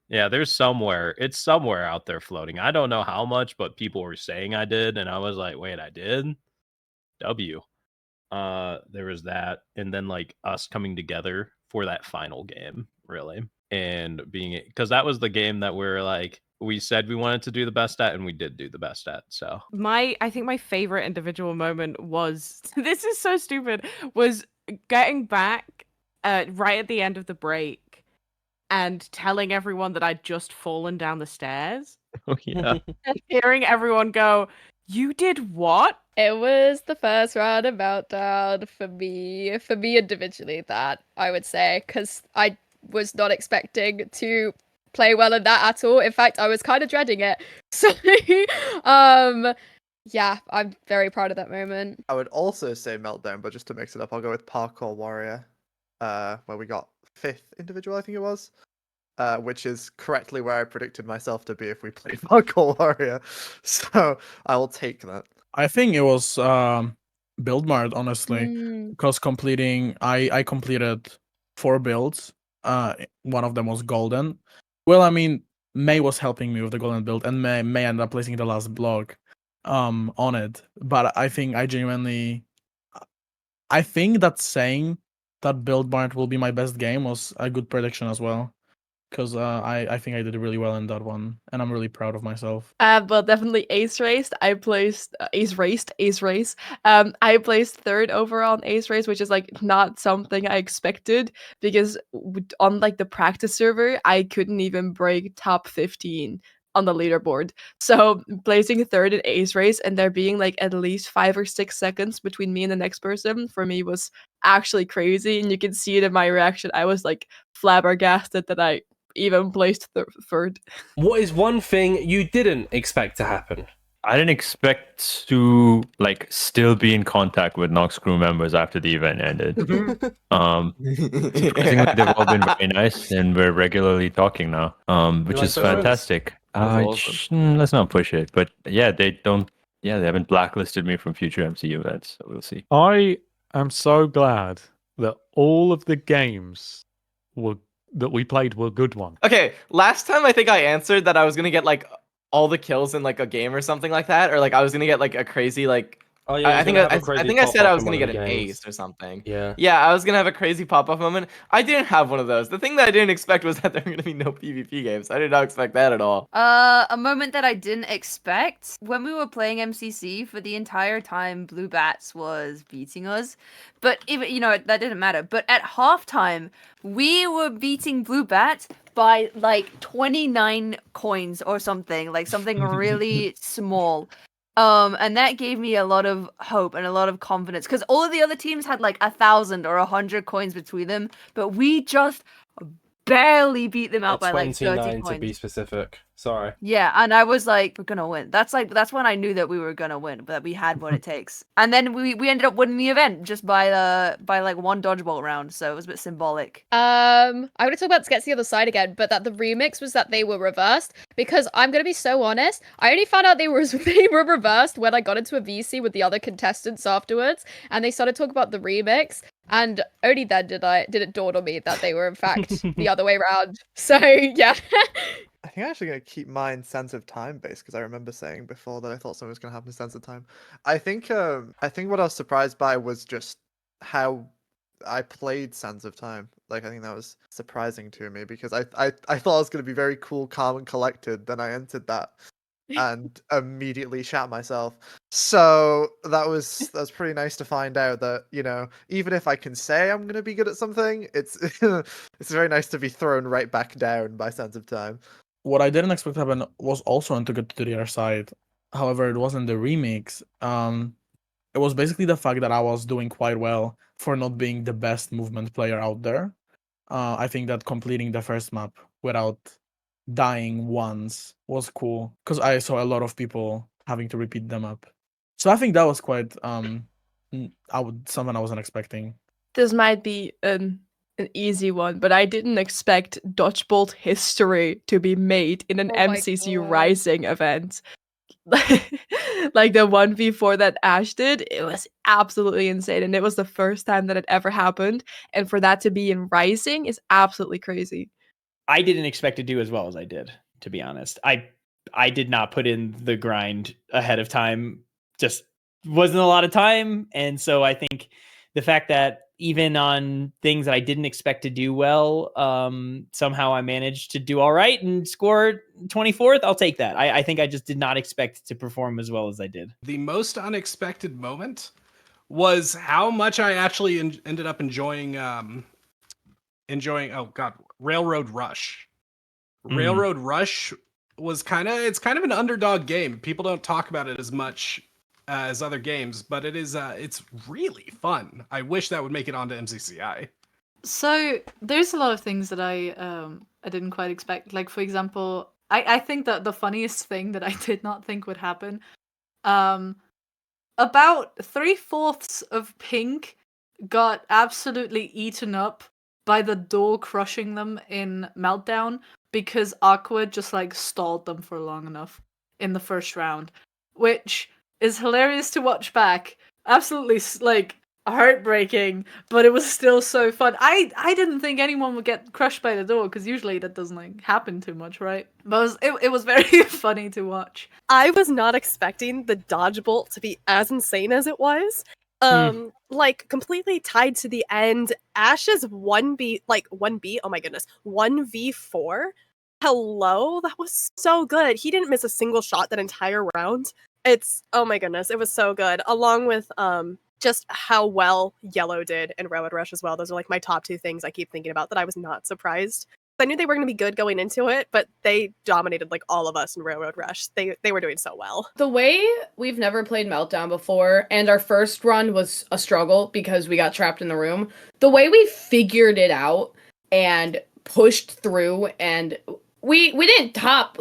Yeah, there's somewhere. It's somewhere out there floating. I don't know how much, but people were saying I did, and I was like, wait, I did? W. There was that, and then like us coming together for that final game, really. And being, because that was the game that we're like, we said we wanted to do the best at, and we did do the best at. So I think my favorite individual moment was this is so stupid, was getting back right at the end of the break and telling everyone that I'd just fallen down the stairs. Oh yeah. And hearing everyone go, "You did what?" It was the first round of meltdown for me individually, that I would say, because I was not expecting to play well in that at all. In fact, I was kind of dreading it. So, yeah, I'm very proud of that moment. I would also say Meltdown, but just to mix it up, I'll go with Parkour Warrior, where we got 5th individual, I think it was, which is correctly where I predicted myself to be if we played Parkour Warrior. So I will take that. I think it was build mart, honestly, because I completed 4 builds. One of them was golden. Well, I mean, May was helping me with the golden build, and May ended up placing the last block on it. But I think I think that saying that build mart will be my best game was a good prediction as well. Because I think I did really well in that one, and I'm really proud of myself. Well, definitely ace raced. I placed ace race. I placed 3rd overall in ace race, which is like not something I expected because on like the practice server, I couldn't even break top 15 on the leaderboard. So placing 3rd in ace race and there being like at least 5 or 6 seconds between me and the next person for me was actually crazy, and you can see it in my reaction. I was like flabbergasted that I even placed 3rd. What is one thing you didn't expect to happen? I didn't expect to like still be in contact with Nox crew members after the event ended. Surprisingly, they've all been very nice, and we're regularly talking now, which is fantastic. Let's not push it, but yeah, they haven't blacklisted me from future MC events, so we'll see. I am so glad that all of the games that we played were good ones. Okay, last time I think I answered that I was gonna get like all the kills in like a game or something like that, or like I was gonna get like a crazy like. Oh, yeah, I think I said I was gonna get an ace or something. Yeah, I was gonna have a crazy pop-off moment. I didn't have one of those. The thing that I didn't expect was that there were gonna be no PvP games. I did not expect that at all. A moment that I didn't expect when we were playing MCC for the entire time, Blue Bats was beating us. But even that didn't matter. But at halftime, we were beating Blue Bats by like 29 coins or something, like something really small. And that gave me a lot of hope and a lot of confidence because all of the other teams had like 1,000 or 100 coins between them, but we just barely beat them out by like 30 coins. To be specific. Sorry. Yeah, and I was like, we're gonna win. That's when I knew that we were gonna win, that we had what it takes. And then we ended up winning the event just by like 1 dodgeball round, so it was a bit symbolic. I'm gonna talk about Sketch the Other Side again, but that the remix was that they were reversed, because I'm gonna be so honest, I only found out they were reversed when I got into a VC with the other contestants afterwards, and they started talking about the remix. And only then did it dawn on me that they were in fact the other way around. So yeah. I think I'm actually going to keep mine sense of time based because I remember saying before that I thought something was going to happen to sense of time. I think what I was surprised by was just how I played sense of time. Like I think that was surprising to me because I thought I was going to be very cool, calm, and collected. Then I entered that and immediately shat myself. So that was pretty nice to find out that even if I can say I'm going to be good at something, it's it's very nice to be thrown right back down by sense of time. What I didn't expect to happen was also on to get to the other side. However, it wasn't the remix. It was basically the fact that I was doing quite well for not being the best movement player out there. I think that completing the first map without dying once was cool because I saw a lot of people having to repeat them up. So I think that was quite something I wasn't expecting. This might be an easy one, but I didn't expect Dodgebolt history to be made in an Oh my MCC God. Rising event. Like the 1v4 that Ash did, it was absolutely insane. And it was the first time that it ever happened. And for that to be in Rising is absolutely crazy. I didn't expect to do as well as I did, to be honest. I did not put in the grind ahead of time. Just wasn't a lot of time. And so I think the fact that even on things that I didn't expect to do well, somehow I managed to do all right and score 24th. I'll take that. I think I just did not expect to perform as well as I did. The most unexpected moment was how much I actually ended up enjoying Railroad Rush. Railroad Rush was it's kind of an underdog game. People don't talk about it as much as other games, but it's really fun. I wish that would make it onto MCCI. So there's a lot of things that I didn't quite expect. Like, for example, I think that the funniest thing that I did not think would happen, about 3/4 of Pink got absolutely eaten up by the door crushing them in Meltdown because Aqua just like stalled them for long enough in the first round, which is hilarious to watch back. Absolutely like heartbreaking, but it was still so fun. I didn't think anyone would get crushed by the door because usually that doesn't like happen too much, right? But it was very funny to watch. I was not expecting the dodgebolt to be as insane as it was. Like completely tied to the end. Ash's 1B, oh my goodness, 1v4. Hello, that was so good. He didn't miss a single shot that entire round. Oh my goodness, it was so good. Along with just how well Yellow did in Railroad Rush as well. Those are like my top two things I keep thinking about that I was not surprised. I knew they were going to be good going into it, but they dominated like all of us in Railroad Rush. They were doing so well. The way we've never played Meltdown before, and our first run was a struggle because we got trapped in the room. The way we figured it out and pushed through, and we didn't top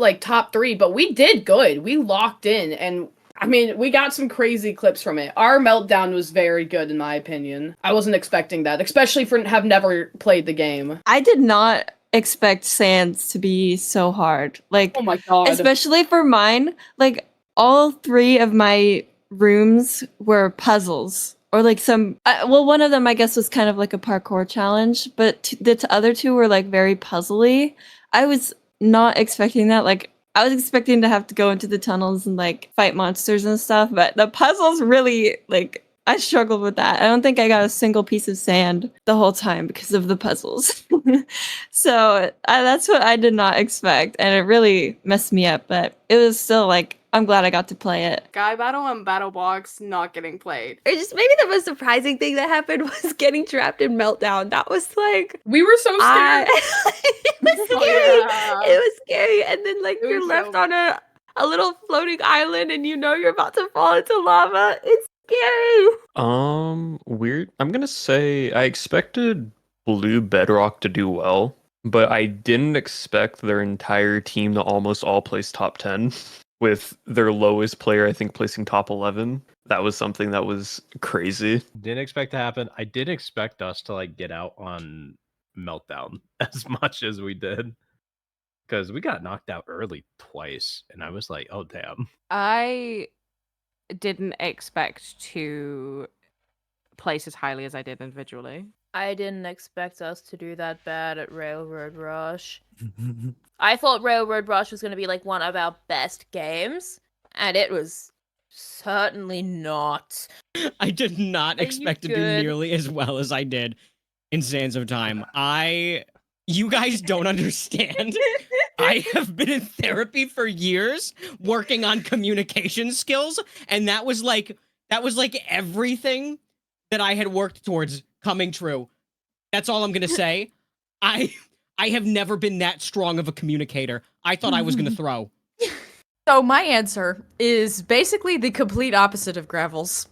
3, but we did good. We locked in, and I mean, we got some crazy clips from it. Our Meltdown was very good, in my opinion. I wasn't expecting that, especially for have never played the game. I did not expect Sands to be so hard. Like, oh my god. Especially for mine, like all 3 of my rooms were puzzles. Or like some, one of them I guess was kind of like a parkour challenge, but the other 2 were like very puzzly. I was not expecting that. Like, I was expecting to have to go into the tunnels and like fight monsters and stuff, but the puzzles really, like, I struggled with that. I don't think I got a single piece of sand the whole time because of the puzzles. So that's what I did not expect, and it really messed me up, but it was still like, I'm glad I got to play it. Guy Battle and Battle Box not getting played. Or just maybe the most surprising thing that happened was getting trapped in Meltdown. That was like, we were so scared. It was scary. Yeah. It was scary. And then like you're left on a little floating island and you know you're about to fall into lava. It's scary. Weird. I'm gonna say I expected Blue Bedrock to do well, but I didn't expect their entire team to almost all place top 10. With their lowest player, I think, placing top 11. That was something that was crazy. Didn't expect to happen. I did expect us to like get out on Meltdown as much as we did. Because we got knocked out early twice. And I was like, oh, damn. I didn't expect to place as highly as I did individually. I didn't expect us to do that bad at Railroad Rush. I thought Railroad Rush was going to be like one of our best games, and it was certainly not. I did not expect to do nearly as well as I did in Sands of Time. You guys don't understand. I have been in therapy for years working on communication skills, and that was like everything that I had worked towards coming true. That's all I'm gonna say. I have never been that strong of a communicator. I thought I was gonna throw. So my answer is basically the complete opposite of Gravel's.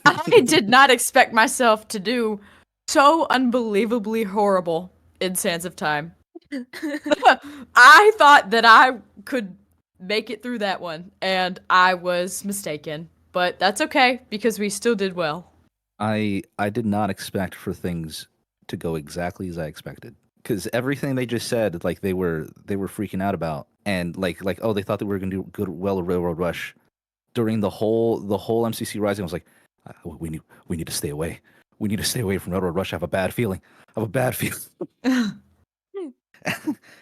I did not expect myself to do so unbelievably horrible in Sands of Time. I thought that I could make it through that one, and I was mistaken. But that's okay, because we still did well. I did not expect for things to go exactly as I expected. Because everything they just said, like they were freaking out about, and like oh, they thought that we were gonna do well at Railroad Rush. During the whole MCC Rising, I was like, we need to stay away. We need to stay away from Railroad Rush. I have a bad feeling.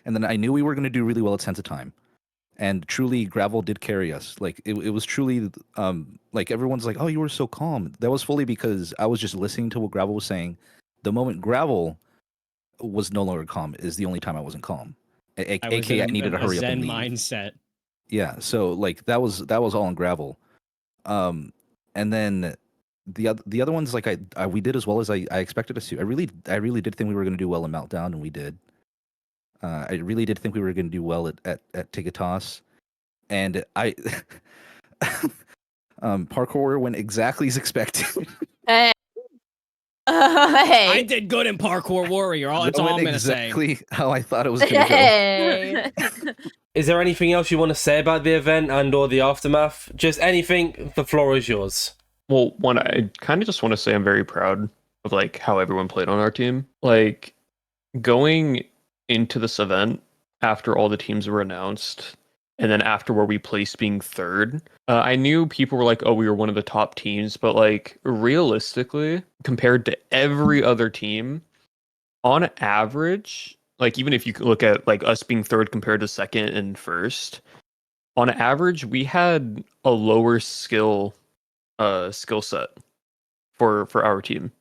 And then I knew we were going to do really well at Sense of Time. And truly, Gravel did carry us. Like, it was truly, like, everyone's like, oh, you were so calm. That was fully because I was just listening to what Gravel was saying. The moment Gravel was no longer calm is the only time I wasn't calm. AKA, I needed to hurry up and leave. Mindset. Yeah, so, like, that was all on Gravel. And then the other ones, like, we did as well as I expected us to. I really did think we were going to do well in Meltdown, and we did. I really did think we were going to do well at Take a Toss, and parkour went exactly as expected. Hey. I did good in Parkour Warrior. That's all I'm going to say. Exactly how I thought it was going to go. Hey. Is there anything else you want to say about the event and or the aftermath? Just anything, the floor is yours. Well, one, I kind of just want to say I'm very proud of like how everyone played on our team. Like going into this event after all the teams were announced, and then after where we placed being third, I knew people were like, oh, we were one of the top teams, but like realistically, compared to every other team, on average, like even if you look at like us being third compared to second and first, on average, we had a lower skill set for our team,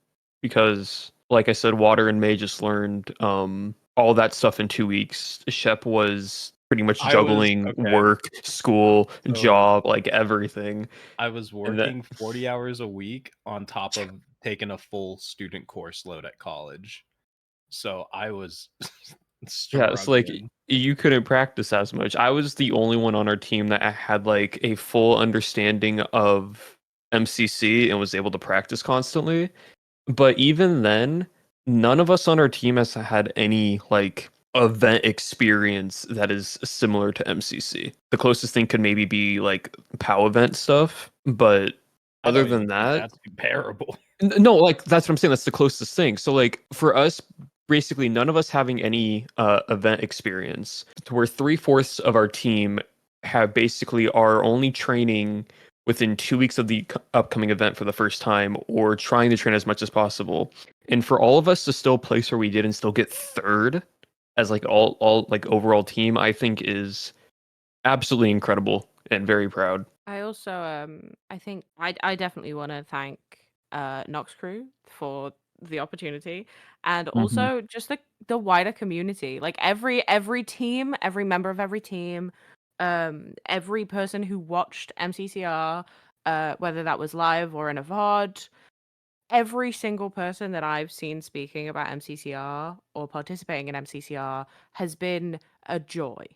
because like I said, Water and May just learned all that stuff in 2 weeks. Shep was pretty much juggling work, school, job, like everything. I was working 40 hours a week on top of taking a full student course load at college. So I was yeah, it's like you couldn't practice as much. I was the only one on our team that had like a full understanding of MCC and was able to practice constantly. But even then, none of us on our team has had any like event experience that is similar to MCC. The closest thing could maybe be like POW event stuff, but other than that, that's comparable. No, like that's what I'm saying. That's the closest thing. So like for us, basically none of us having any event experience, where 3/4 of our team have basically are only training within 2 weeks of the upcoming event for the first time, or trying to train as much as possible. And for all of us to still place where we did and still get third as like all like overall team, I think is absolutely incredible and very proud. I also I think I definitely want to thank Nox Crew for the opportunity, and also just the wider community. Like every team, every member of every team, every person who watched MCCR, whether that was live or in a VOD, every single person that I've seen speaking about MCCR or participating in MCCR has been a joy.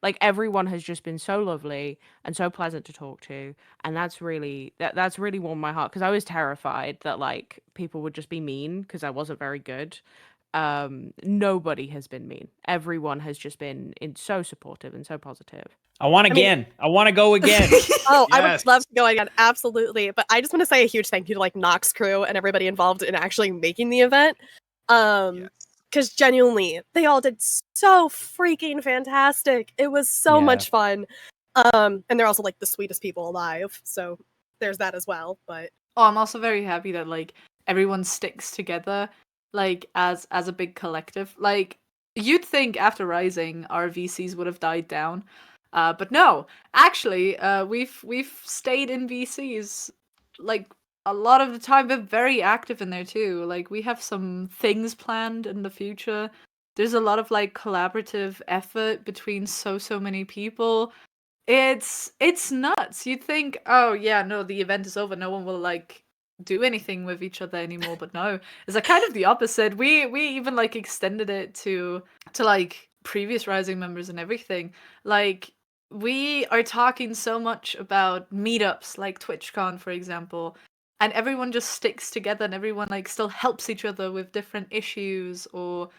Like everyone has just been so lovely and so pleasant to talk to, and that's really warmed my heart, because I was terrified that like people would just be mean because I wasn't very good. Nobody has been mean. Everyone has just been so supportive and so positive. I want again. I want to go again. Oh, I would love to go again, absolutely. But I just want to say a huge thank you to like Nox Crew and everybody involved in actually making the event. Because genuinely, they all did so freaking fantastic. It was so much fun. And they're also like the sweetest people alive. So there's that as well. But I'm also very happy that like everyone sticks together, like as a big collective. Like you'd think after Rising, our VCs would have died down, but no. Actually, we've stayed in VCs like a lot of the time. We're very active in there too. Like we have some things planned in the future. There's a lot of like collaborative effort between so many people. It's nuts. You'd think, oh yeah, no, the event is over. No one will like do anything with each other anymore. But no, it's like kind of the opposite. We even like extended it to like previous Rising members and everything. Like we are talking so much about meetups like TwitchCon, for example. and everyone just sticks together, and everyone like still helps each other with different issues, or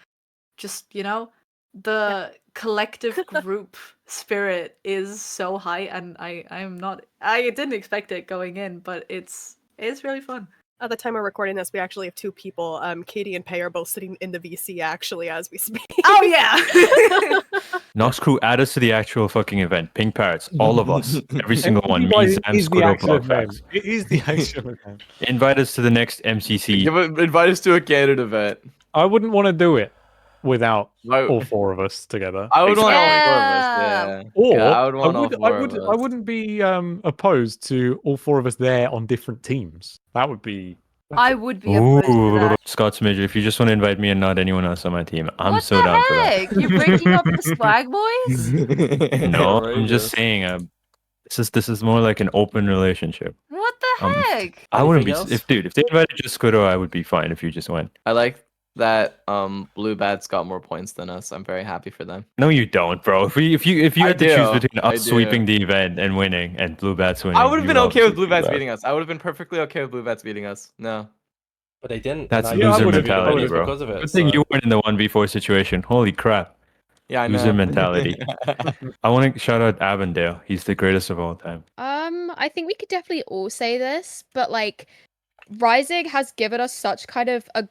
just the collective group spirit is so high, and I didn't expect it going in, but it's really fun. At the time we're recording this, we actually have two people. Katie and Pei are both sitting in the VC actually as we speak. Oh yeah. Nox Crew, add us to the actual fucking event. Pink Parrots, all of us, every single one. Me, Sam, He's the Squiddo, actual event. Blockfax. It is the actual event. Invite us to the next MCC. Invite us to a candid event. I wouldn't want to do it without all four of us together. I would want all four of us. Yeah. Or Yeah, I would want all four of us. I wouldn't be opposed to all four of us there on different teams. That would be. I would be opposed to Ooh, that. Scott's Major, if you just want to invite me and not anyone else on my team, I'm What so the down for heck? You're breaking up the swag boys? that. No, I'm just saying, this is more like an open relationship. What the heck? I wouldn't be Anything if they invited just Squiddo, I would be fine if you just went. I like that Blue Bats got more points than us. I'm very happy for them. No, you don't, bro. If you I had to choose do. between I us do. sweeping the event and winning and Blue Bats winning, I would have you been okay with obviously Blue do Bats that. beating us. I would have been perfectly okay with Blue Bats beating us. No. But they didn't. That's and I loser would've mentality, voted bro. because of it, Good thing so- you weren't in the 1v4 situation. Holy crap. Yeah, I know. Loser mentality. I want to shout out Avondale. He's the greatest of all time. I think we could definitely all say this, but like Rising has given us such kind of a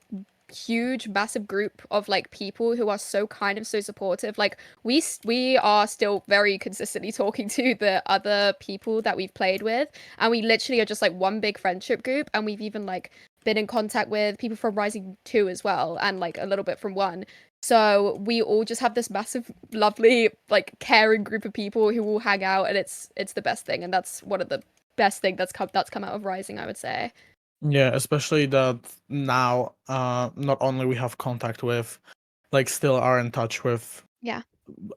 huge massive group of like people who are so kind of so supportive. Like we are still very consistently talking to the other people that we've played with, and we literally are just like one big friendship group, and we've even like been in contact with people from Rising 2 as well, and like a little bit from 1. So we all just have this massive lovely like caring group of people who all hang out, and it's the best thing, and that's one of the best thing that's come out of Rising, I would say. Yeah, especially that now not only we have contact with, like still are in touch with Yeah.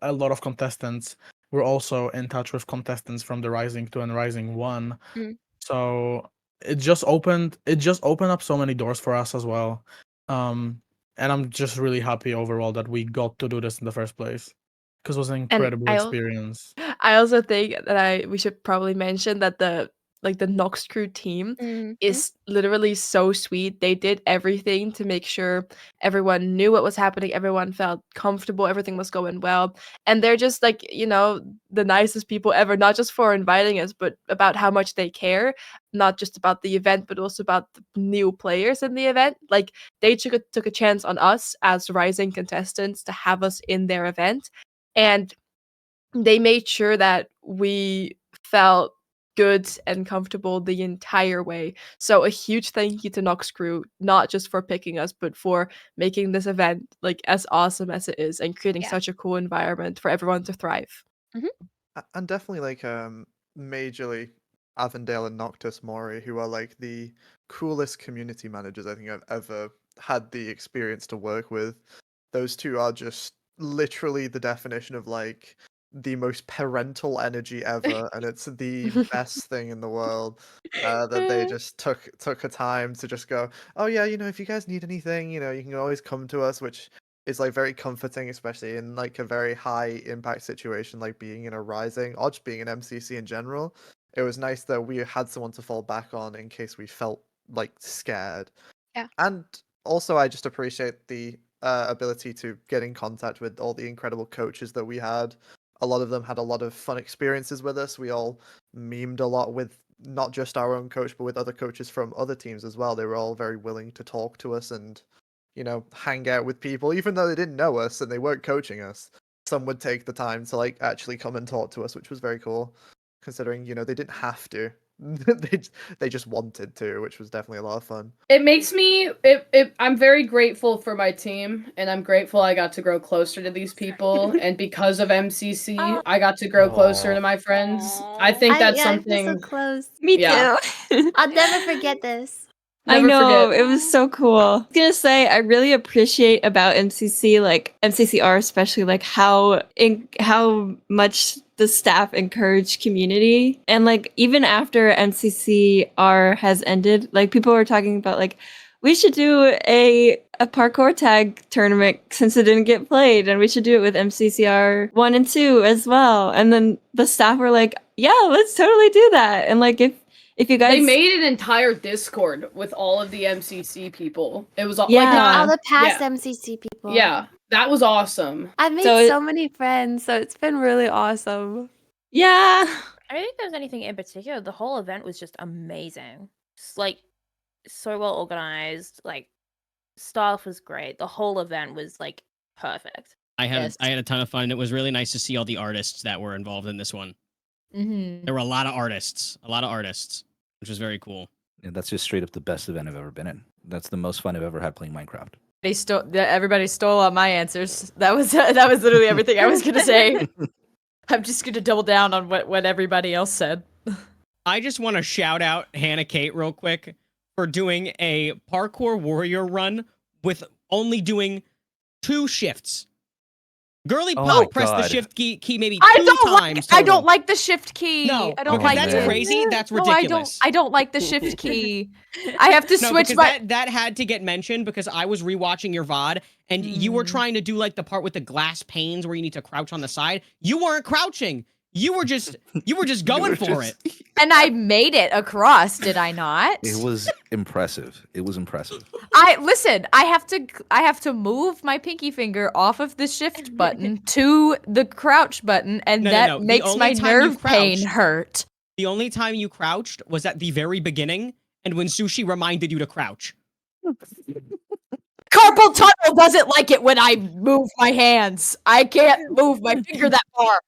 a lot of contestants. We're also in touch with contestants from the Rising 2 and Rising 1. Mm. So it just opened up so many doors for us as well. And I'm just really happy overall that we got to do this in the first place, because it was an incredible experience. I also think that we should probably mention that the Nox Crew team is literally so sweet. They did everything to make sure everyone knew what was happening, everyone felt comfortable, everything was going well. And they're just like, the nicest people ever, not just for inviting us, but about how much they care, not just about the event, but also about the new players in the event. Like they took a chance on us as Rising contestants to have us in their event. And they made sure that we felt good and comfortable the entire way. So a huge thank you to Nox Crew, not just for picking us, but for making this event like as awesome as it is and creating such a cool environment for everyone to thrive. And definitely like majorly Avondale and Noctis Mori, who are like the coolest community managers I think I've ever had the experience to work with. Those two are just literally the definition of like the most parental energy ever, and it's the best thing in the world that they just took a time to just go, oh yeah, if you guys need anything, you can always come to us, which is like very comforting, especially in like a very high impact situation like being in a Rising or just being an MCC in general. It was nice that we had someone to fall back on in case we felt like scared. Yeah. And also I just appreciate the ability to get in contact with all the incredible coaches that we had. A lot of them had a lot of fun experiences with us. We all memed a lot with not just our own coach, but with other coaches from other teams as well. They were all very willing to talk to us and, hang out with people, even though they didn't know us and they weren't coaching us. Some would take the time to like actually come and talk to us, which was very cool, considering, they didn't have to. They just wanted to, which was definitely a lot of fun. It makes me I'm very grateful for my team, and I'm grateful I got to grow closer to these people, and because of MCC I got to grow closer to my friends. I think that's something so close. Me Yeah. too. I'll never forget this. I Never know, forget. it was so cool. I was gonna say, I really appreciate about MCC, like MCCR especially, like how much the staff encourage community. And like even after MCCR has ended, like people were talking about like, we should do a parkour tag tournament since it didn't get played, and we should do it with MCCR 1 and 2 as well. And then the staff were like, yeah, let's totally do that. And like if if you guys They made an entire Discord with all of the MCC people. It was all Yeah. All the past yeah. MCC people. Yeah, that was awesome. I made So so many friends, so it's been really awesome. Yeah. I don't think there was anything in particular. The whole event was just amazing. Just like so well organized. Like staff was great. The whole event was like perfect. I had Yes. I had a ton of fun. It was really nice to see all the artists that were involved in this one. Mm-hmm. There were a lot of artists, which was very cool. And that's just straight up the best event I've ever been in. That's the most fun I've ever had playing Minecraft. Everybody stole all my answers. That was literally everything I was gonna say. I'm just gonna double down on what everybody else said. I just want to shout out Hannah Kate real quick for doing a parkour warrior run with only doing 2 shifts. Girly Oh Pop my pressed the God. shift key maybe 2 I don't times. I total. don't like the shift key. No, I don't because like that's it. crazy. That's No, ridiculous. I don't like the shift key. I have to No, switch because my. that had to get mentioned because I was rewatching your VOD and you were trying to do like the part with the glass panes where you need to crouch on the side. You weren't crouching. You were just going for it. And I made it across, did I not? It was impressive. It was impressive. I have to move my pinky finger off of the shift button to the crouch button, and No, that no. The makes only my time you nerve pain crouched- hurt. The only time you crouched was at the very beginning and when Sushi reminded you to crouch. Carpal tunnel doesn't like it when I move my hands. I can't move my finger that far.